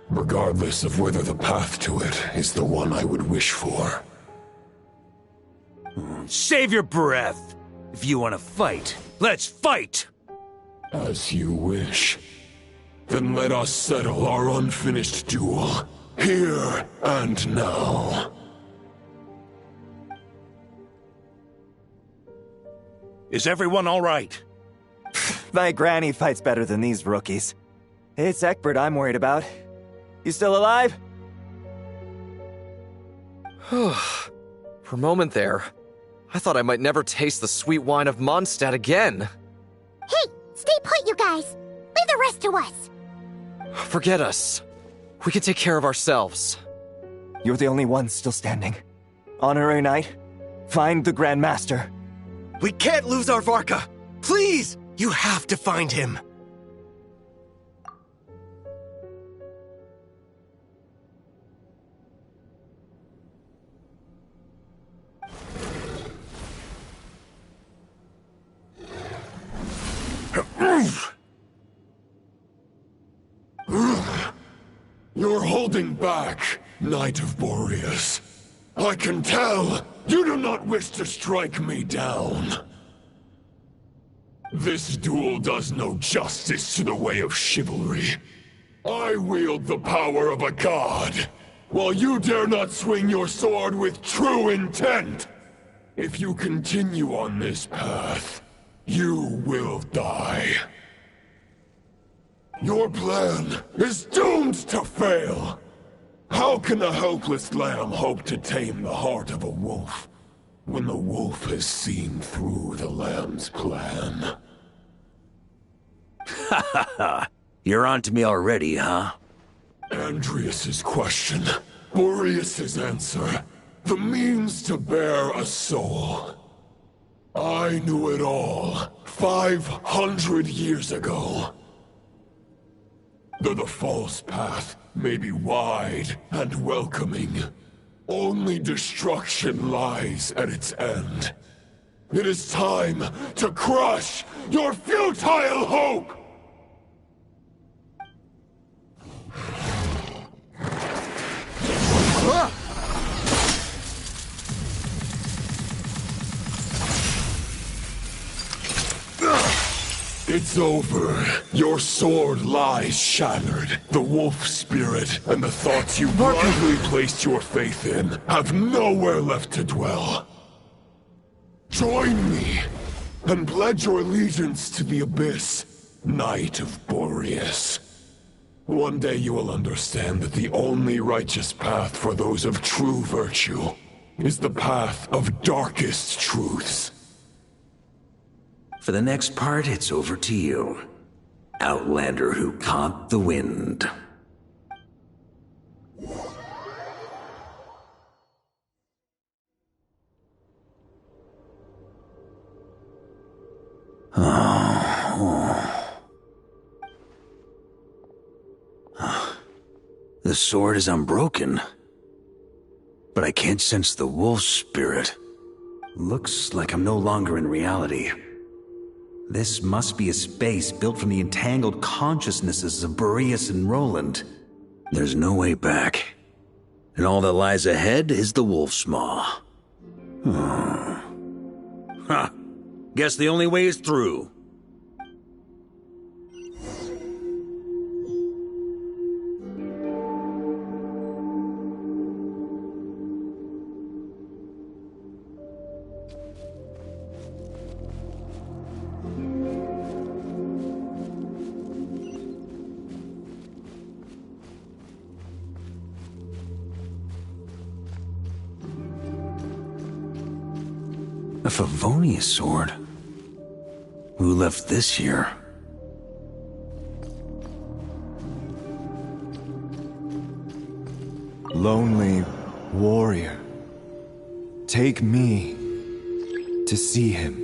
regardless of whether the path to it is the one I would wish for. Save your breath. If you want to fight, let's fight! As you wish. Then let us settle our unfinished duel, here and now. Is everyone all right? My granny fights better than these rookies. It's Egbert I'm worried about. You still alive? For a moment there, I thought I might never taste the sweet wine of Mondstat again. Hey, stay put, you guys. Leave the rest to us. Forget us. We can take care of ourselves. You're the only one still standing. Honorary Knight, find the Grand Master. We can't lose our Varka! Please! You have to find him! You're holding back, Knight of Boreas. I can tell you do not wish to strike me down. This duel does no justice to the way of chivalry. I wield the power of a god, while you dare not swing your sword with true intent. If you continue on this path, You will die. Your plan is doomed to fail. How can a helpless lamb hope to tame the heart of a wolf when the wolf has seen through the lamb's plan? Ha ha ha! You're on to me already, huh? Andreas's question, Boreas's answer, the means to bear a soul. I knew it all 500 years ago. Though the false path may be wide and welcoming, only destruction lies at its end. It is time to crush your futile hope! It's over. Your sword lies shattered. The wolf spirit and the thoughts you blindly placed your faith in have nowhere left to dwell. Join me and pledge your allegiance to the abyss, Knight of Boreas. One day you will understand that the only righteous path for those of true virtue is the path of darkest truths. For the next part, it's over to you. Outlander who caught the wind. The sword is unbroken, but I can't sense the wolf spirit. Looks like I'm no longer in reality. This must be a space built from the entangled consciousnesses of Boreas and Roland. There's no way back. And all that lies ahead is the wolf's maw. Ha! Guess the only way is through. A Favonius sword? Who left this here? Lonely warrior, take me to see him.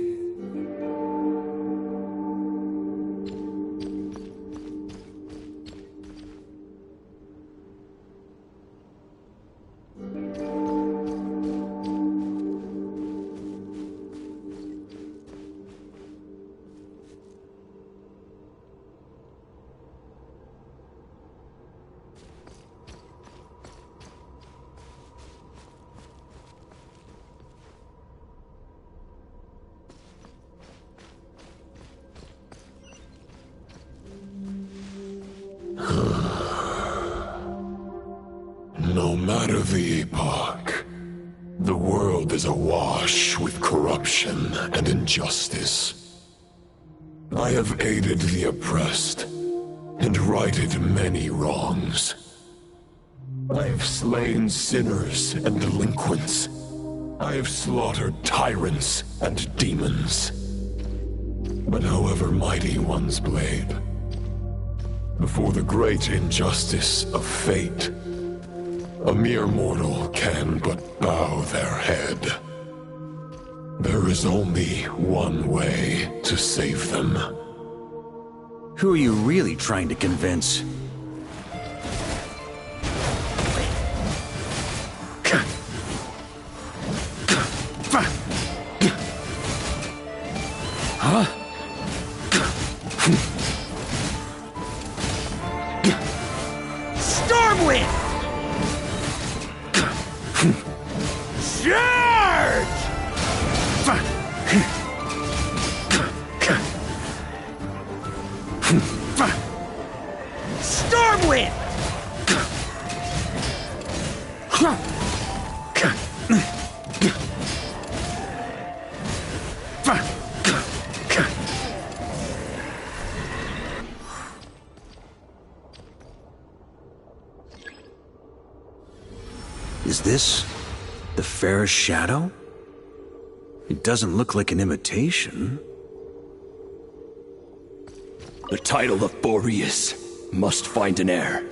No matter the epoch, the world is awash with corruption and injustice. I have aided the oppressed and righted many wrongs. I have slain sinners and delinquents. I have slaughtered tyrants and demons. But however mighty one's blade, before the great injustice of fate, a mere mortal can but bow their head. There is only one way to save them. Who are you really trying to convince? Huh? Stormwind! Charge! Stormwind! Is this the fairest shadow? It doesn't look like an imitation. The title of Boreas must find an heir.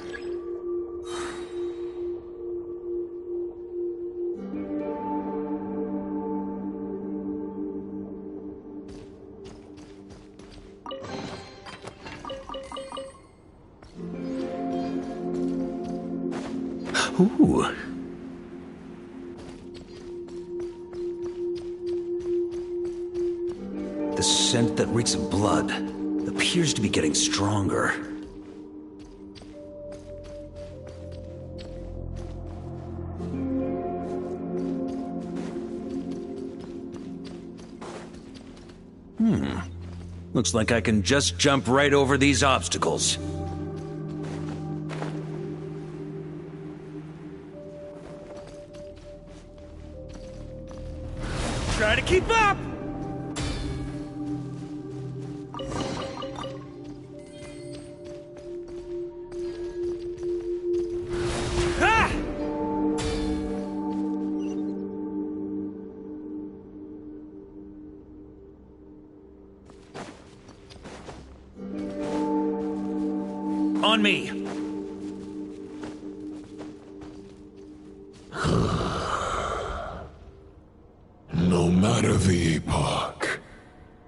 Ooh. The scent that reeks of blood appears to be getting stronger. Looks like I can just jump right over these obstacles. Try to keep up! Ah! On me! No matter the epoch,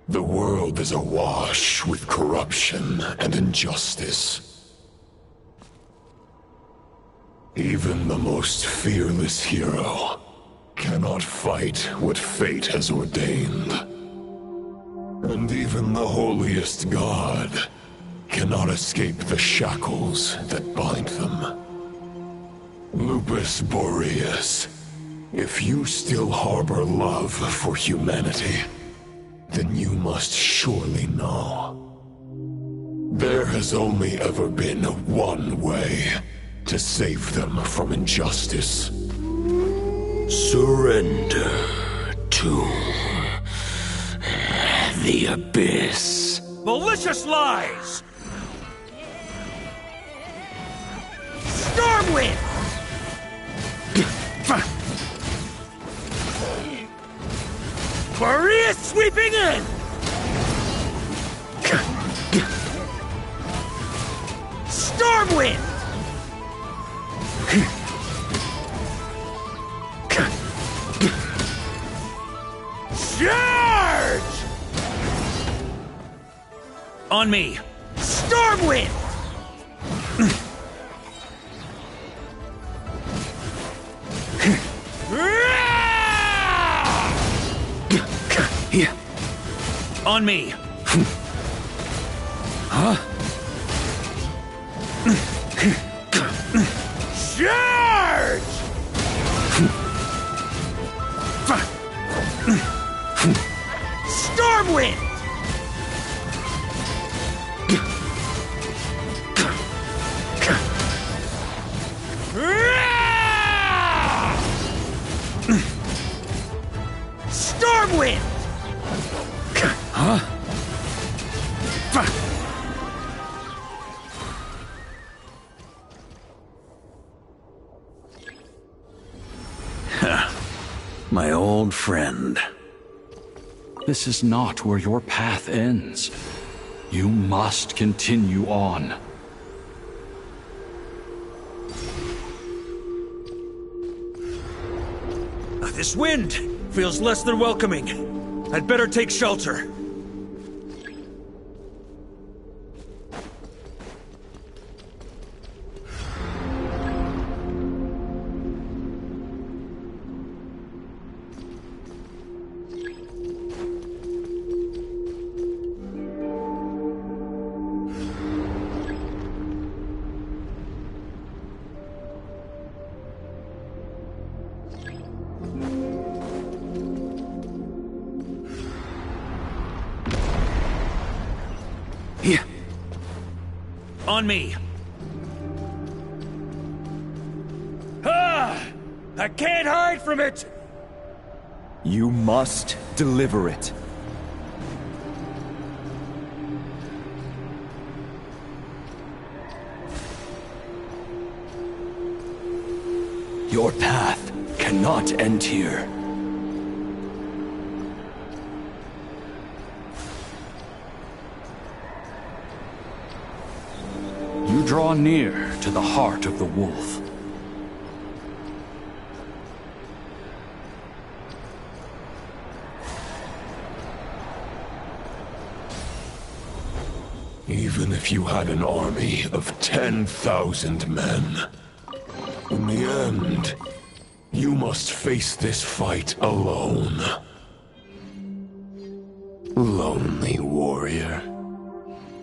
the world is awash with corruption and injustice. Even the most fearless hero cannot fight what fate has ordained. And even the holiest god cannot escape the shackles that bind them. Lupus Boreas, if you still harbor love for humanity, then you must surely know. There has only ever been one way to save them from injustice. Surrender to the abyss. Malicious lies! Stormwind! Boreas sweeping in! Stormwind! Charge! On me! Stormwind! Here. On me. Huh? Charge! Stormwind! Stormwind! Huh? My old friend. This is not where your path ends. You must continue on. This wind feels less than welcoming. I'd better take shelter. Here. On me. Ah! I can't hide from it! You must deliver it. Your path cannot end here. You draw near to the heart of the wolf. Even if you had an army of 10,000 men, in the end, you must face this fight alone. Lonely warrior.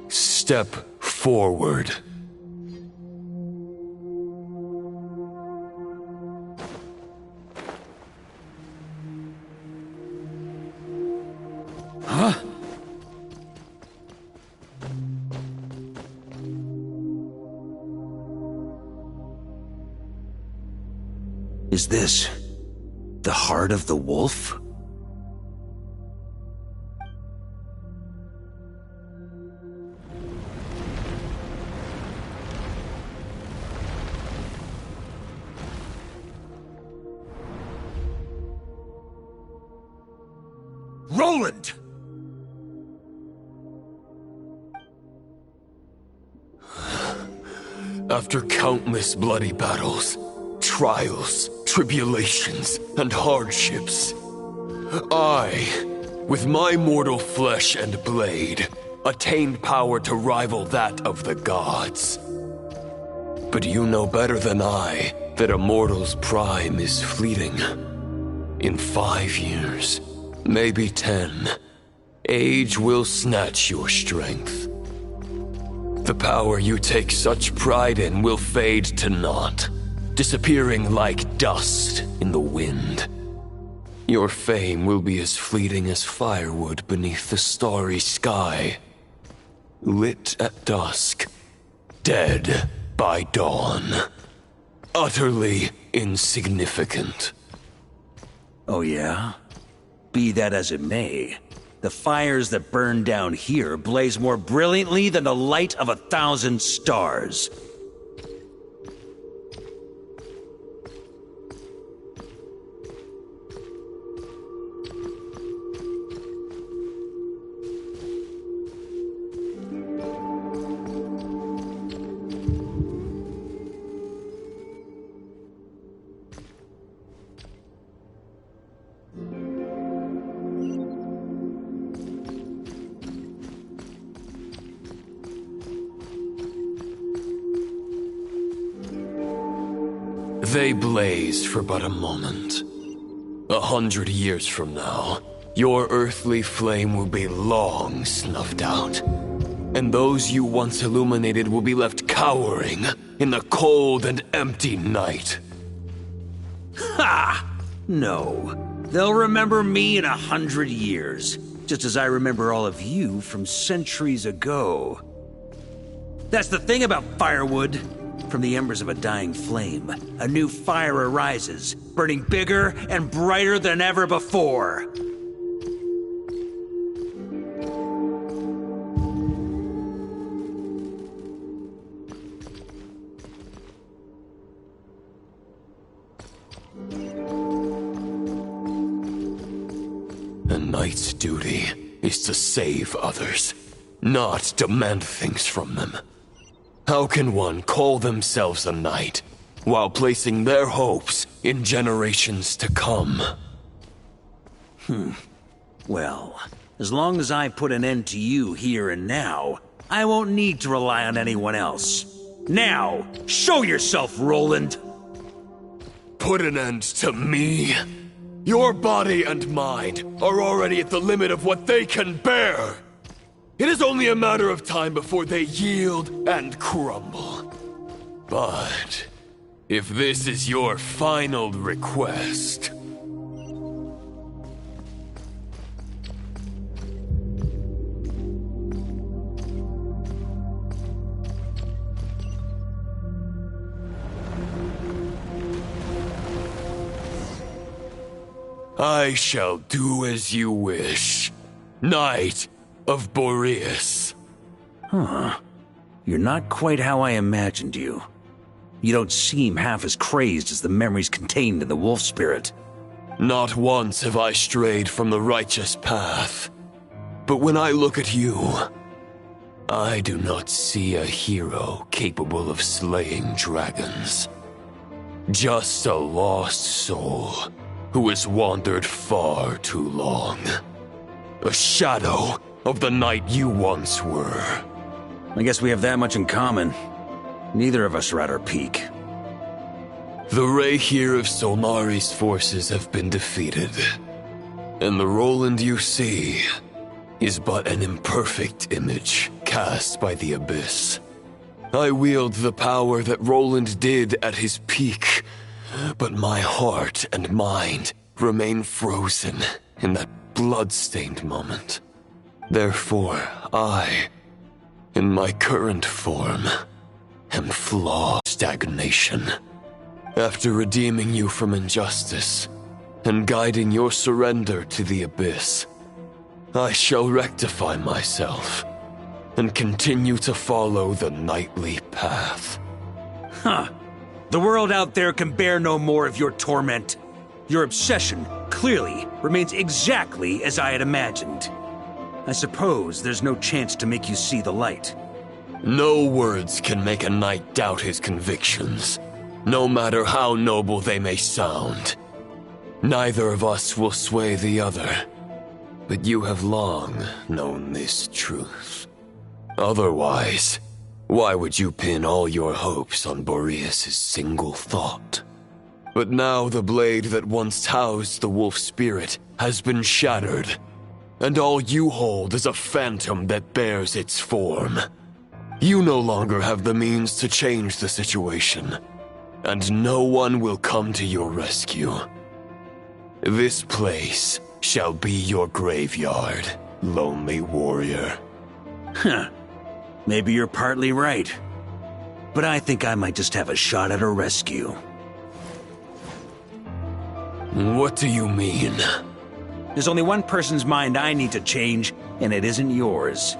Step forward. Huh? Is this the heart of the wolf? Roland! After countless bloody battles, trials, tribulations, and hardships, I, with my mortal flesh and blade, attained power to rival that of the gods. But you know better than I that a mortal's prime is fleeting. In 5 years, maybe 10, age will snatch your strength. The power you take such pride in will fade to naught, disappearing like dust in the wind. Your fame will be as fleeting as firewood beneath the starry sky, lit at dusk, dead by dawn, utterly insignificant. Oh yeah? Be that as it may, the fires that burn down here blaze more brilliantly than the light of 1,000 stars. They blaze for but a moment. 100 years from now, your earthly flame will be long snuffed out. And those you once illuminated will be left cowering in the cold and empty night. Ha! No. They'll remember me in 100 years, just as I remember all of you from centuries ago. That's the thing about firewood. From the embers of a dying flame, a new fire arises, burning bigger and brighter than ever before. A knight's duty is to save others, not demand things from them. How can one call themselves a knight while placing their hopes in generations to come? Well, as long as I put an end to you here and now, I won't need to rely on anyone else. Now, show yourself, Roland! Put an end to me? Your body and mind are already at the limit of what they can bear. It is only a matter of time before they yield and crumble. But if this is your final request... I shall do as you wish, Knight of Boreas. Huh. You're not quite how I imagined you. You don't seem half as crazed as the memories contained in the wolf spirit. Not once have I strayed from the righteous path. But when I look at you, I do not see a hero capable of slaying dragons. Just a lost soul who has wandered far too long. A shadow of the knight you once were. I guess we have that much in common. Neither of us are at our peak. The Rayhir of Solnari's forces have been defeated, and the Roland you see is but an imperfect image cast by the Abyss. I wield the power that Roland did at his peak, but my heart and mind remain frozen in that blood-stained moment. Therefore, I, in my current form, am flawed stagnation. After redeeming you from injustice and guiding your surrender to the Abyss, I shall rectify myself and continue to follow the knightly path. Huh. The world out there can bear no more of your torment. Your obsession, clearly, remains exactly as I had imagined. I suppose there's no chance to make you see the light. No words can make a knight doubt his convictions, no matter how noble they may sound. Neither of us will sway the other, but you have long known this truth. Otherwise, why would you pin all your hopes on Boreas' single thought? But now the blade that once housed the wolf spirit has been shattered, and all you hold is a phantom that bears its form. You no longer have the means to change the situation, and no one will come to your rescue. This place shall be your graveyard, lonely warrior. Huh. Maybe you're partly right. But I think I might just have a shot at a rescue. What do you mean? There's only one person's mind I need to change, and it isn't yours.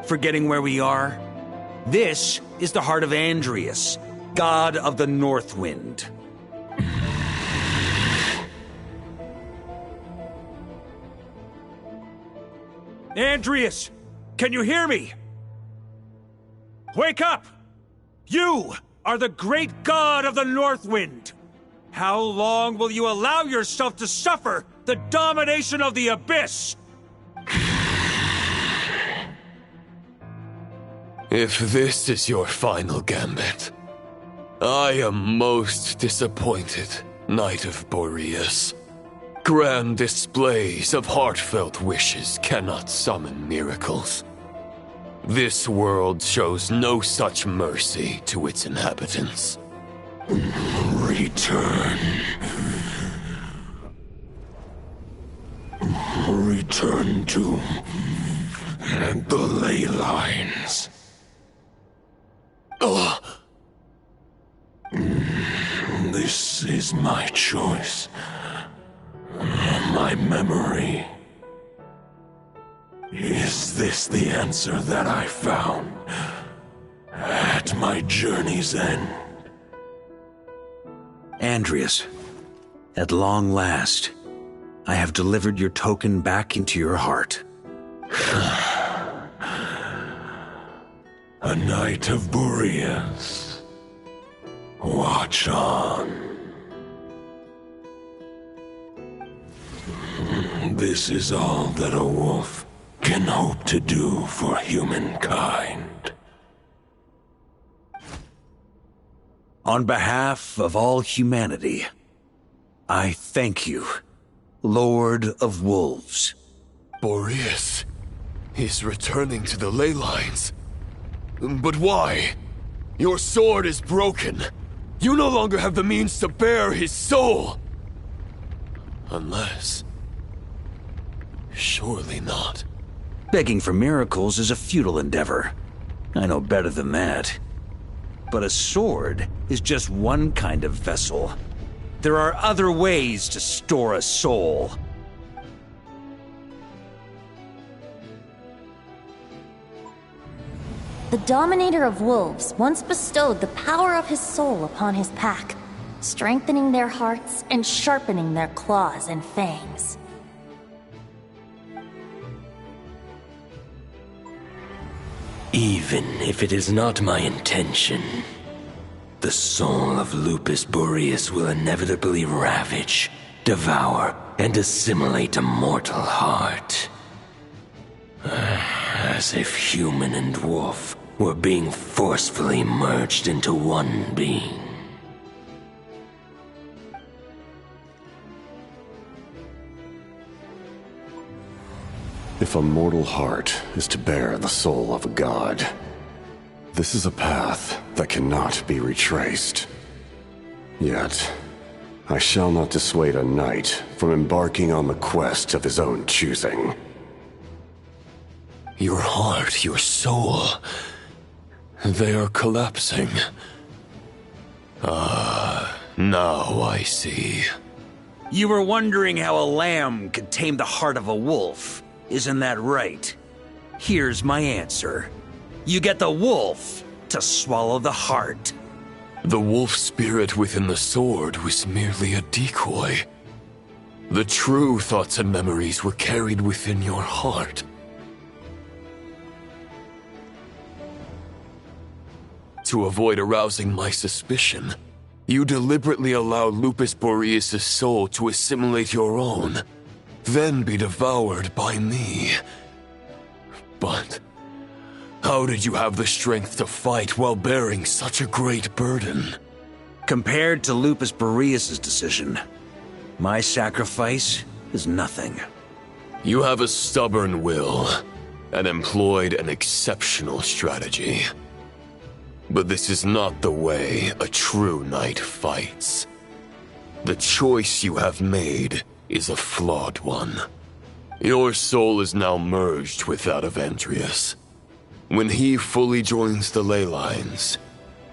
Forgetting where we are? This is the heart of Andreas, god of the North Wind. Andreas! Can you hear me? Wake up! You are the great god of the North Wind! How long will you allow yourself to suffer the domination of the Abyss? If this is your final gambit, I am most disappointed, Knight of Boreas. Grand displays of heartfelt wishes cannot summon miracles. This world shows no such mercy to its inhabitants. Return. Return to the ley lines. This is my choice. My memory. Is this the answer that I found at my journey's end? Andreas, at long last, I have delivered your token back into your heart. A Knight of Boreas. Watch on. This is all that a wolf can hope to do for humankind. On behalf of all humanity, I thank you, Lord of Wolves. Boreas is returning to the ley lines. But why? Your sword is broken. You no longer have the means to bear his soul. Unless... surely not. Begging for miracles is a futile endeavor. I know better than that. But a sword is just one kind of vessel. There are other ways to store a soul. The Dominator of Wolves once bestowed the power of his soul upon his pack, strengthening their hearts and sharpening their claws and fangs. Even if it is not my intention, the soul of Lupus Boreas will inevitably ravage, devour, and assimilate a mortal heart. As if human and wolf were being forcefully merged into one being. If a mortal heart is to bear the soul of a god, this is a path that cannot be retraced. Yet, I shall not dissuade a knight from embarking on the quest of his own choosing. Your heart, your soul, they are collapsing. Now I see. You were wondering how a lamb could tame the heart of a wolf, isn't that right? Here's my answer. You get the wolf to swallow the heart. The wolf spirit within the sword was merely a decoy. The true thoughts and memories were carried within your heart. To avoid arousing my suspicion, you deliberately allowed Lupus Boreas' soul to assimilate your own, then be devoured by me. But how did you have the strength to fight while bearing such a great burden? Compared to Lupus Boreas' decision, my sacrifice is nothing. You have a stubborn will and employed an exceptional strategy. But this is not the way a true knight fights. The choice you have made is a flawed one. Your soul is now merged with that of Andreas. When he fully joins the ley lines,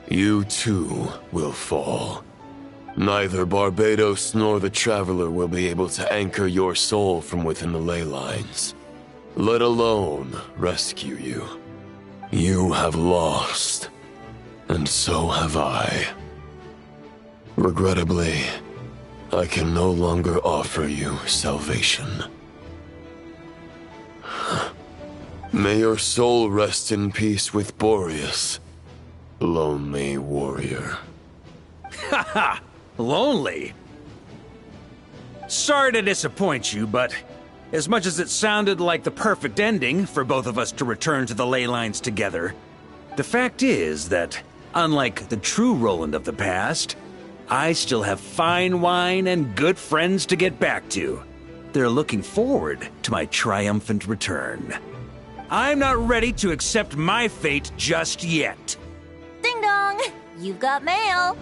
you too will fall. Neither Barbados nor the Traveler will be able to anchor your soul from within the ley lines, let alone rescue you. You have lost. And so have I. Regrettably, I can no longer offer you salvation. May your soul rest in peace with Boreas, lonely warrior. Haha! Lonely? Sorry to disappoint you, but as much as it sounded like the perfect ending for both of us to return to the ley lines together, the fact is that unlike the true Roland of the past, I still have fine wine and good friends to get back to. They're looking forward to my triumphant return. I'm not ready to accept my fate just yet. Ding dong! You've got mail!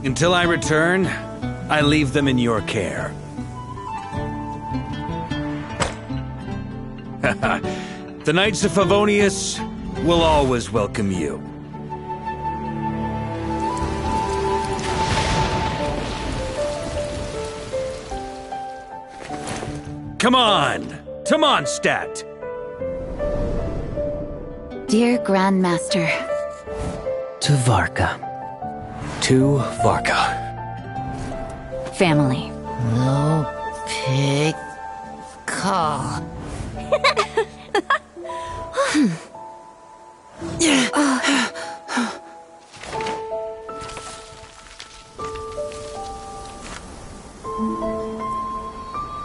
Until I return, I leave them in your care. The Knights of Favonius will always welcome you. Come on, to Mondstat! Dear Grandmaster. To Varka. To Varka. Family. No pig call.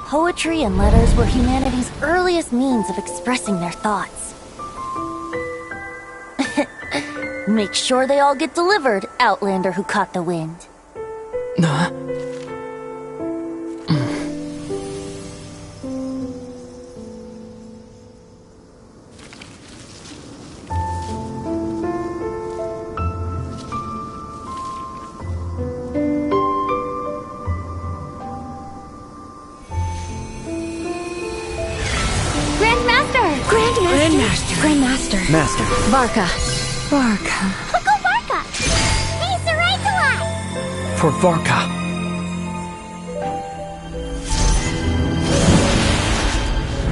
Poetry and letters were humanity's earliest means of expressing their thoughts. Make sure they all get delivered, Outlander who caught the wind. Grandmaster! Master. Varka. Varka. Go Varka! He's the right to us! For Varka.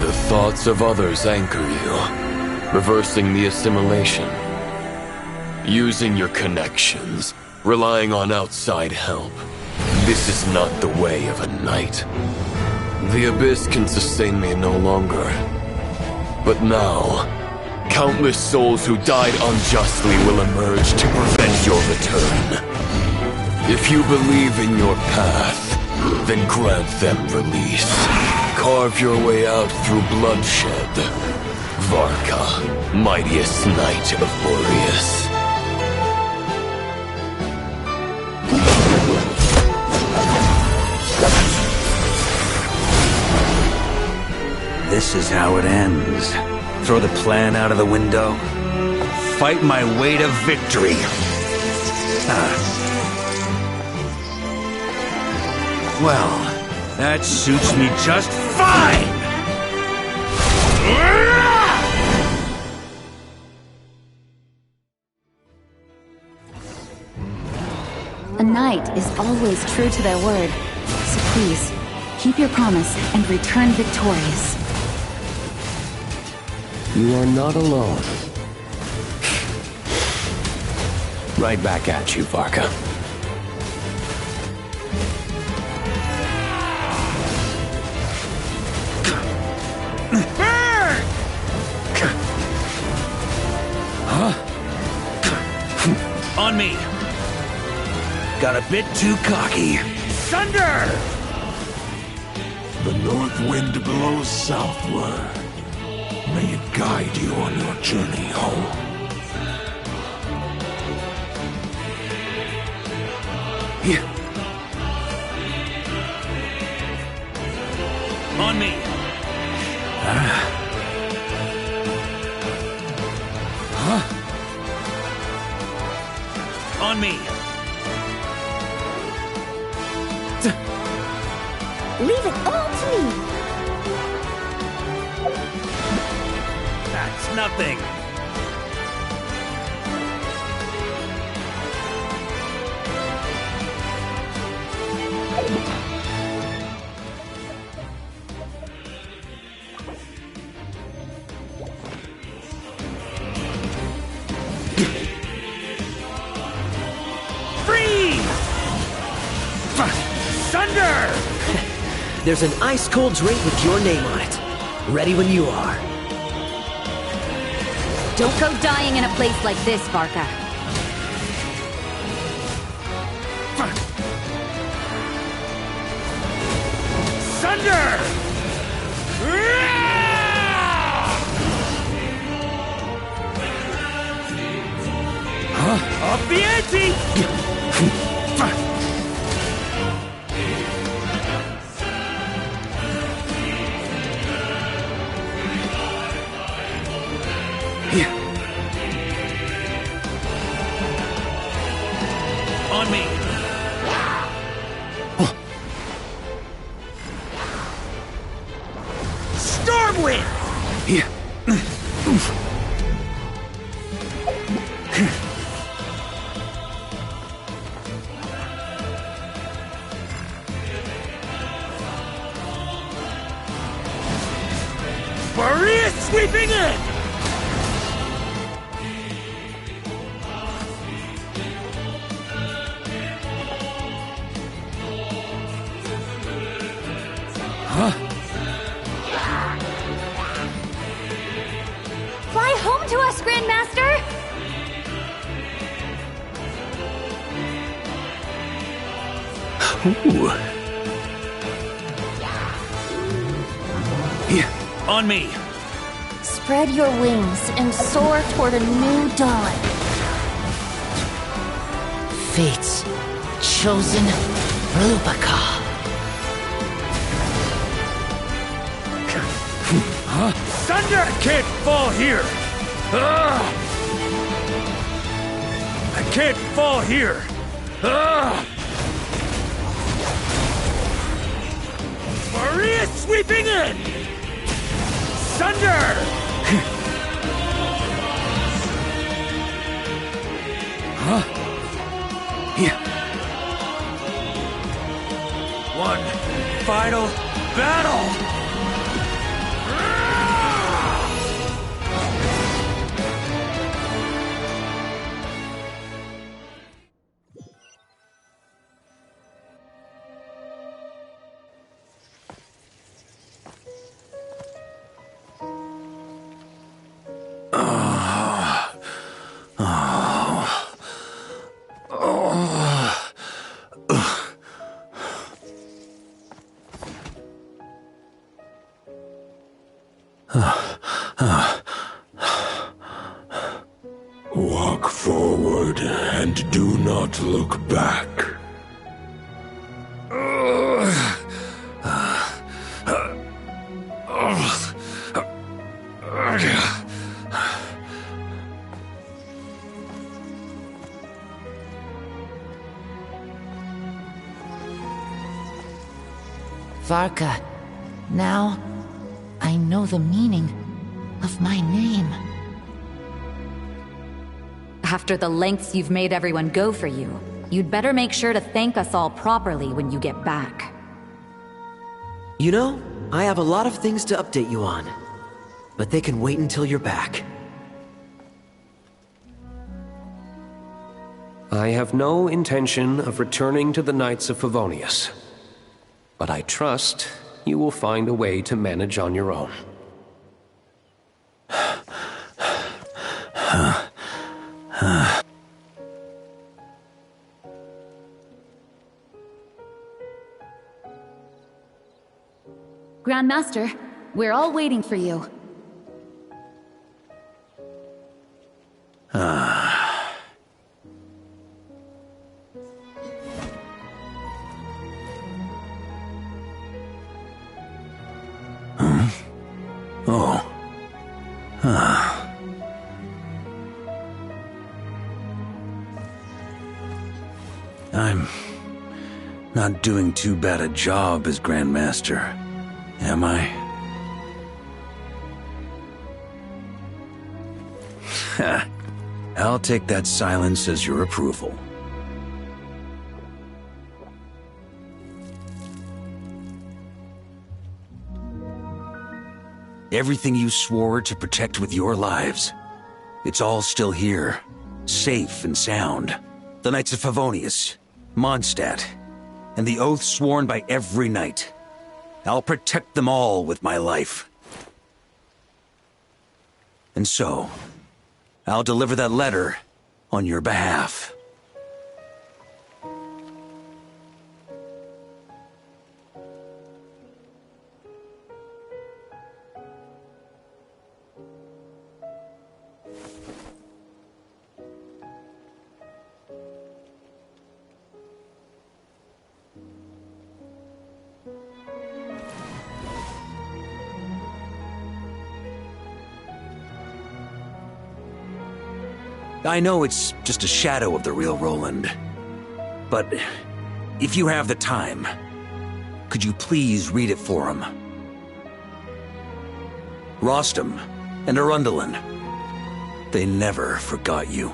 The thoughts of others anchor you, reversing the assimilation. Using your connections, relying on outside help. This is not the way of a knight. The abyss can sustain me no longer. But now, countless souls who died unjustly will emerge to prevent your return. If you believe in your path, then grant them release. Carve your way out through bloodshed. Varka, mightiest knight of Boreas. This is how it ends. Throw the plan out of the window. Fight my way to victory. Well, that suits me just fine! A knight is always true to their word. So please, keep your promise and return victorious. You are not alone. Right back at you, Varka. On me! Got a bit too cocky. Thunder! The north wind blows southward. May it guide you on your journey home. Here. On me. On me. Leave it all to me! That's nothing. Freeze! Thunder! There's an ice-cold drink with your name on it. Ready when you are. Don't go dying in a place like this, Varka. Thunder! Up the ante! On me. Stormwind! Here. Boreas sweeping in! Fly home to us, Grandmaster! Ooh. Here, on me. Spread your wings and soar toward a new dawn. Fate's chosen Lupaka. Thunder can't fall here! I can't fall here! Maria sweeping in! Thunder! One final battle! Walk forward and do not look back. Varka, now I know the meaning of my name. After the lengths you've made everyone go for you, you'd better make sure to thank us all properly when you get back. You know, I have a lot of things to update you on, but they can wait until you're back. I have no intention of returning to the Knights of Favonius, but I trust you will find a way to manage on your own. Grandmaster, we're all waiting for you. I'm not doing too bad a job as Grandmaster, am I? I'll take that silence as your approval. Everything you swore to protect with your lives, it's all still here, safe and sound. The Knights of Favonius, Mondstat, and the oath sworn by every knight. I'll protect them all with my life. And so, I'll deliver that letter on your behalf. I know it's just a shadow of the real Roland, but if you have the time, could you please read it for him? Rostam and Arundelen, they never forgot you.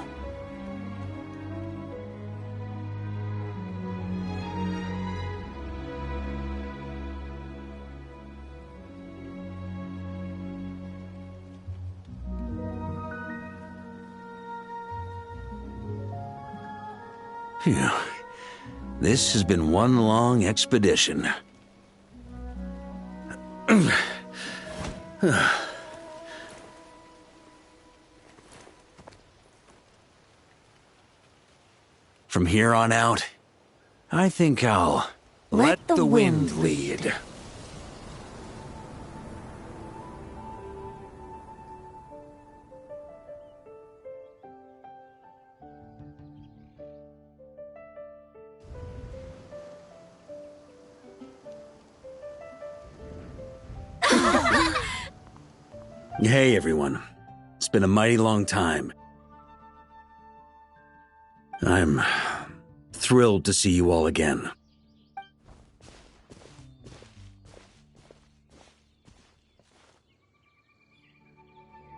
Phew. This has been one long expedition. From here on out, I think I'll let the wind lead. Hey everyone, it's been a mighty long time. I'm thrilled to see you all again.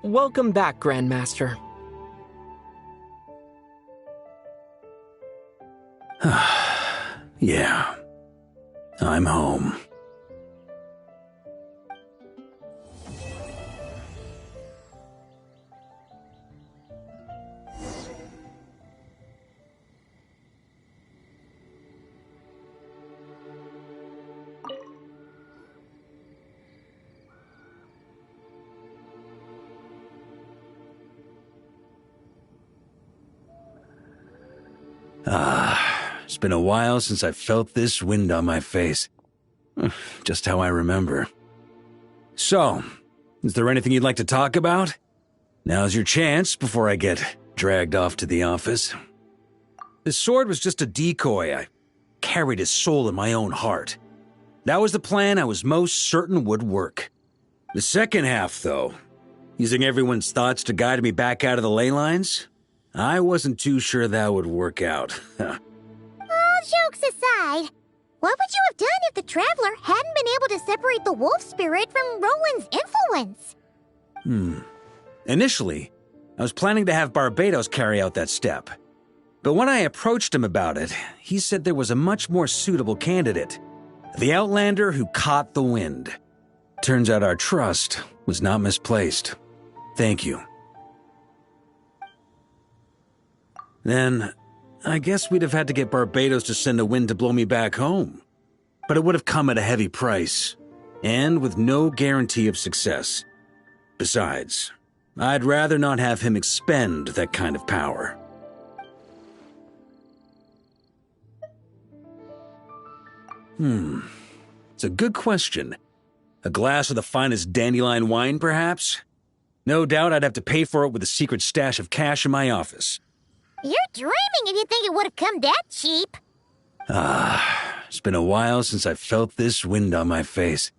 Welcome back, Grandmaster. Yeah, I'm home. It's been a while since I felt this wind on my face. Just how I remember. So, is there anything you'd like to talk about? Now's your chance before I get dragged off to the office. His sword was just a decoy. I carried his soul in my own heart. That was the plan I was most certain would work. The second half, though, using everyone's thoughts to guide me back out of the ley lines, I wasn't too sure that would work out. All jokes aside, what would you have done if the Traveler hadn't been able to separate the wolf spirit from Roland's influence? Initially, I was planning to have Barbatos carry out that step. But when I approached him about it, he said there was a much more suitable candidate. The Outlander who caught the wind. Turns out our trust was not misplaced. Thank you. Then, I guess we'd have had to get Barbatos to send a wind to blow me back home. But it would have come at a heavy price, and with no guarantee of success. Besides, I'd rather not have him expend that kind of power. It's a good question. A glass of the finest dandelion wine, perhaps? No doubt I'd have to pay for it with a secret stash of cash in my office. You're dreaming if you think it would have come that cheap. It's been a while since I felt this wind on my face.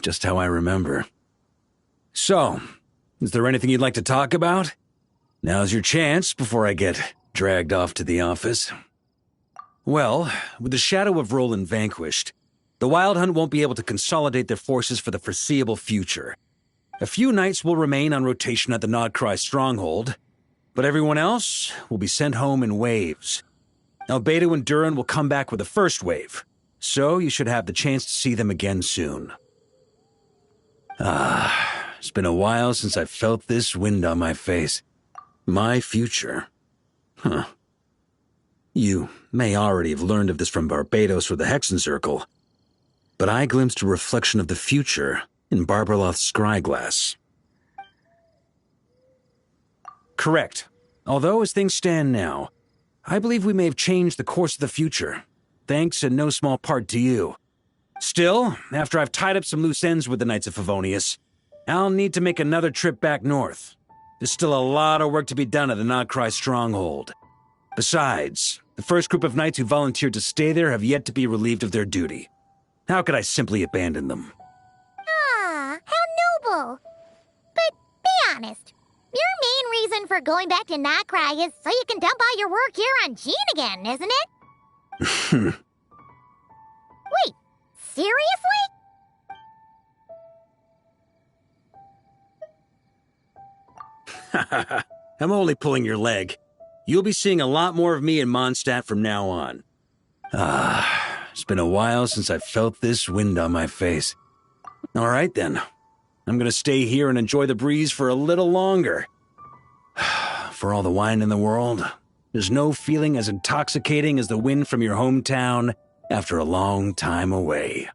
Just how I remember. So, is there anything you'd like to talk about? Now's your chance before I get dragged off to the office. Well, with the shadow of Roland vanquished, the Wild Hunt won't be able to consolidate their forces for the foreseeable future. A few knights will remain on rotation at the Nod Krai stronghold, but everyone else will be sent home in waves. Albedo and Duran will come back with the first wave, so you should have the chance to see them again soon. It's been a while since I felt this wind on my face. My future. You may already have learned of this from Barbatos or the Hexen Circle, but I glimpsed a reflection of the future in Barbarloth's scryglass. Correct. Although, as things stand now, I believe we may have changed the course of the future, thanks in no small part to you. Still, after I've tied up some loose ends with the Knights of Favonius, I'll need to make another trip back north. There's still a lot of work to be done at the Nod Krai stronghold. Besides, the first group of knights who volunteered to stay there have yet to be relieved of their duty. How could I simply abandon them? How noble. But be honest, your main reason for going back to Nod Krai is so you can dump all your work here on Jean again, isn't it? Wait, seriously? I'm only pulling your leg. You'll be seeing a lot more of me in Mondstat from now on. It's been a while since I felt this wind on my face. All right, then. I'm gonna stay here and enjoy the breeze for a little longer. For all the wine in the world, there's no feeling as intoxicating as the wind from your hometown after a long time away.